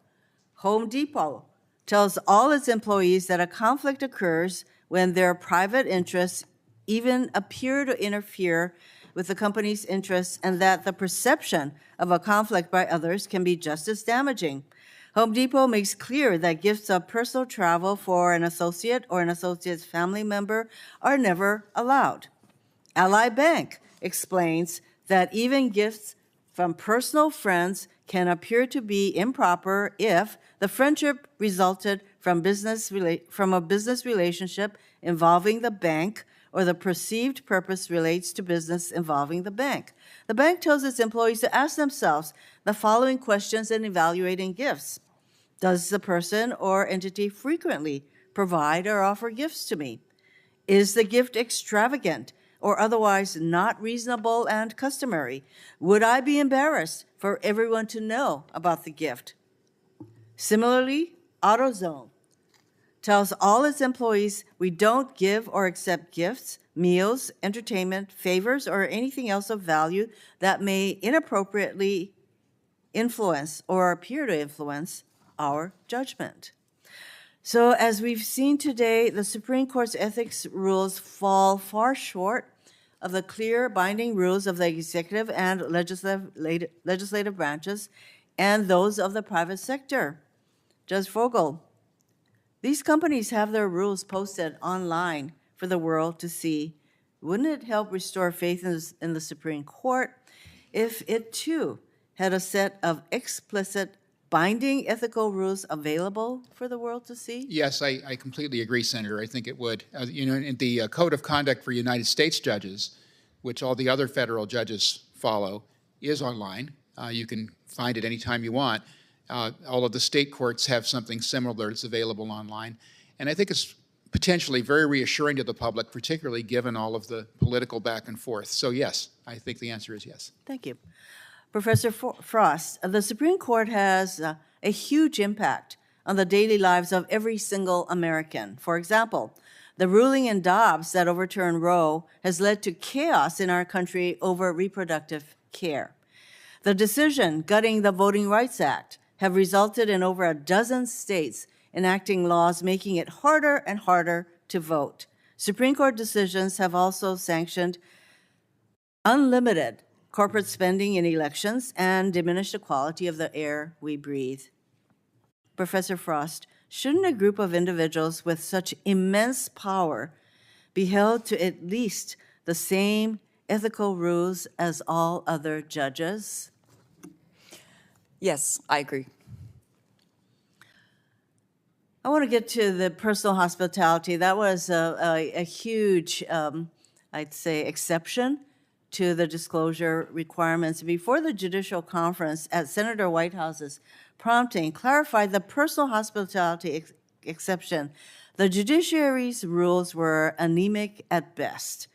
Home Depot tells all its employees that a conflict occurs when their private interests even appear to interfere with the company's interests, and that the perception of a conflict by others can be just as damaging. Home Depot makes clear that gifts of personal travel for an associate or an associate's family member are never allowed. Ally Bank explains that even gifts from personal friends can appear to be improper if the friendship resulted from a business relationship involving the bank, or the perceived purpose relates to business involving the bank. The bank tells its employees to ask themselves the following questions in evaluating gifts. Does the person or entity frequently provide or offer gifts to me? Is the gift extravagant or otherwise not reasonable and customary? Would I be embarrassed for everyone to know about the gift? Similarly, AutoZone tells all its employees we don't give or accept gifts, meals, entertainment, favors, or anything else of value that may inappropriately influence or appear to influence our judgment. So as we've seen today, the Supreme Court's ethics rules fall far short of the clear binding rules of the executive and legislative branches and those of the private sector. Judge Fogel, these companies have their rules posted online for the world to see. Wouldn't it help restore faith in the Supreme Court if it too had a set of explicit binding ethical rules available for the world to see? Yes, I completely agree, Senator. I think it would. In the Code of Conduct for United States judges, which all the other federal judges follow, is online. You can find it anytime you want. All of the state courts have something similar that's available online. And I think it's potentially very reassuring to the public, particularly given all of the political back and forth. So yes, I think the answer is yes. Thank you. Professor Frost, the Supreme Court has a huge impact on the daily lives of every single American. For example, the ruling in Dobbs that overturned Roe has led to chaos in our country over reproductive care. The decision gutting the Voting Rights Act have resulted in over a dozen states enacting laws making it harder and harder to vote. Supreme Court decisions have also sanctioned unlimited corporate spending in elections and diminished the quality of the air we breathe. Professor Frost, shouldn't a group of individuals with such immense power be held to at least the same ethical rules as all other judges? Yes, I agree. I want to get to the personal hospitality. That was a huge, I'd say, exception to the disclosure requirements. Before the Judicial Conference, at Senator Whitehouse's prompting, clarified the personal hospitality exception. The judiciary's rules were anemic at best.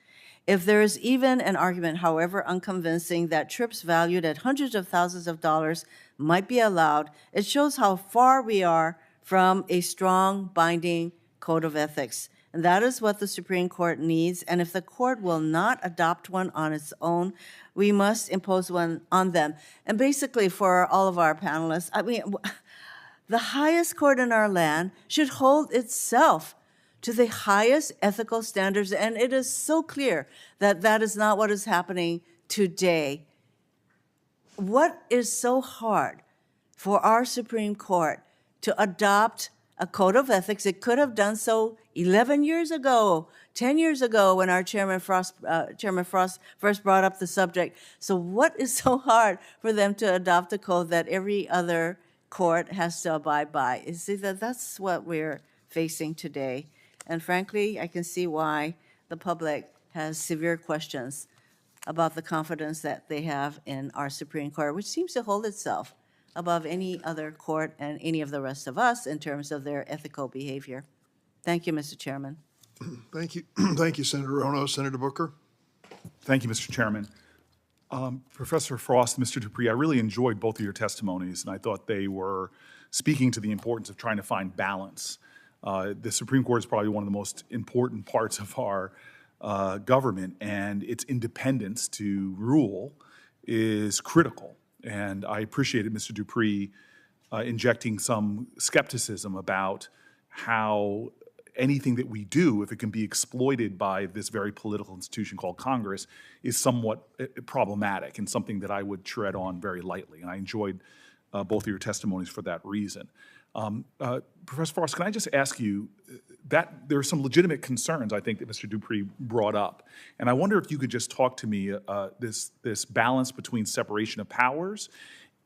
If there is even an argument, however unconvincing, that trips valued at hundreds of thousands of dollars might be allowed, it shows how far we are from a strong, binding code of ethics. And that is what the Supreme Court needs. And if the court will not adopt one on its own, we must impose one on them. And basically, for all of our panelists, I mean, the highest court in our land should hold itself to the highest ethical standards. And it is so clear that that is not what is happening today. What is so hard for our Supreme Court to adopt a code of ethics? It could have done so 11 years ago, 10 years ago, when our Chairman Frost first brought up the subject. So what is so hard for them to adopt a code that every other court has to abide by? You see, that's what we're facing today. And frankly, I can see why the public has severe questions about the confidence that they have in our Supreme Court, which seems to hold itself above any other court and any of the rest of us in terms of their ethical behavior. Thank you, Mr. Chairman. Thank you. Thank you, Senator Ono. Senator Booker. Thank you, Mr. Chairman. Professor Frost and Mr. Dupree, I really enjoyed both of your testimonies, and I thought they were speaking to the importance of trying to find balance. The Supreme Court is probably one of the most important parts of our government, and its independence to rule is critical. And I appreciated Mr. Dupree injecting some skepticism about how anything that we do, if it can be exploited by this very political institution called Congress, is somewhat problematic and something that I would tread on very lightly. And I enjoyed both of your testimonies for that reason. Professor Frost, can I just ask you that there are some legitimate concerns, I think, that Mr. Dupree brought up. And I wonder if you could just talk to me this balance between separation of powers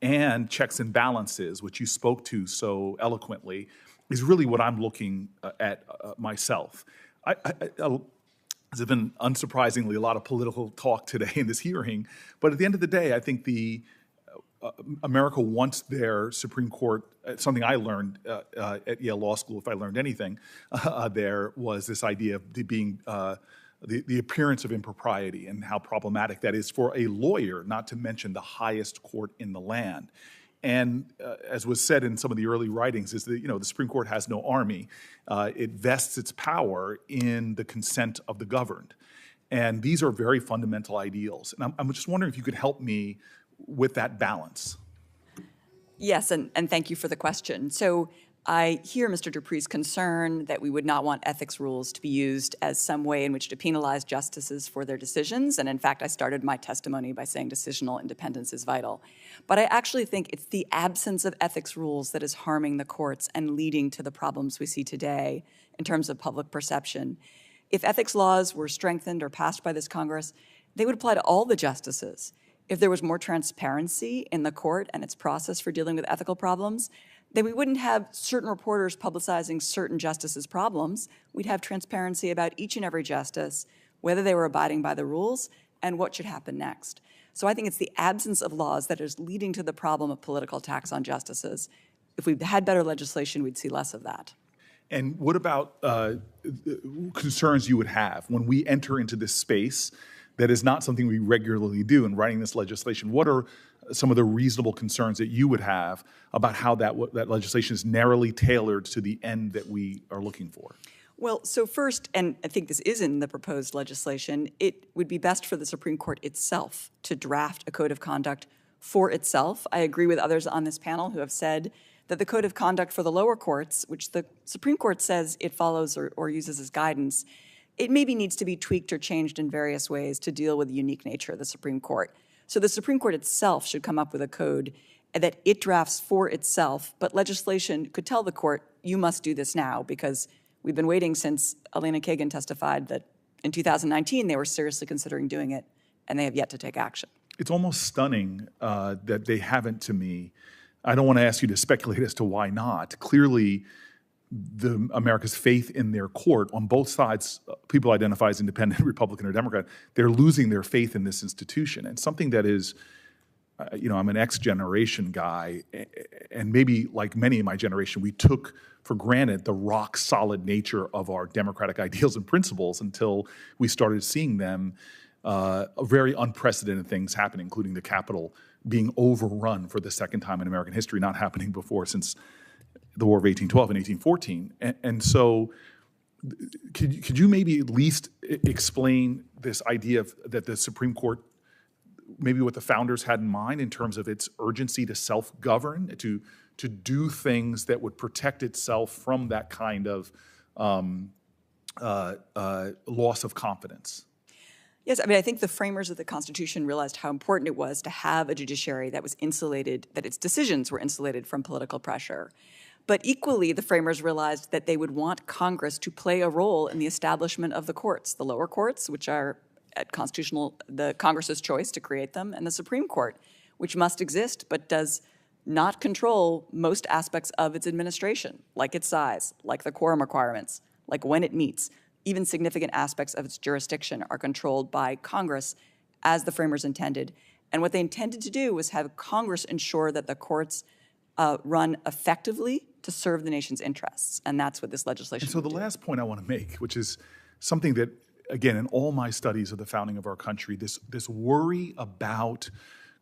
and checks and balances, which you spoke to so eloquently, is really what I'm looking at myself. There's been, unsurprisingly, a lot of political talk today in this hearing, but at the end of the day, I think America wants their Supreme Court. Something I learned at Yale Law School, if I learned anything, there was this idea of being the appearance of impropriety and how problematic that is for a lawyer, not to mention the highest court in the land. And as was said in some of the early writings, is that the Supreme Court has no army. It vests its power in the consent of the governed. And these are very fundamental ideals. And I'm just wondering if you could help me with that balance. Yes, and thank you for the question. So I hear Mr. Dupree's concern that we would not want ethics rules to be used as some way in which to penalize justices for their decisions. And in fact, I started my testimony by saying decisional independence is vital. But I actually think it's the absence of ethics rules that is harming the courts and leading to the problems we see today in terms of public perception. If ethics laws were strengthened or passed by this Congress, they would apply to all the justices. If there was more transparency in the court and its process for dealing with ethical problems, then we wouldn't have certain reporters publicizing certain justices' problems. We'd have transparency about each and every justice, whether they were abiding by the rules and what should happen next. So I think it's the absence of laws that is leading to the problem of political attacks on justices. If we had better legislation, we'd see less of that. And what about concerns you would have when we enter into this space that is not something we regularly do in writing this legislation? What are some of the reasonable concerns that you would have about how that legislation is narrowly tailored to the end that we are looking for? Well, so first, and I think this is in the proposed legislation, it would be best for the Supreme Court itself to draft a code of conduct for itself. I agree with others on this panel who have said that the code of conduct for the lower courts, which the Supreme Court says it follows or uses as guidance, it maybe needs to be tweaked or changed in various ways to deal with the unique nature of the Supreme Court. So the Supreme Court itself should come up with a code that it drafts for itself, but legislation could tell the court, you must do this now, because we've been waiting since Elena Kagan testified that in 2019 they were seriously considering doing it, and they have yet to take action. It's almost stunning that they haven't, to me. I don't want to ask you to speculate as to why not. Clearly, America's faith in their court on both sides, people identify as independent, Republican or Democrat, they're losing their faith in this institution. And something that is, I'm an X-generation guy, and maybe like many in my generation, we took for granted the rock-solid nature of our democratic ideals and principles until we started seeing them, very unprecedented things happen, including the Capitol being overrun for the second time in American history, not happening before since the War of 1812 and 1814. And so could you maybe at least explain this idea that the Supreme Court, maybe what the founders had in mind in terms of its urgency to self-govern, to do things that would protect itself from that kind of loss of confidence? Yes, I mean, I think the framers of the Constitution realized how important it was to have a judiciary that was insulated, that its decisions were insulated from political pressure. But equally, the framers realized that they would want Congress to play a role in the establishment of the courts, the lower courts, which are at the Congress's choice to create them, and the Supreme Court, which must exist but does not control most aspects of its administration, like its size, like the quorum requirements, like when it meets. Even significant aspects of its jurisdiction are controlled by Congress as the framers intended. And what they intended to do was have Congress ensure that the courts run effectively to serve the nation's interests. And that's what this legislation And so the last point I want to make, which is something that, again, in all my studies of the founding of our country, this worry about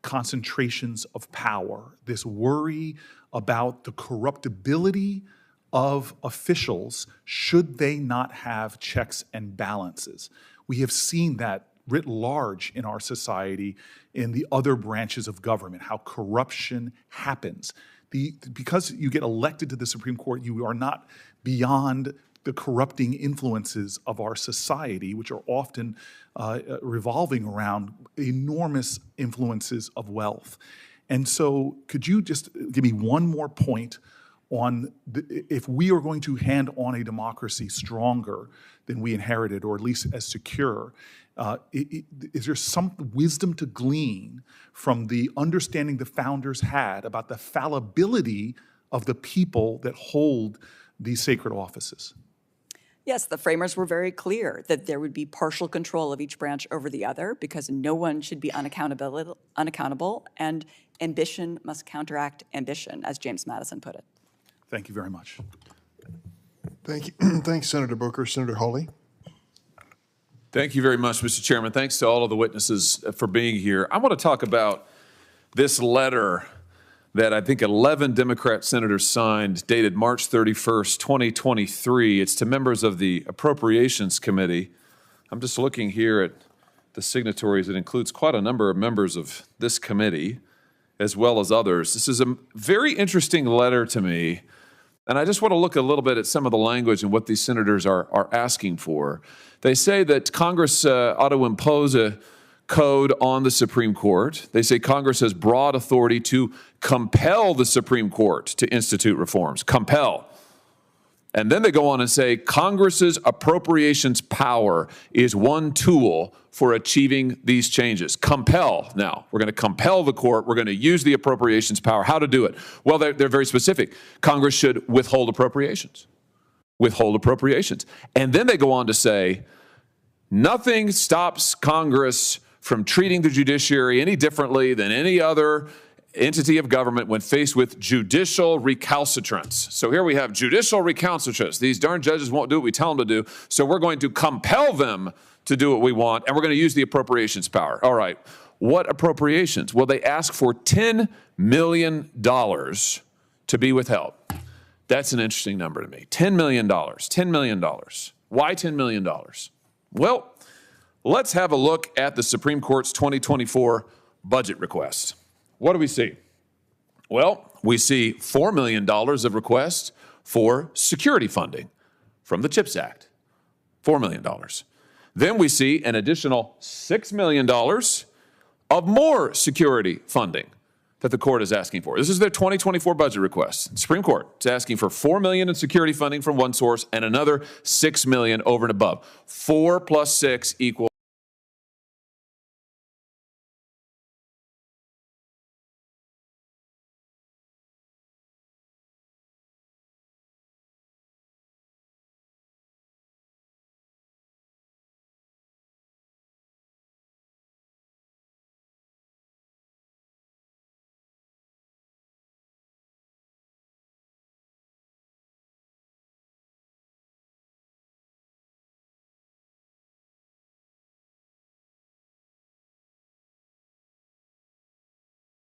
concentrations of power, this worry about the corruptibility of officials should they not have checks and balances. We have seen that writ large in our society in the other branches of government, how corruption happens. Because you get elected to the Supreme Court, you are not beyond the corrupting influences of our society, which are often revolving around enormous influences of wealth. And so could you just give me one more point on if we are going to hand on a democracy stronger than we inherited, or at least as secure, is there some wisdom to glean from the understanding the founders had about the fallibility of the people that hold these sacred offices? Yes, the framers were very clear that there would be partial control of each branch over the other because no one should be unaccountable, and ambition must counteract ambition, as James Madison put it. Thank you very much. Thank you. Thanks, Senator Booker. Senator Hawley. Thank you very much, Mr. Chairman. Thanks to all of the witnesses for being here. I want to talk about this letter that I think 11 Democrat senators signed, dated March 31st, 2023. It's to members of the Appropriations Committee. I'm just looking here at the signatories. It includes quite a number of members of this committee, as well as others. This is a very interesting letter to me, and I just want to look a little bit at some of the language and what these senators are asking for. They say that Congress ought to impose a code on the Supreme Court. They say Congress has broad authority to compel the Supreme Court to institute reforms. Compel. And then they go on and say Congress's appropriations power is one tool for achieving these changes. Compel. Now, we're going to compel the court. We're going to use the appropriations power. How to do it? Well, they're very specific. Congress should withhold appropriations. Withhold appropriations. And then they go on to say nothing stops Congress from treating the judiciary any differently than any other entity of government when faced with judicial recalcitrance. So here we have judicial recalcitrance. These darn judges won't do what we tell them to do, so we're going to compel them to do what we want, and we're going to use the appropriations power. All right, what appropriations? Well, they ask for $10 million to be withheld. That's an interesting number to me. $10 million, $10 million. Why $10 million? Well, let's have a look at the Supreme Court's 2024 budget request. What do we see? Well, we see $4 million of requests for security funding from the CHIPS Act, $4 million. Then we see an additional $6 million of more security funding that the court is asking for. This is their 2024 budget request. The Supreme Court is asking for $4 million in security funding from one source and another $6 million over and above. 4 plus 6 equals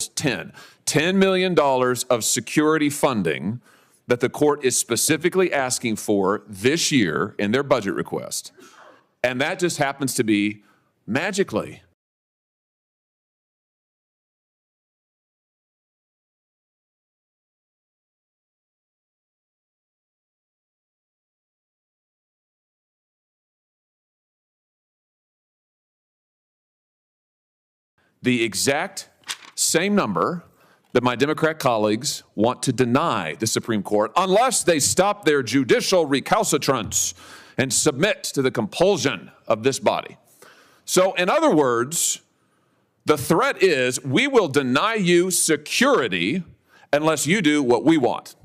$10 million of security funding that the court is specifically asking for this year in their budget request. And that just happens to be magically the exact same number that my Democrat colleagues want to deny the Supreme Court unless they stop their judicial recalcitrance and submit to the compulsion of this body. So, in other words, the threat is we will deny you security unless you do what we want.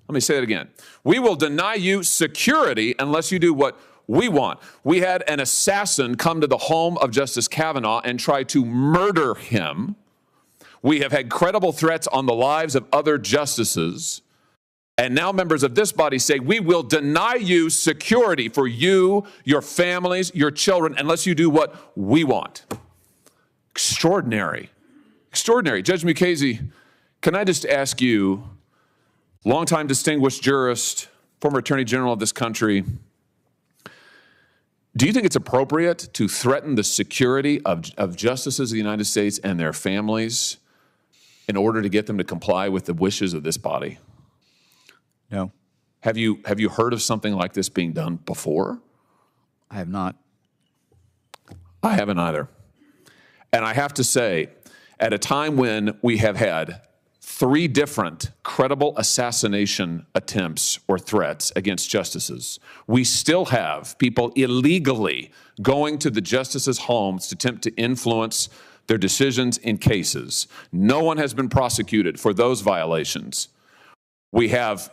Let me say that again. We will deny you security unless you do what we want. We had an assassin come to the home of Justice Kavanaugh and try to murder him. We have had credible threats on the lives of other justices. And now members of this body say, we will deny you security for you, your families, your children, unless you do what we want. Extraordinary. Extraordinary. Judge Mukasey, can I just ask you, longtime distinguished jurist, former Attorney General of this country, do you think it's appropriate to threaten the security of justices of the United States and their families in order to get them to comply with the wishes of this body? No. Have you heard of something like this being done before? I have not. I haven't either. And I have to say, at a time when we have had 3 different credible assassination attempts or threats against justices, we still have people illegally going to the justices' homes to attempt to influence their decisions in cases. No one has been prosecuted for those violations. We have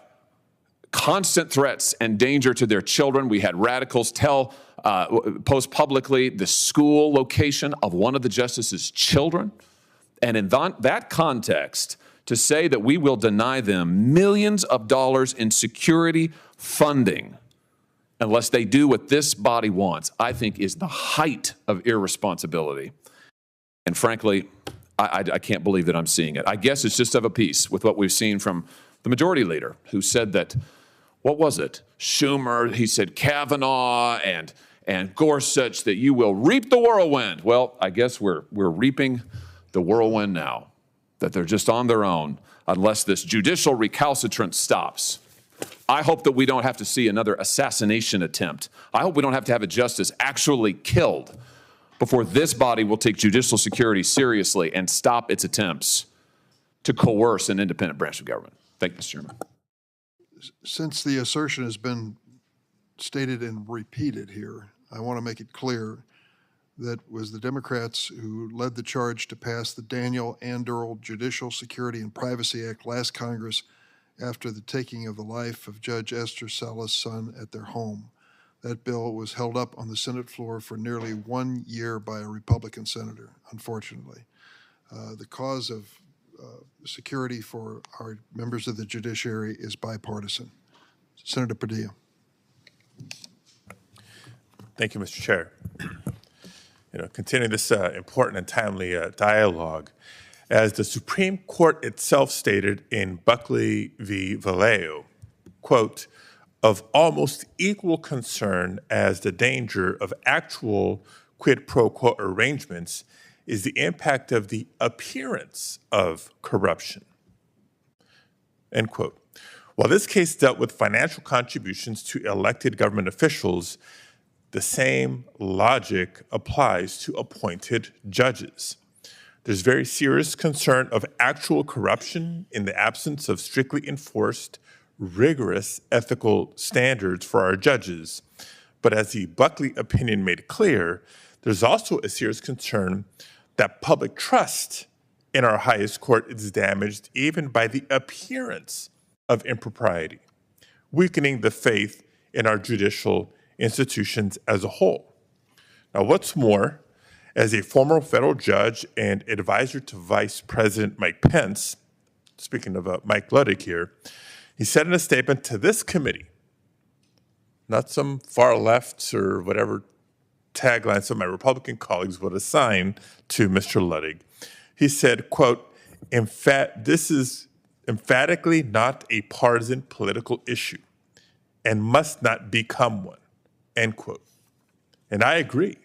constant threats and danger to their children. We had radicals post publicly the school location of one of the justices' children. And in that context, to say that we will deny them millions of dollars in security funding unless they do what this body wants, I think is the height of irresponsibility. And frankly, I can't believe that I'm seeing it. I guess it's just of a piece with what we've seen from the majority leader, who said that, what was it? Schumer, he said Kavanaugh and Gorsuch, that you will reap the whirlwind. Well, I guess we're reaping the whirlwind now, that they're just on their own unless this judicial recalcitrance stops. I hope that we don't have to see another assassination attempt. I hope we don't have to have a justice actually killed before this body will take judicial security seriously and stop its attempts to coerce an independent branch of government. Thank you, Mr. Chairman. Since the assertion has been stated and repeated here, I want to make it clear that was the Democrats who led the charge to pass the Daniel Anderl Judicial Security and Privacy Act last Congress after the taking of the life of Judge Esther Salah's son at their home. That bill was held up on the Senate floor for nearly 1 year by a Republican senator, unfortunately. The cause of security for our members of the judiciary is bipartisan. Senator Padilla. Thank you, Mr. Chair. Continuing this important and timely dialogue, as the Supreme Court itself stated in Buckley v. Vallejo, quote, of almost equal concern as the danger of actual quid pro quo arrangements is the impact of the appearance of corruption, end quote. While this case dealt with financial contributions to elected government officials, the same logic applies to appointed judges. There's very serious concern of actual corruption in the absence of strictly enforced, rigorous ethical standards for our judges. But as the Buckley opinion made clear, there's also a serious concern that public trust in our highest court is damaged even by the appearance of impropriety, weakening the faith in our judicial institutions as a whole. Now, what's more, as a former federal judge and advisor to Vice President Mike Pence, speaking of Mike Ludwig here, he said in a statement to this committee, not some far left or whatever tagline some of my Republican colleagues would assign to Mr. Ludwig, he said, quote, This is emphatically not a partisan political issue and must not become one, end quote. And I agree.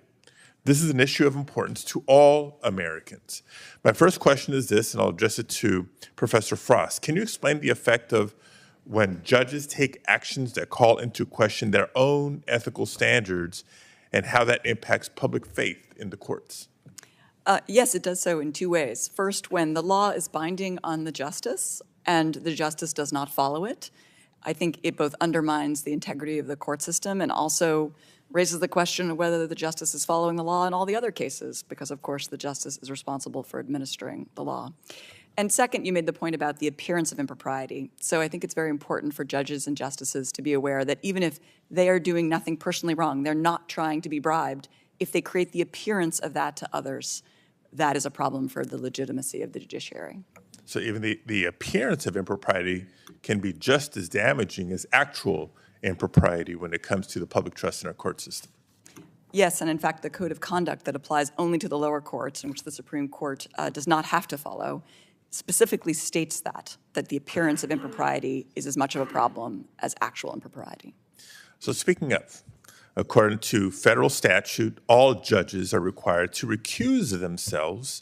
This is an issue of importance to all Americans. My first question is this, and I'll address it to Professor Frost. Can you explain the effect of when judges take actions that call into question their own ethical standards and how that impacts public faith in the courts? Yes, it does so in two ways. First, when the law is binding on the justice and the justice does not follow it, I think it both undermines the integrity of the court system and also raises the question of whether the justice is following the law in all the other cases, because of course the justice is responsible for administering the law. And second, you made the point about the appearance of impropriety. So I think it's very important for judges and justices to be aware that even if they are doing nothing personally wrong, they're not trying to be bribed, if they create the appearance of that to others, that is a problem for the legitimacy of the judiciary. So even the appearance of impropriety can be just as damaging as actual impropriety when it comes to the public trust in our court system. Yes, and in fact, the code of conduct that applies only to the lower courts, and which the Supreme Court does not have to follow, specifically states that the appearance of impropriety is as much of a problem as actual impropriety. So speaking of, according to federal statute, all judges are required to recuse themselves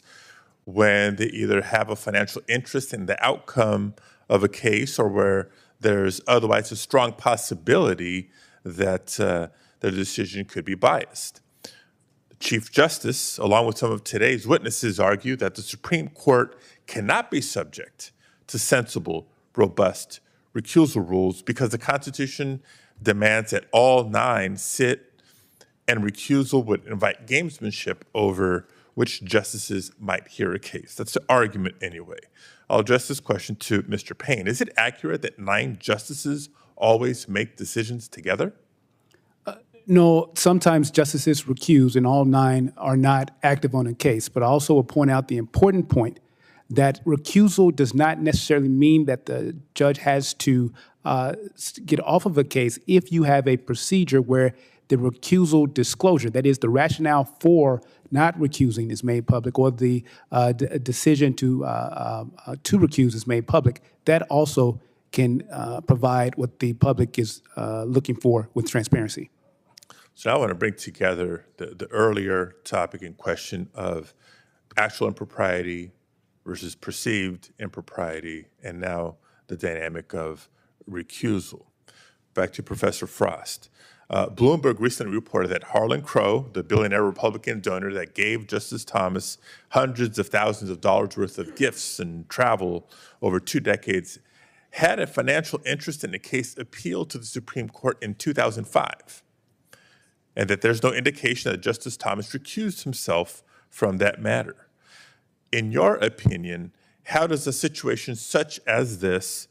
when they either have a financial interest in the outcome of a case or where there's otherwise a strong possibility that their decision could be biased. The Chief Justice, along with some of today's witnesses, argue that the Supreme Court cannot be subject to sensible, robust recusal rules because the Constitution demands that all 9 sit, and recusal would invite gamesmanship over which justices might hear a case. That's the argument anyway. I'll address this question to Mr. Payne. Is it accurate that 9 justices always make decisions together? No, sometimes justices recuse and all 9 are not active on a case, but I also will point out the important point that recusal does not necessarily mean that the judge has to get off of a case if you have a procedure where the recusal disclosure, that is the rationale for not recusing, is made public, or the decision to recuse is made public. That also can provide what the public is looking for with transparency. So now I want to bring together the earlier topic in question of actual impropriety versus perceived impropriety, and now the dynamic of recusal. Back to Professor Frost. Bloomberg recently reported that Harlan Crow, the billionaire Republican donor that gave Justice Thomas hundreds of thousands of dollars worth of gifts and travel over 2 decades, had a financial interest in a case appealed to the Supreme Court in 2005, and that there's no indication that Justice Thomas recused himself from that matter. In your opinion, how does a situation such as this,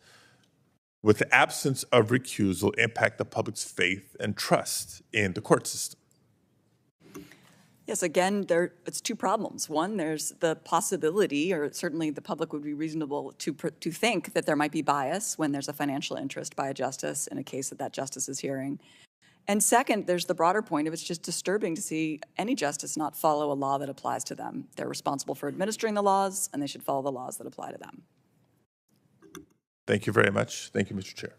with the absence of recusal, impact the public's faith and trust in the court system? Yes, again, it's 2 problems. One, there's the possibility, or certainly the public would be reasonable to think that there might be bias when there's a financial interest by a justice in a case that justice is hearing. And second, there's the broader point of it's just disturbing to see any justice not follow a law that applies to them. They're responsible for administering the laws, and they should follow the laws that apply to them. Thank you very much. Thank you, Mr. Chair.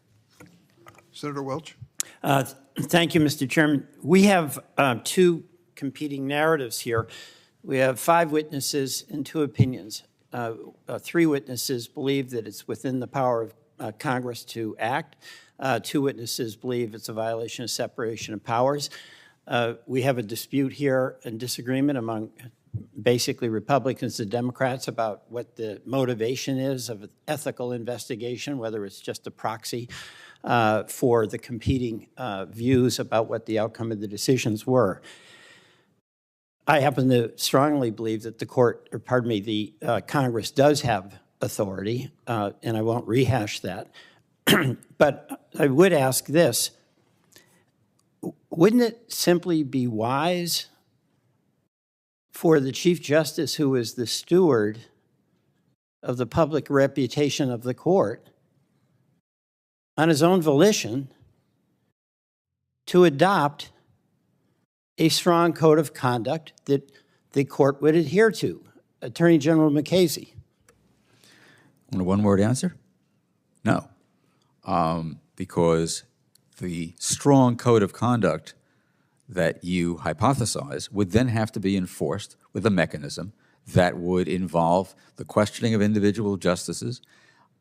Senator Welch. Thank you, Mr. Chairman. We have 2 competing narratives here. We have 5 witnesses and 2 opinions. 3 witnesses believe that it's within the power of Congress to act. 2 witnesses believe it's a violation of separation of powers. We have a dispute here and disagreement among basically Republicans and Democrats about what the motivation is of an ethical investigation, whether it's just a proxy for the competing views about what the outcome of the decisions were. I happen to strongly believe that the Congress does have authority, and I won't rehash that. But I would ask this: wouldn't it simply be wise for the Chief Justice, who is the steward of the public reputation of the court, on his own volition, to adopt a strong code of conduct that the court would adhere to? Attorney General McCasey. A one-word answer? No. Because the strong code of conduct that you hypothesize would then have to be enforced with a mechanism that would involve the questioning of individual justices.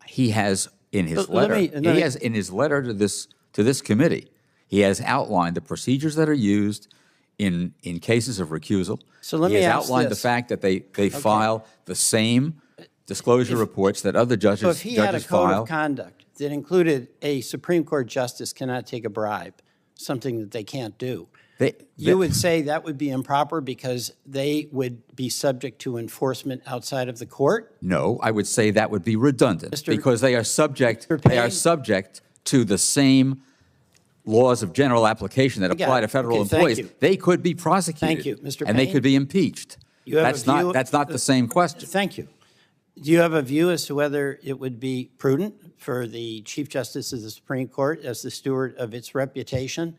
He has in his letter, to this committee, he has outlined the procedures that are used in cases of recusal. So let he me has ask outlined this. the fact that they file the same disclosure reports that other judges So if he had a code file. of conduct that included a Supreme Court justice cannot take a bribe, something that they can't do, you would say that would be improper because they would be subject to enforcement outside of the court? No, I would say that would be redundant because they are subject to the same laws of general application that apply to federal employees. They could be prosecuted. Thank you, Mr. And they Payne. could be impeached. That's not the same question. Thank you. Do you have a view as to whether it would be prudent for the Chief Justice of the Supreme Court, as the steward of its reputation,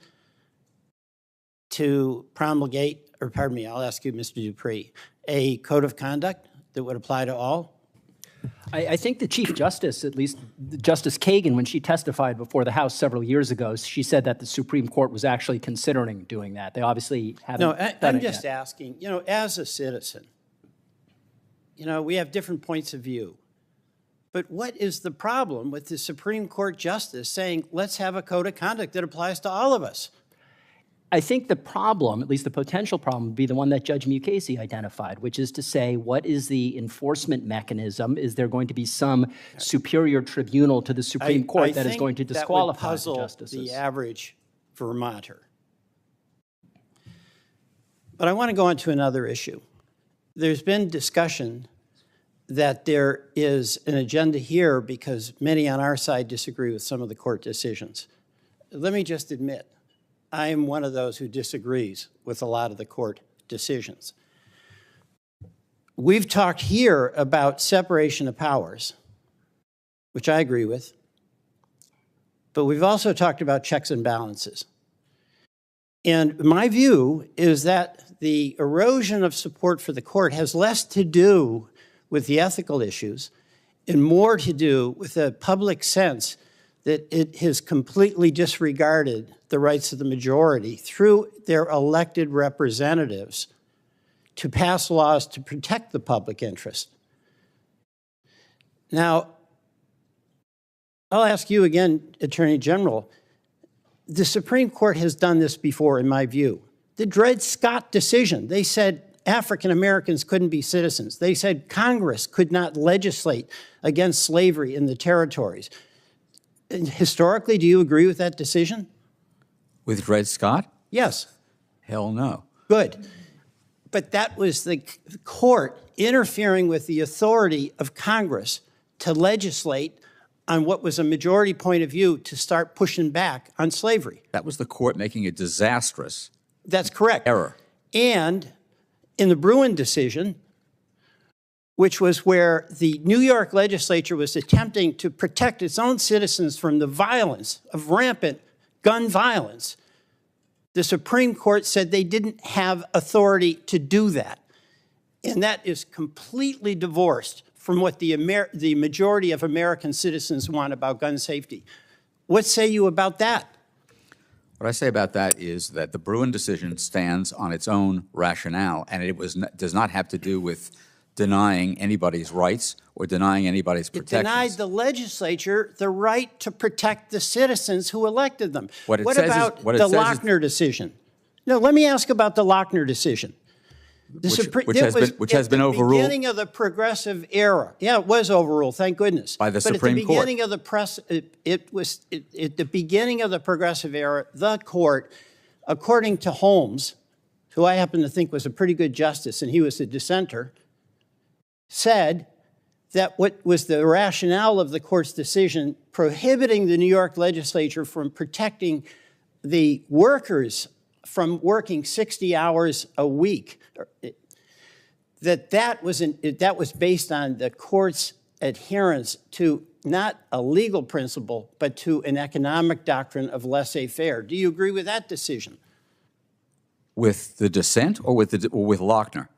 to promulgate, or pardon me, I'll ask you, Mr. Dupree, a code of conduct that would apply to all? I think the Chief Justice, at least Justice Kagan, when she testified before the House several years ago, she said that the Supreme Court was actually considering doing that. They obviously haven't done it I'm yet. just asking, as a citizen, we have different points of view. But what is the problem with the Supreme Court justice saying, let's have a code of conduct that applies to all of us? I think the problem, at least the potential problem, would be the one that Judge Mukasey identified, which is to say, what is the enforcement mechanism? Is there going to be some superior tribunal to the Supreme Court that is going to disqualify the justices? That would puzzle the average Vermonter. But I want to go on to another issue. There's been discussion that there is an agenda here because many on our side disagree with some of the court decisions. Let me just admit, I am one of those who disagrees with a lot of the court decisions. We've talked here about separation of powers, which I agree with, but we've also talked about checks and balances. And my view is that the erosion of support for the court has less to do with the ethical issues and more to do with a public sense that it has completely disregarded the rights of the majority through their elected representatives to pass laws to protect the public interest. Now, I'll ask you again, Attorney General, the Supreme Court has done this before, in my view. The Dred Scott decision, they said African Americans couldn't be citizens. They said Congress could not legislate against slavery in the territories. And historically, do you agree with that decision? With Dred Scott? Yes. Hell no. Good. But that was the court interfering with the authority of Congress to legislate on what was a majority point of view to start pushing back on slavery. That was the court making a disastrous That's correct. error. And in the Bruin decision, which was where the New York legislature was attempting to protect its own citizens from the violence of rampant gun violence, the Supreme Court said they didn't have authority to do that. And that is completely divorced from what the majority of American citizens want about gun safety. What say you about that? What I say about that is that the Bruin decision stands on its own rationale, and it does not have to do with denying anybody's rights or denying anybody's protections. It denied the legislature the right to protect the citizens who elected them. What about the Lochner decision? No, let me ask about the Lochner decision. Which has been overruled. At the beginning of the progressive era. Yeah, it was overruled, thank goodness. By the Supreme Court. But at the beginning of at the beginning of the progressive era, the court, according to Holmes, who I happen to think was a pretty good justice, and he was a dissenter, said that what was the rationale of the court's decision prohibiting the New York legislature from protecting the workers from working 60 hours a week, that was based on the court's adherence to not a legal principle, but to an economic doctrine of laissez-faire. Do you agree with that decision? With the dissent or with Lochner?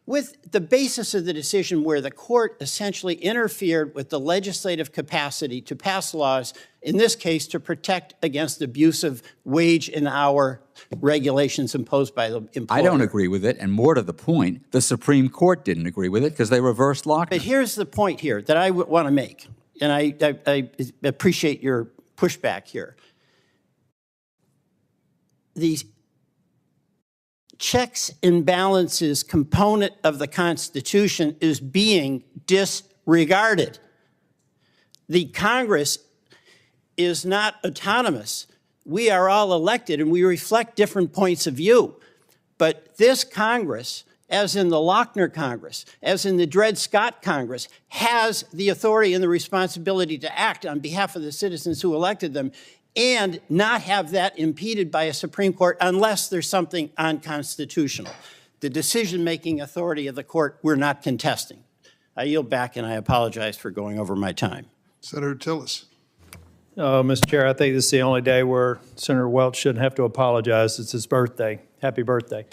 with the basis of the decision where the court essentially interfered with the legislative capacity to pass laws, in this case, to protect against abusive wage and hour regulations imposed by the employer. I don't agree with it, and more to the point, the Supreme Court didn't agree with it because they reversed Lochner. But here's the point here that I want to make, and I appreciate your pushback here. The checks and balances component of the Constitution is being disregarded. The Congress is not autonomous. We are all elected and we reflect different points of view. But this Congress, as in the Lochner Congress, as in the Dred Scott Congress, has the authority and the responsibility to act on behalf of the citizens who elected them and not have that impeded by a Supreme Court unless there's something unconstitutional. The decision-making authority of the court, we're not contesting. I yield back, and I apologize for going over my time. Senator Tillis. Mr. Chair, I think this is the only day where Senator Welch shouldn't have to apologize. It's his birthday. Happy birthday.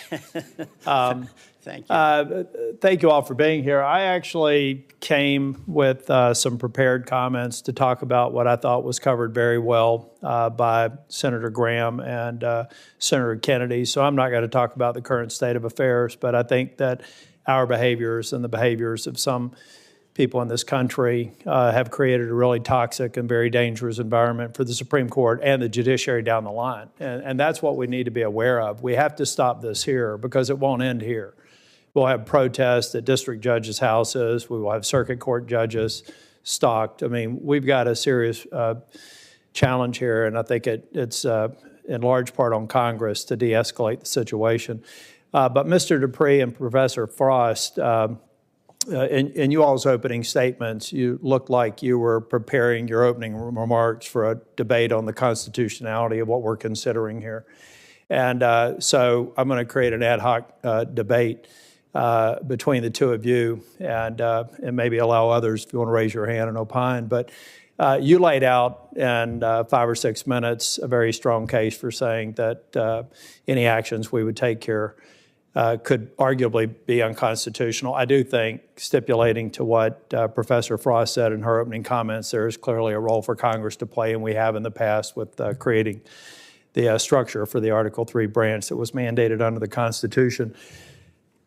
Thank you. Thank you all for being here. I actually came with some prepared comments to talk about what I thought was covered very well by Senator Graham and Senator Kennedy. So I'm not going to talk about the current state of affairs, but I think that our behaviors and the behaviors of some people in this country have created a really toxic and very dangerous environment for the Supreme Court and the judiciary down the line. And that's what we need to be aware of. We have to stop this here because it won't end here. We'll have protests at district judges' houses. We will have circuit court judges stalked. I mean, we've got a serious challenge here, and I think it's in large part on Congress to de-escalate the situation. But Mr. Dupree and Professor Frost, in you all's opening statements, you looked like you were preparing your opening remarks for a debate on the constitutionality of what we're considering here. And so I'm going to create an ad hoc debate between the two of you and maybe allow others if you want to raise your hand and opine. But you laid out in 5 or 6 minutes a very strong case for saying that any actions we would take here could arguably be unconstitutional. I do think, stipulating to what Professor Frost said in her opening comments, there is clearly a role for Congress to play, and we have in the past with creating the structure for the Article III branch that was mandated under the Constitution.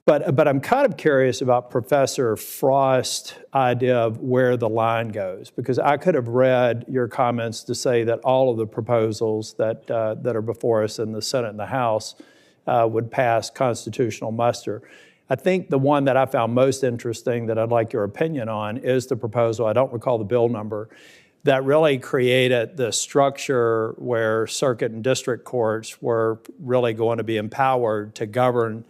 But I'm kind of curious about Professor Frost's idea of where the line goes, because I could have read your comments to say that all of the proposals that are before us in the Senate and the House would pass constitutional muster. I think the one that I found most interesting that I'd like your opinion on is the proposal, I don't recall the bill number, that really created the structure where circuit and district courts were really going to be empowered to govern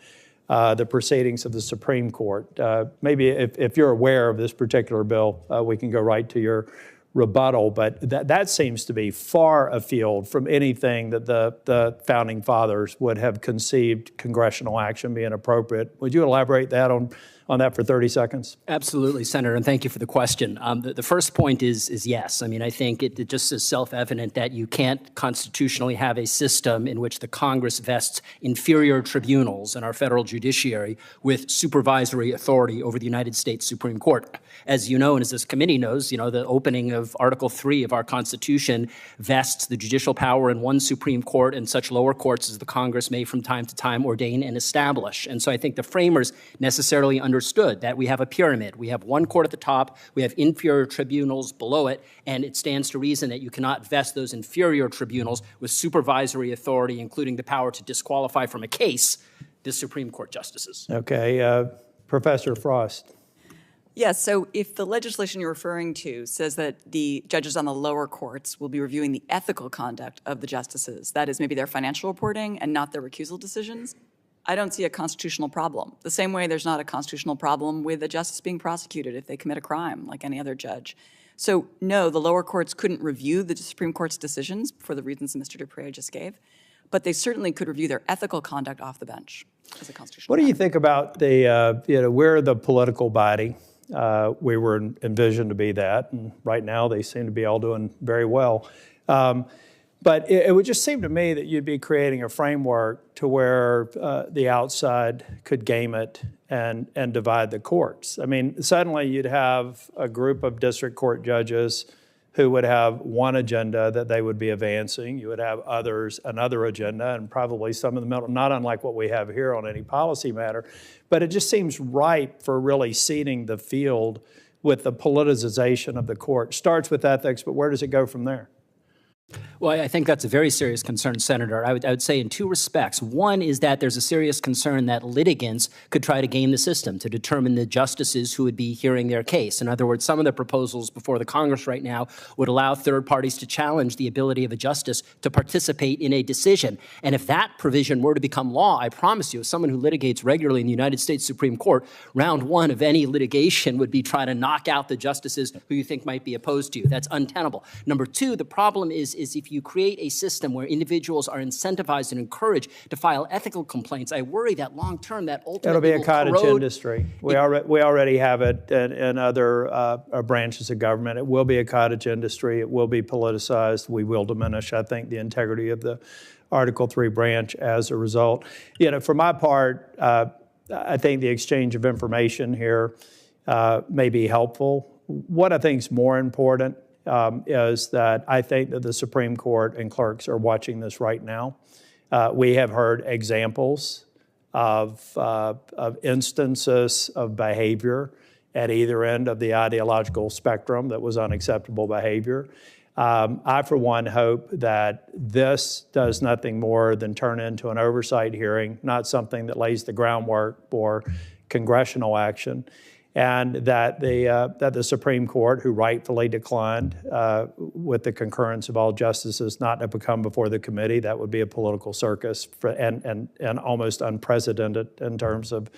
the proceedings of the Supreme Court. Maybe if you're aware of this particular bill, we can go right to your rebuttal, but that seems to be far afield from anything that the Founding Fathers would have conceived congressional action being appropriate. Would you elaborate that on that for 30 seconds? Absolutely, Senator, and thank you for the question. The first point is yes. I mean, I think it just is self-evident that you can't constitutionally have a system in which the Congress vests inferior tribunals in our federal judiciary with supervisory authority over the United States Supreme Court. As you know, and as this committee knows, the opening of Article III of our Constitution vests the judicial power in one Supreme Court and such lower courts as the Congress may from time to time ordain and establish. And so I think the framers necessarily understood that we have a pyramid. We have one court at the top, we have inferior tribunals below it, and it stands to reason that you cannot vest those inferior tribunals with supervisory authority, including the power to disqualify from a case the Supreme Court justices. Okay, Professor Frost. Yes, so if the legislation you're referring to says that the judges on the lower courts will be reviewing the ethical conduct of the justices, that is maybe their financial reporting and not their recusal decisions, I don't see a constitutional problem. The same way there's not a constitutional problem with a justice being prosecuted if they commit a crime like any other judge. So no, the lower courts couldn't review the Supreme Court's decisions for the reasons Mr. Dupree just gave, but they certainly could review their ethical conduct off the bench as a constitutional What do you think about we're the political body. We were envisioned to be that, and right now they seem to be all doing very well. But it would just seem to me that you'd be creating a framework to where the outside could game it and divide the courts. I mean, suddenly you'd have a group of district court judges who would have one agenda that they would be advancing. You would have others another agenda, and probably some of the middle, not unlike what we have here on any policy matter. But it just seems ripe for really seeding the field with the politicization of the court. Starts with ethics, but where does it go from there? Well, I think that's a very serious concern, Senator. I would say in two respects. One is that there's a serious concern that litigants could try to game the system to determine the justices who would be hearing their case. In other words, some of the proposals before the Congress right now would allow third parties to challenge the ability of a justice to participate in a decision. And if that provision were to become law, I promise you, as someone who litigates regularly in the United States Supreme Court, round one of any litigation would be trying to knock out the justices who you think might be opposed to you. That's untenable. Number two, the problem is if you create a system where individuals are incentivized and encouraged to file ethical complaints, I worry that long term that ultimately it'll be a will cottage corrode. industry. We already have it in other branches of government. It will be a cottage industry. It will be politicized. We will diminish, I think, the integrity of the Article III branch as a result. You know, for my part, I think the exchange of information here may be helpful. What I think is more important is that I think that the Supreme Court and clerks are watching this right now. We have heard examples of instances of behavior at either end of the ideological spectrum that was unacceptable behavior. I, for one, hope that this does nothing more than turn into an oversight hearing, not something that lays the groundwork for congressional action, and that the Supreme Court, who rightfully declined with the concurrence of all justices not to come before the committee, that would be a political circus and almost unprecedented in terms of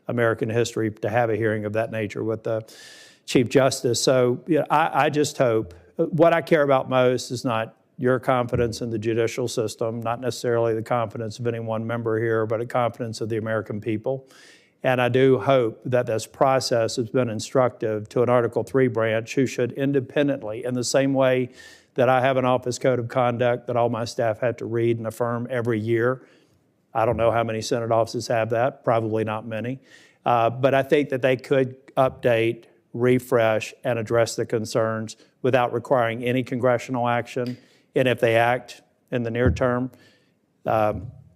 American history to have a hearing of that nature with the Chief Justice. So I just hope, what I care about most is not your confidence in the judicial system, not necessarily the confidence of any one member here, but a confidence of the American people. And I do hope that this process has been instructive to an Article III branch who should independently, in the same way that I have an office code of conduct that all my staff have to read and affirm every year. I don't know how many Senate offices have that, probably not many. But I think that they could update, refresh, and address the concerns without requiring any congressional action. And if they act in the near term,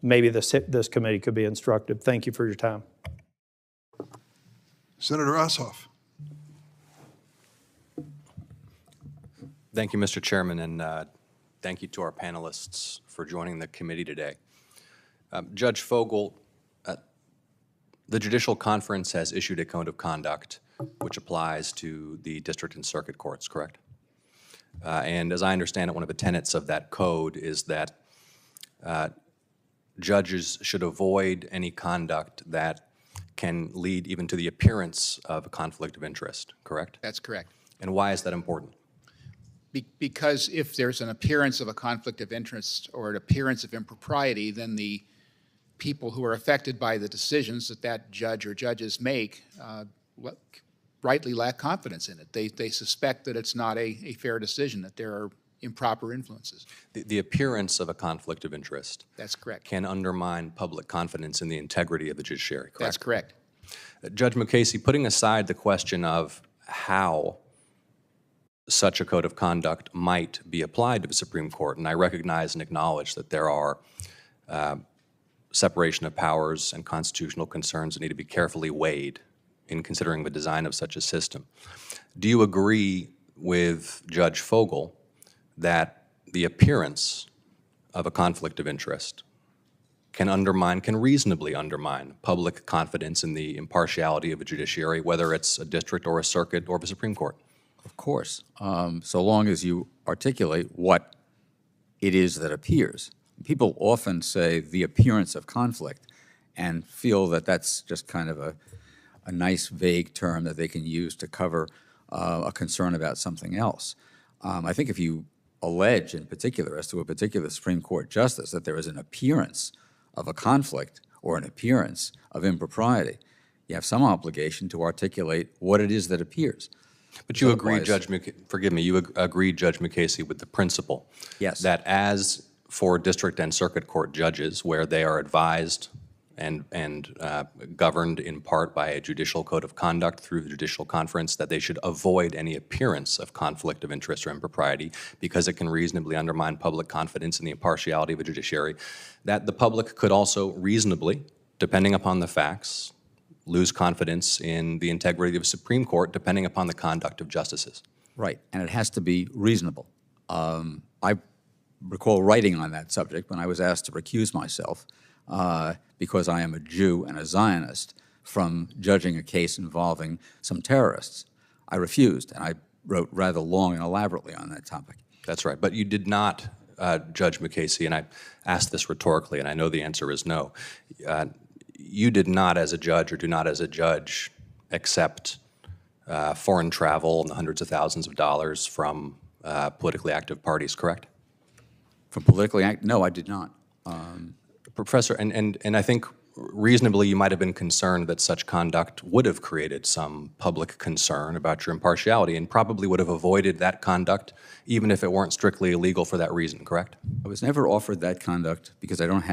maybe this committee could be instructive. Thank you for your time. Senator Ossoff. Thank you, Mr. Chairman, and thank you to our panelists for joining the committee today. Judge Fogel, the Judicial Conference has issued a code of conduct which applies to the district and circuit courts, correct? And as I understand it, one of the tenets of that code is that judges should avoid any conduct that can lead even to the appearance of a conflict of interest, correct? That's correct. And why is that important? Because if there's an appearance of a conflict of interest or an appearance of impropriety, then the people who are affected by the decisions that judge or judges make rightly lack confidence in it. They suspect that it's not a fair decision, that there are improper influences. The appearance of a conflict of interest. That's correct. Can undermine public confidence in the integrity of the judiciary, correct? That's correct. Judge McCasey, putting aside the question of how such a code of conduct might be applied to the Supreme Court, and I recognize and acknowledge that there are separation of powers and constitutional concerns that need to be carefully weighed in considering the design of such a system. Do you agree with Judge Fogel that the appearance of a conflict of interest can reasonably undermine public confidence in the impartiality of a judiciary, whether it's a district or a circuit or the Supreme Court? Of course, so long as you articulate what it is that appears. People often say the appearance of conflict and feel that that's just kind of a nice vague term that they can use to cover a concern about something else. I think if you allege in particular as to a particular Supreme Court justice that there is an appearance of a conflict or an appearance of impropriety, you have some obligation to articulate what it is that appears. But you So agree, applies- forgive me, you agree, Judge McCasey, with the principle Yes. that as for district and circuit court judges, where they are advised and governed in part by a judicial code of conduct through the judicial conference, that they should avoid any appearance of conflict of interest or impropriety because it can reasonably undermine public confidence in the impartiality of a judiciary, that the public could also reasonably, depending upon the facts, lose confidence in the integrity of the Supreme Court depending upon the conduct of justices. Right, and it has to be reasonable. I recall writing on that subject when I was asked to recuse myself because I am a Jew and a Zionist from judging a case involving some terrorists. I refused, and I wrote rather long and elaborately on that topic. That's right, but you did not, Judge McCasey, and I asked this rhetorically, and I know the answer is no. You did not, as a judge, or do not, as a judge, accept foreign travel in the hundreds of thousands of dollars from politically active parties, correct? From politically active? No, I did not. Professor, and I think reasonably you might have been concerned that such conduct would have created some public concern about your impartiality and probably would have avoided that conduct even if it weren't strictly illegal for that reason, correct? I was never offered that conduct because I don't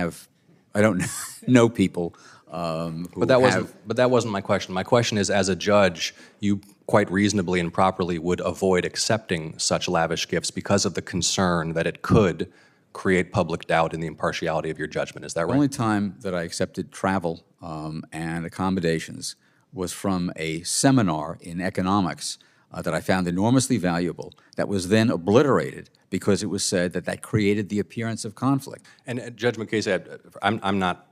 know people who But that wasn't my question. My question is, as a judge, you quite reasonably and properly would avoid accepting such lavish gifts because of the concern that it could create public doubt in the impartiality of your judgment. Is that right? The only time that I accepted travel and accommodations was from a seminar in economics that I found enormously valuable that was then obliterated because it was said that that created the appearance of conflict. And Judge McCasey, I'm not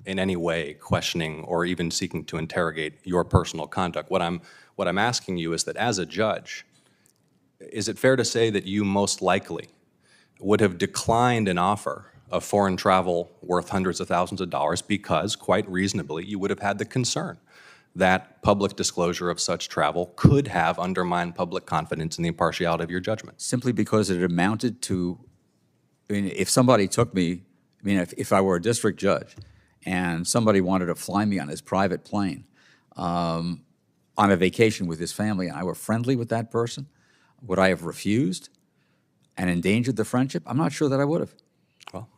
in any way questioning or even seeking to interrogate your personal conduct. What I'm asking you is that as a judge, is it fair to say that you most likely would have declined an offer of foreign travel worth hundreds of thousands of dollars because, quite reasonably, you would have had the concern that public disclosure of such travel could have undermined public confidence in the impartiality of your judgment? Simply because it amounted to, I mean, if somebody took me, I mean, if I were a district judge and somebody wanted to fly me on his private plane on a vacation with his family and I were friendly with that person, would I have refused and endangered the friendship? I'm not sure that I would have. Well,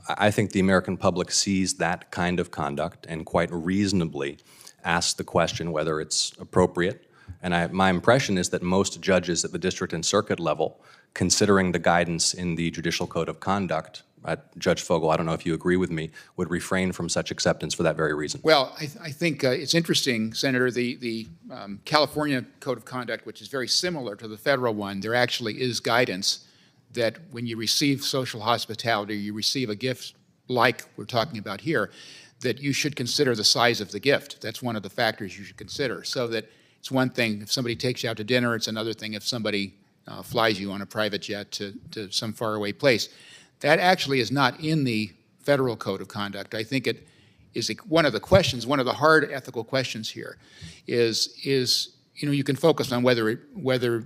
I think the American public sees that kind of conduct and quite reasonably asks the question whether it's appropriate. And my impression is that most judges at the district and circuit level, considering the guidance in the Judicial Code of Conduct, Judge Fogel, I don't know if you agree with me, would refrain from such acceptance for that very reason. Well, I think it's interesting, Senator, the California Code of Conduct, which is very similar to the federal one, there actually is guidance that when you receive social hospitality, you receive a gift like we're talking about here, that you should consider the size of the gift. That's one of the factors you should consider. So that it's one thing if somebody takes you out to dinner, it's another thing if somebody flies you on a private jet to some faraway place. That actually is not in the federal code of conduct. I think it is one of the questions, one of the hard ethical questions here is you know, you can focus on whether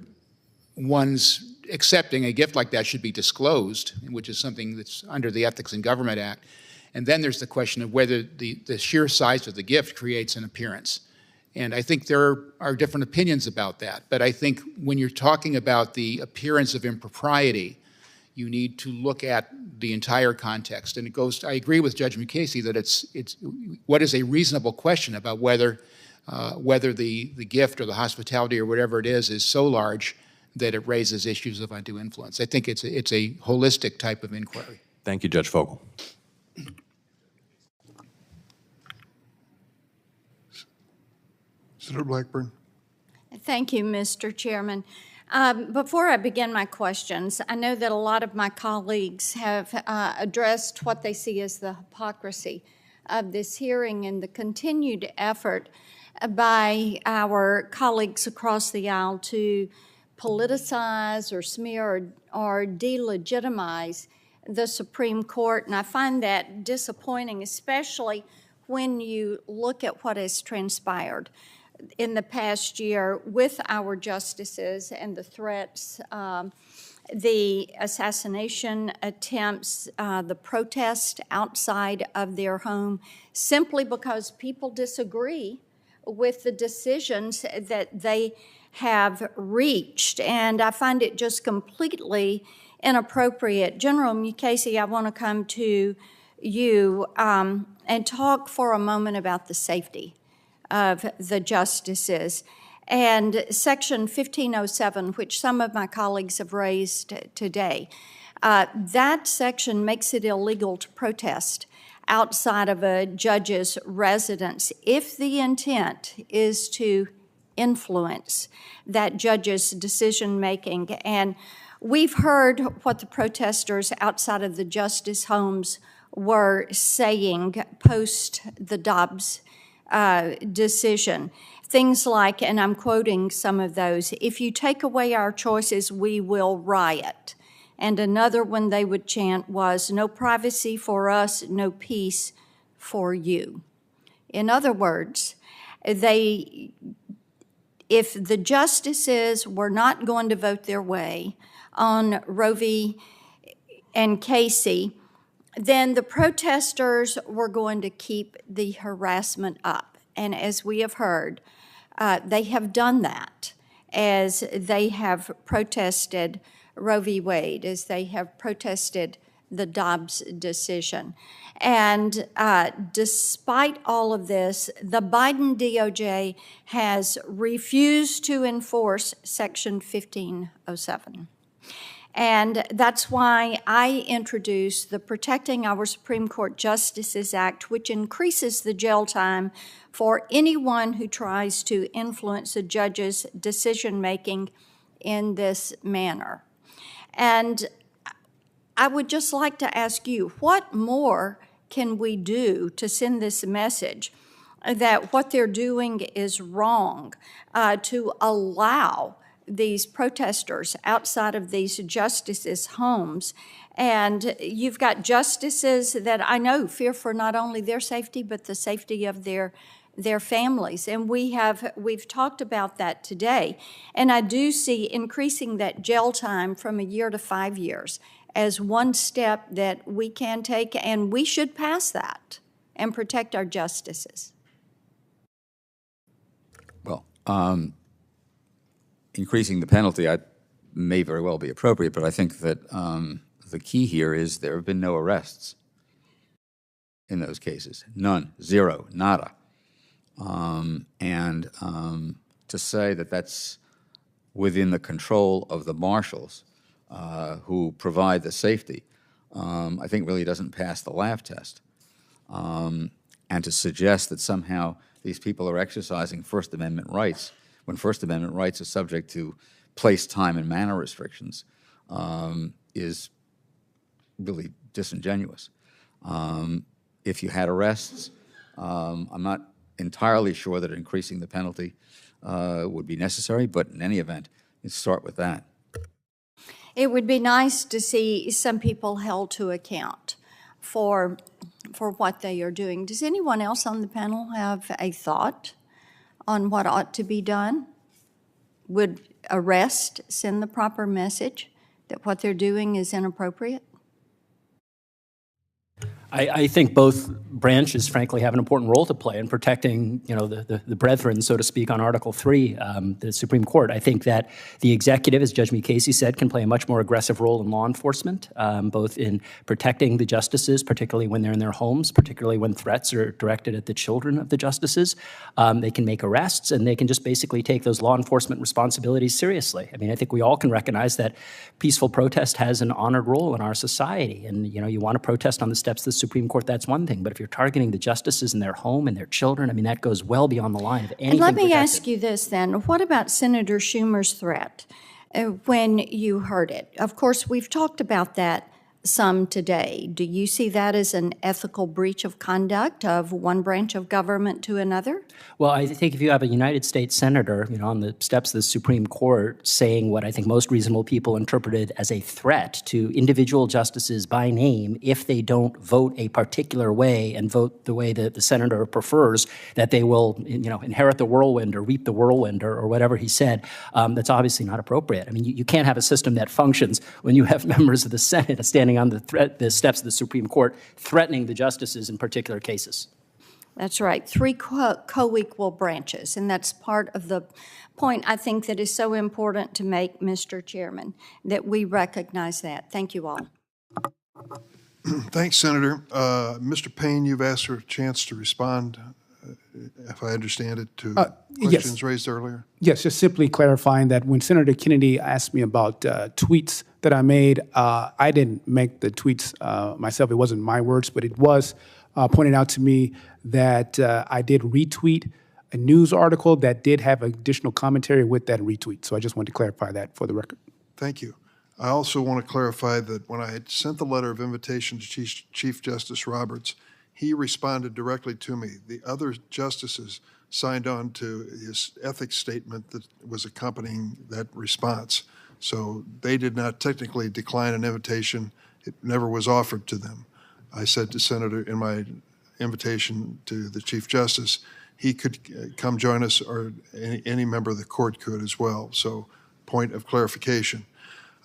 one's accepting a gift like that should be disclosed, which is something that's under the Ethics in Government Act. And then there's the question of whether the sheer size of the gift creates an appearance. And I think there are different opinions about that. But I think when you're talking about the appearance of impropriety, you need to look at the entire context. And it goes, I agree with Judge McCasey that it's what is a reasonable question about whether the gift or the hospitality or whatever it is so large that it raises issues of undue influence. I think it's a holistic type of inquiry. Thank you, Judge Fogel. Senator Blackburn. Thank you, Mr. Chairman. Before I begin my questions, I know that a lot of my colleagues have addressed what they see as the hypocrisy of this hearing and the continued effort by our colleagues across the aisle to politicize or smear or delegitimize the Supreme Court. And I find that disappointing, especially when you look at what has transpired in the past year with our justices and the threats, the assassination attempts, the protest outside of their home, simply because people disagree with the decisions that they have reached, and I find it just completely inappropriate. General Mukasey, I want to come to you and talk for a moment about the safety of the justices. And Section 1507, which some of my colleagues have raised today, that section makes it illegal to protest outside of a judge's residence if the intent is to influence that judge's decision-making. And we've heard what the protesters outside of the justice homes were saying post the Dobbs decision. Things like, and I'm quoting some of those, "If you take away our choices, we will riot." And another one they would chant was, "No privacy for us, no peace for you." In other words, if the justices were not going to vote their way on Roe v. and Casey, then the protesters were going to keep the harassment up. And as we have heard, they have done that as they have protested Roe v. Wade, as they have protested the Dobbs decision. And despite all of this, the Biden DOJ has refused to enforce Section 1507. And that's why I introduced the Protecting Our Supreme Court Justices Act, which increases the jail time for anyone who tries to influence a judge's decision-making in this manner. And I would just like to ask you, what more can we do to send this message that what they're doing is wrong, to allow these protesters outside of these justices' homes? And you've got justices that I know fear for not only their safety, but the safety of their families. And we've talked about that today. And I do see increasing that jail time from a year to 5 years as one step that we can take, and we should pass that and protect our justices. Well, increasing the penalty may very well be appropriate, but I think that the key here is there have been no arrests in those cases. None, zero, nada. To say that that's within the control of the marshals who provide the safety, I think really doesn't pass the laugh test. And to suggest that somehow these people are exercising First Amendment rights when First Amendment rights are subject to place, time, and manner restrictions is really disingenuous. If you had arrests, I'm not entirely sure that increasing the penalty would be necessary, but in any event, let's start with that. It would be nice to see some people held to account for what they are doing. Does anyone else on the panel have a thought on what ought to be done? Would arrest send the proper message that what they're doing is inappropriate? I think both branches, frankly, have an important role to play in protecting, the brethren, so to speak, on Article 3, the Supreme Court. I think that the executive, as Judge Mukasey said, can play a much more aggressive role in law enforcement, both in protecting the justices, particularly when they're in their homes, particularly when threats are directed at the children of the justices. They can make arrests, and they can just basically take those law enforcement responsibilities seriously. I mean, I think we all can recognize that peaceful protest has an honored role in our society. And, you want to protest on the steps of the Supreme Court, that's one thing. But if you're targeting the justices in their home and their children, I mean, that goes well beyond the line of anything And let me protected. ask you this then. What about Senator Schumer's threat when you heard it? Of course, we've talked about that some today. Do you see that as an ethical breach of conduct of one branch of government to another? Well, I think if you have a United States senator, on the steps of the Supreme Court saying what I think most reasonable people interpreted as a threat to individual justices by name if they don't vote a particular way and vote the way that the senator prefers, that they will, inherit the whirlwind or reap the whirlwind or whatever he said, that's obviously not appropriate. I mean, you can't have a system that functions when you have members of the Senate standing on the steps of the Supreme Court threatening the justices in particular cases. That's right, three co-equal branches, and that's part of the point I think that is so important to make, Mr. Chairman, that we recognize that. Thank you all. Thanks, Senator. Mr. Payne, you've asked for a chance to respond, if I understand it, to questions raised earlier. Yes, just simply clarifying that when Senator Kennedy asked me about tweets that I made, I didn't make the tweets myself. It wasn't my words, but it was pointed out to me that I did retweet a news article that did have additional commentary with that retweet. So I just wanted to clarify that for the record. Thank you. I also want to clarify that when I had sent the letter of invitation to Chief Justice Roberts, he responded directly to me. The other justices signed on to his ethics statement that was accompanying that response. So they did not technically decline an invitation. It never was offered to them. I said to Senator in my invitation to the Chief Justice, he could come join us, or any member of the court could as well. So point of clarification.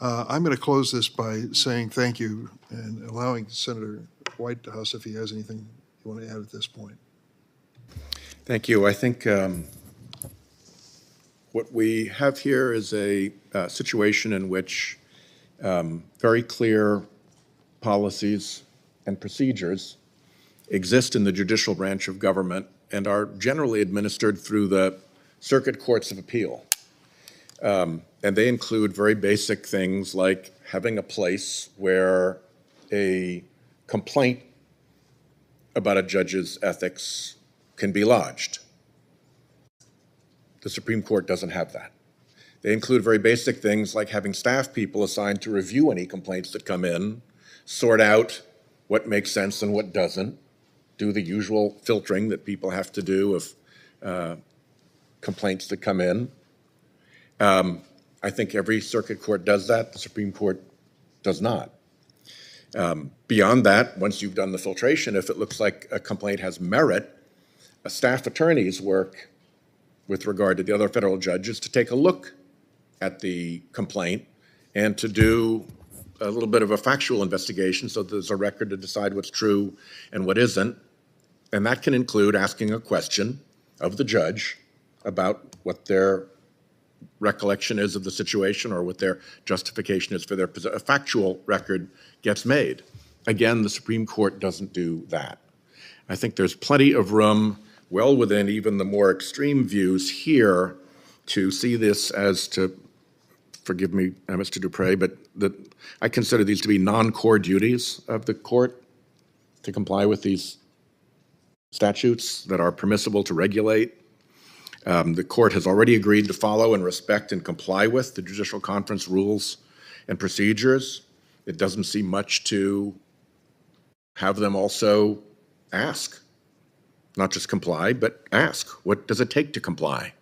I'm going to close this by saying thank you and allowing Senator Whitehouse, if he has anything you want to add at this point. Thank you. I think what we have here is a situation in which very clear policies and procedures exist in the judicial branch of government and are generally administered through the circuit courts of appeal. And they include very basic things like having a place where a complaint about a judge's ethics can be lodged. The Supreme Court doesn't have that. They include very basic things like having staff people assigned to review any complaints that come in, sort out what makes sense and what doesn't, do the usual filtering that people have to do of complaints that come in. I think every circuit court does that. The Supreme Court does not. Beyond that, once you've done the filtration, if it looks like a complaint has merit, a staff attorney's work with regard to the other federal judges to take a look at the complaint and to do a little bit of a factual investigation so there's a record to decide what's true and what isn't. And that can include asking a question of the judge about what their recollection is of the situation or what their justification is for their position. A factual record gets made. Again, the Supreme Court doesn't do that. I think there's plenty of room, well within even the more extreme views here, to see this as to, forgive me, Mr. Dupre, but I consider these to be non-core duties of the court to comply with these statutes that are permissible to regulate. The court has already agreed to follow and respect and comply with the Judicial Conference rules and procedures. It doesn't seem much to have them also ask, not just comply, but ask, what does it take to comply?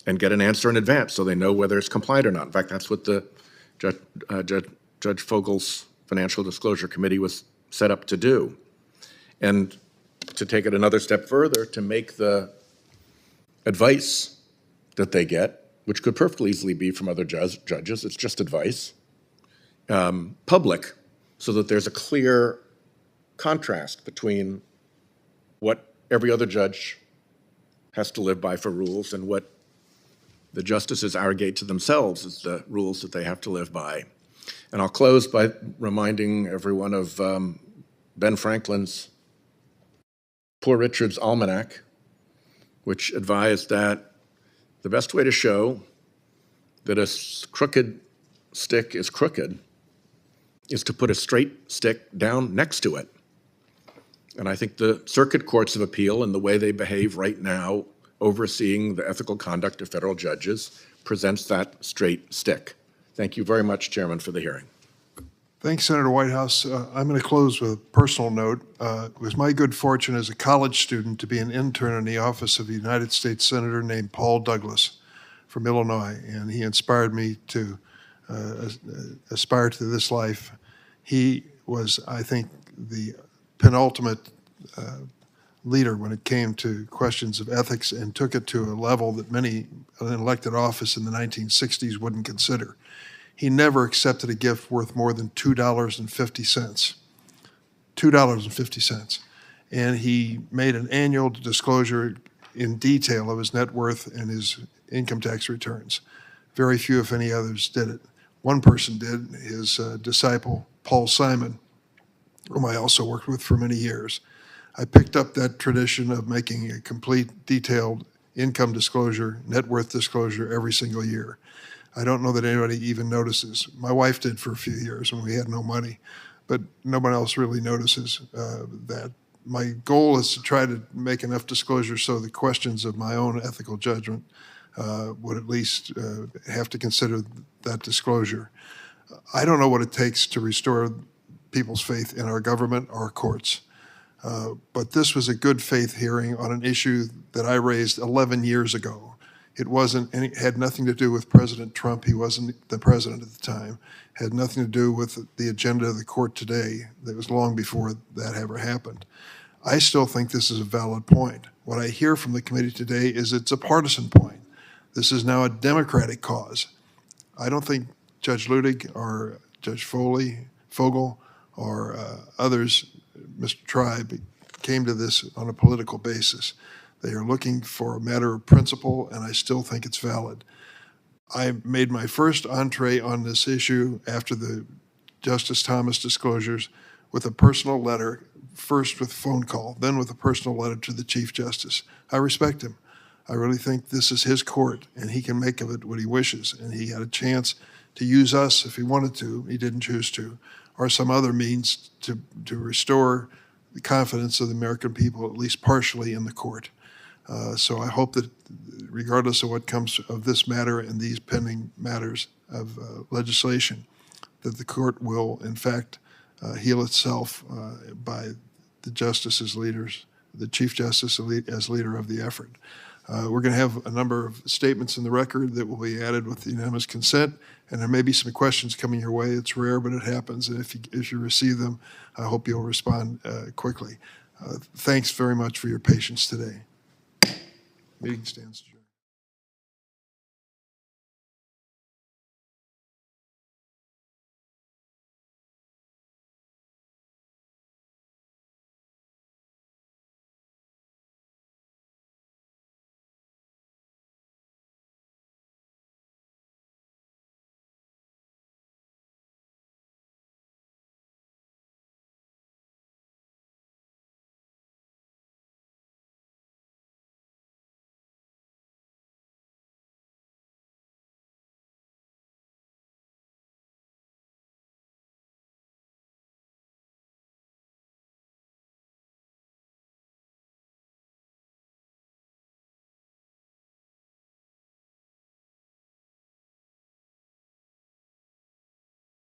And get an answer in advance so they know whether it's complied or not. In fact, that's what the Judge Fogel's Financial Disclosure Committee was set up to do. And to take it another step further, to make the advice that they get, which could perfectly easily be from other judges, it's just advice, public, so that there's a clear contrast between what every other judge has to live by for rules and what the justices arrogate to themselves as the rules that they have to live by. And I'll close by reminding everyone of Ben Franklin's Poor Richard's Almanac, which advised that the best way to show that a crooked stick is crooked is to put a straight stick down next to it. And I think the circuit courts of appeal and the way they behave right now, overseeing the ethical conduct of federal judges, presents that straight stick. Thank you very much, Chairman, for the hearing. Thanks, Senator Whitehouse. I'm going to close with a personal note. It was my good fortune as a college student to be an intern in the office of a United States Senator named Paul Douglas from Illinois, and he inspired me to aspire to this life. He was, I think, the penultimate leader when it came to questions of ethics and took it to a level that many in elected office in the 1960s wouldn't consider. He never accepted a gift worth more than $2.50. $2.50. and he made an annual disclosure in detail of his net worth and his income tax returns. Very few, if any others, did it. One person did, his disciple, Paul Simon, whom I also worked with for many years. I picked up that tradition of making a complete, detailed income disclosure, net worth disclosure every single year. I don't know that anybody even notices. My wife did for a few years when we had no money, but no one else really notices that. My goal is to try to make enough disclosure so the questions of my own ethical judgment would at least have to consider that disclosure. I don't know what it takes to restore people's faith in our government, our courts. But this was a good faith hearing on an issue that I raised 11 years ago. It had nothing to do with President Trump. He wasn't the president at the time. It had nothing to do with the agenda of the court today. That was long before that ever happened. I still think this is a valid point. What I hear from the committee today is it's a partisan point. This is now a Democratic cause. I don't think Judge Ludig or Judge Fogel or others, Mr. Tribe, came to this on a political basis. They are looking for a matter of principle, and I still think it's valid. I made my first entree on this issue after the Justice Thomas disclosures with a personal letter, first with a phone call, then with a personal letter to the Chief Justice. I respect him. I really think this is his court, and he can make of it what he wishes, and he had a chance to use us if he wanted to. He didn't choose to, or some other means to restore the confidence of the American people, at least partially, in the court. So I hope that regardless of what comes of this matter and these pending matters of legislation, that the court will, in fact, heal itself by the justice as leaders, the Chief Justice as leader of the effort. We're going to have a number of statements in the record that will be added with unanimous consent, and there may be some questions coming your way. It's rare, but it happens, and if you receive them, I hope you'll respond quickly. Thanks very much for your patience today. Meeting stands adjourned.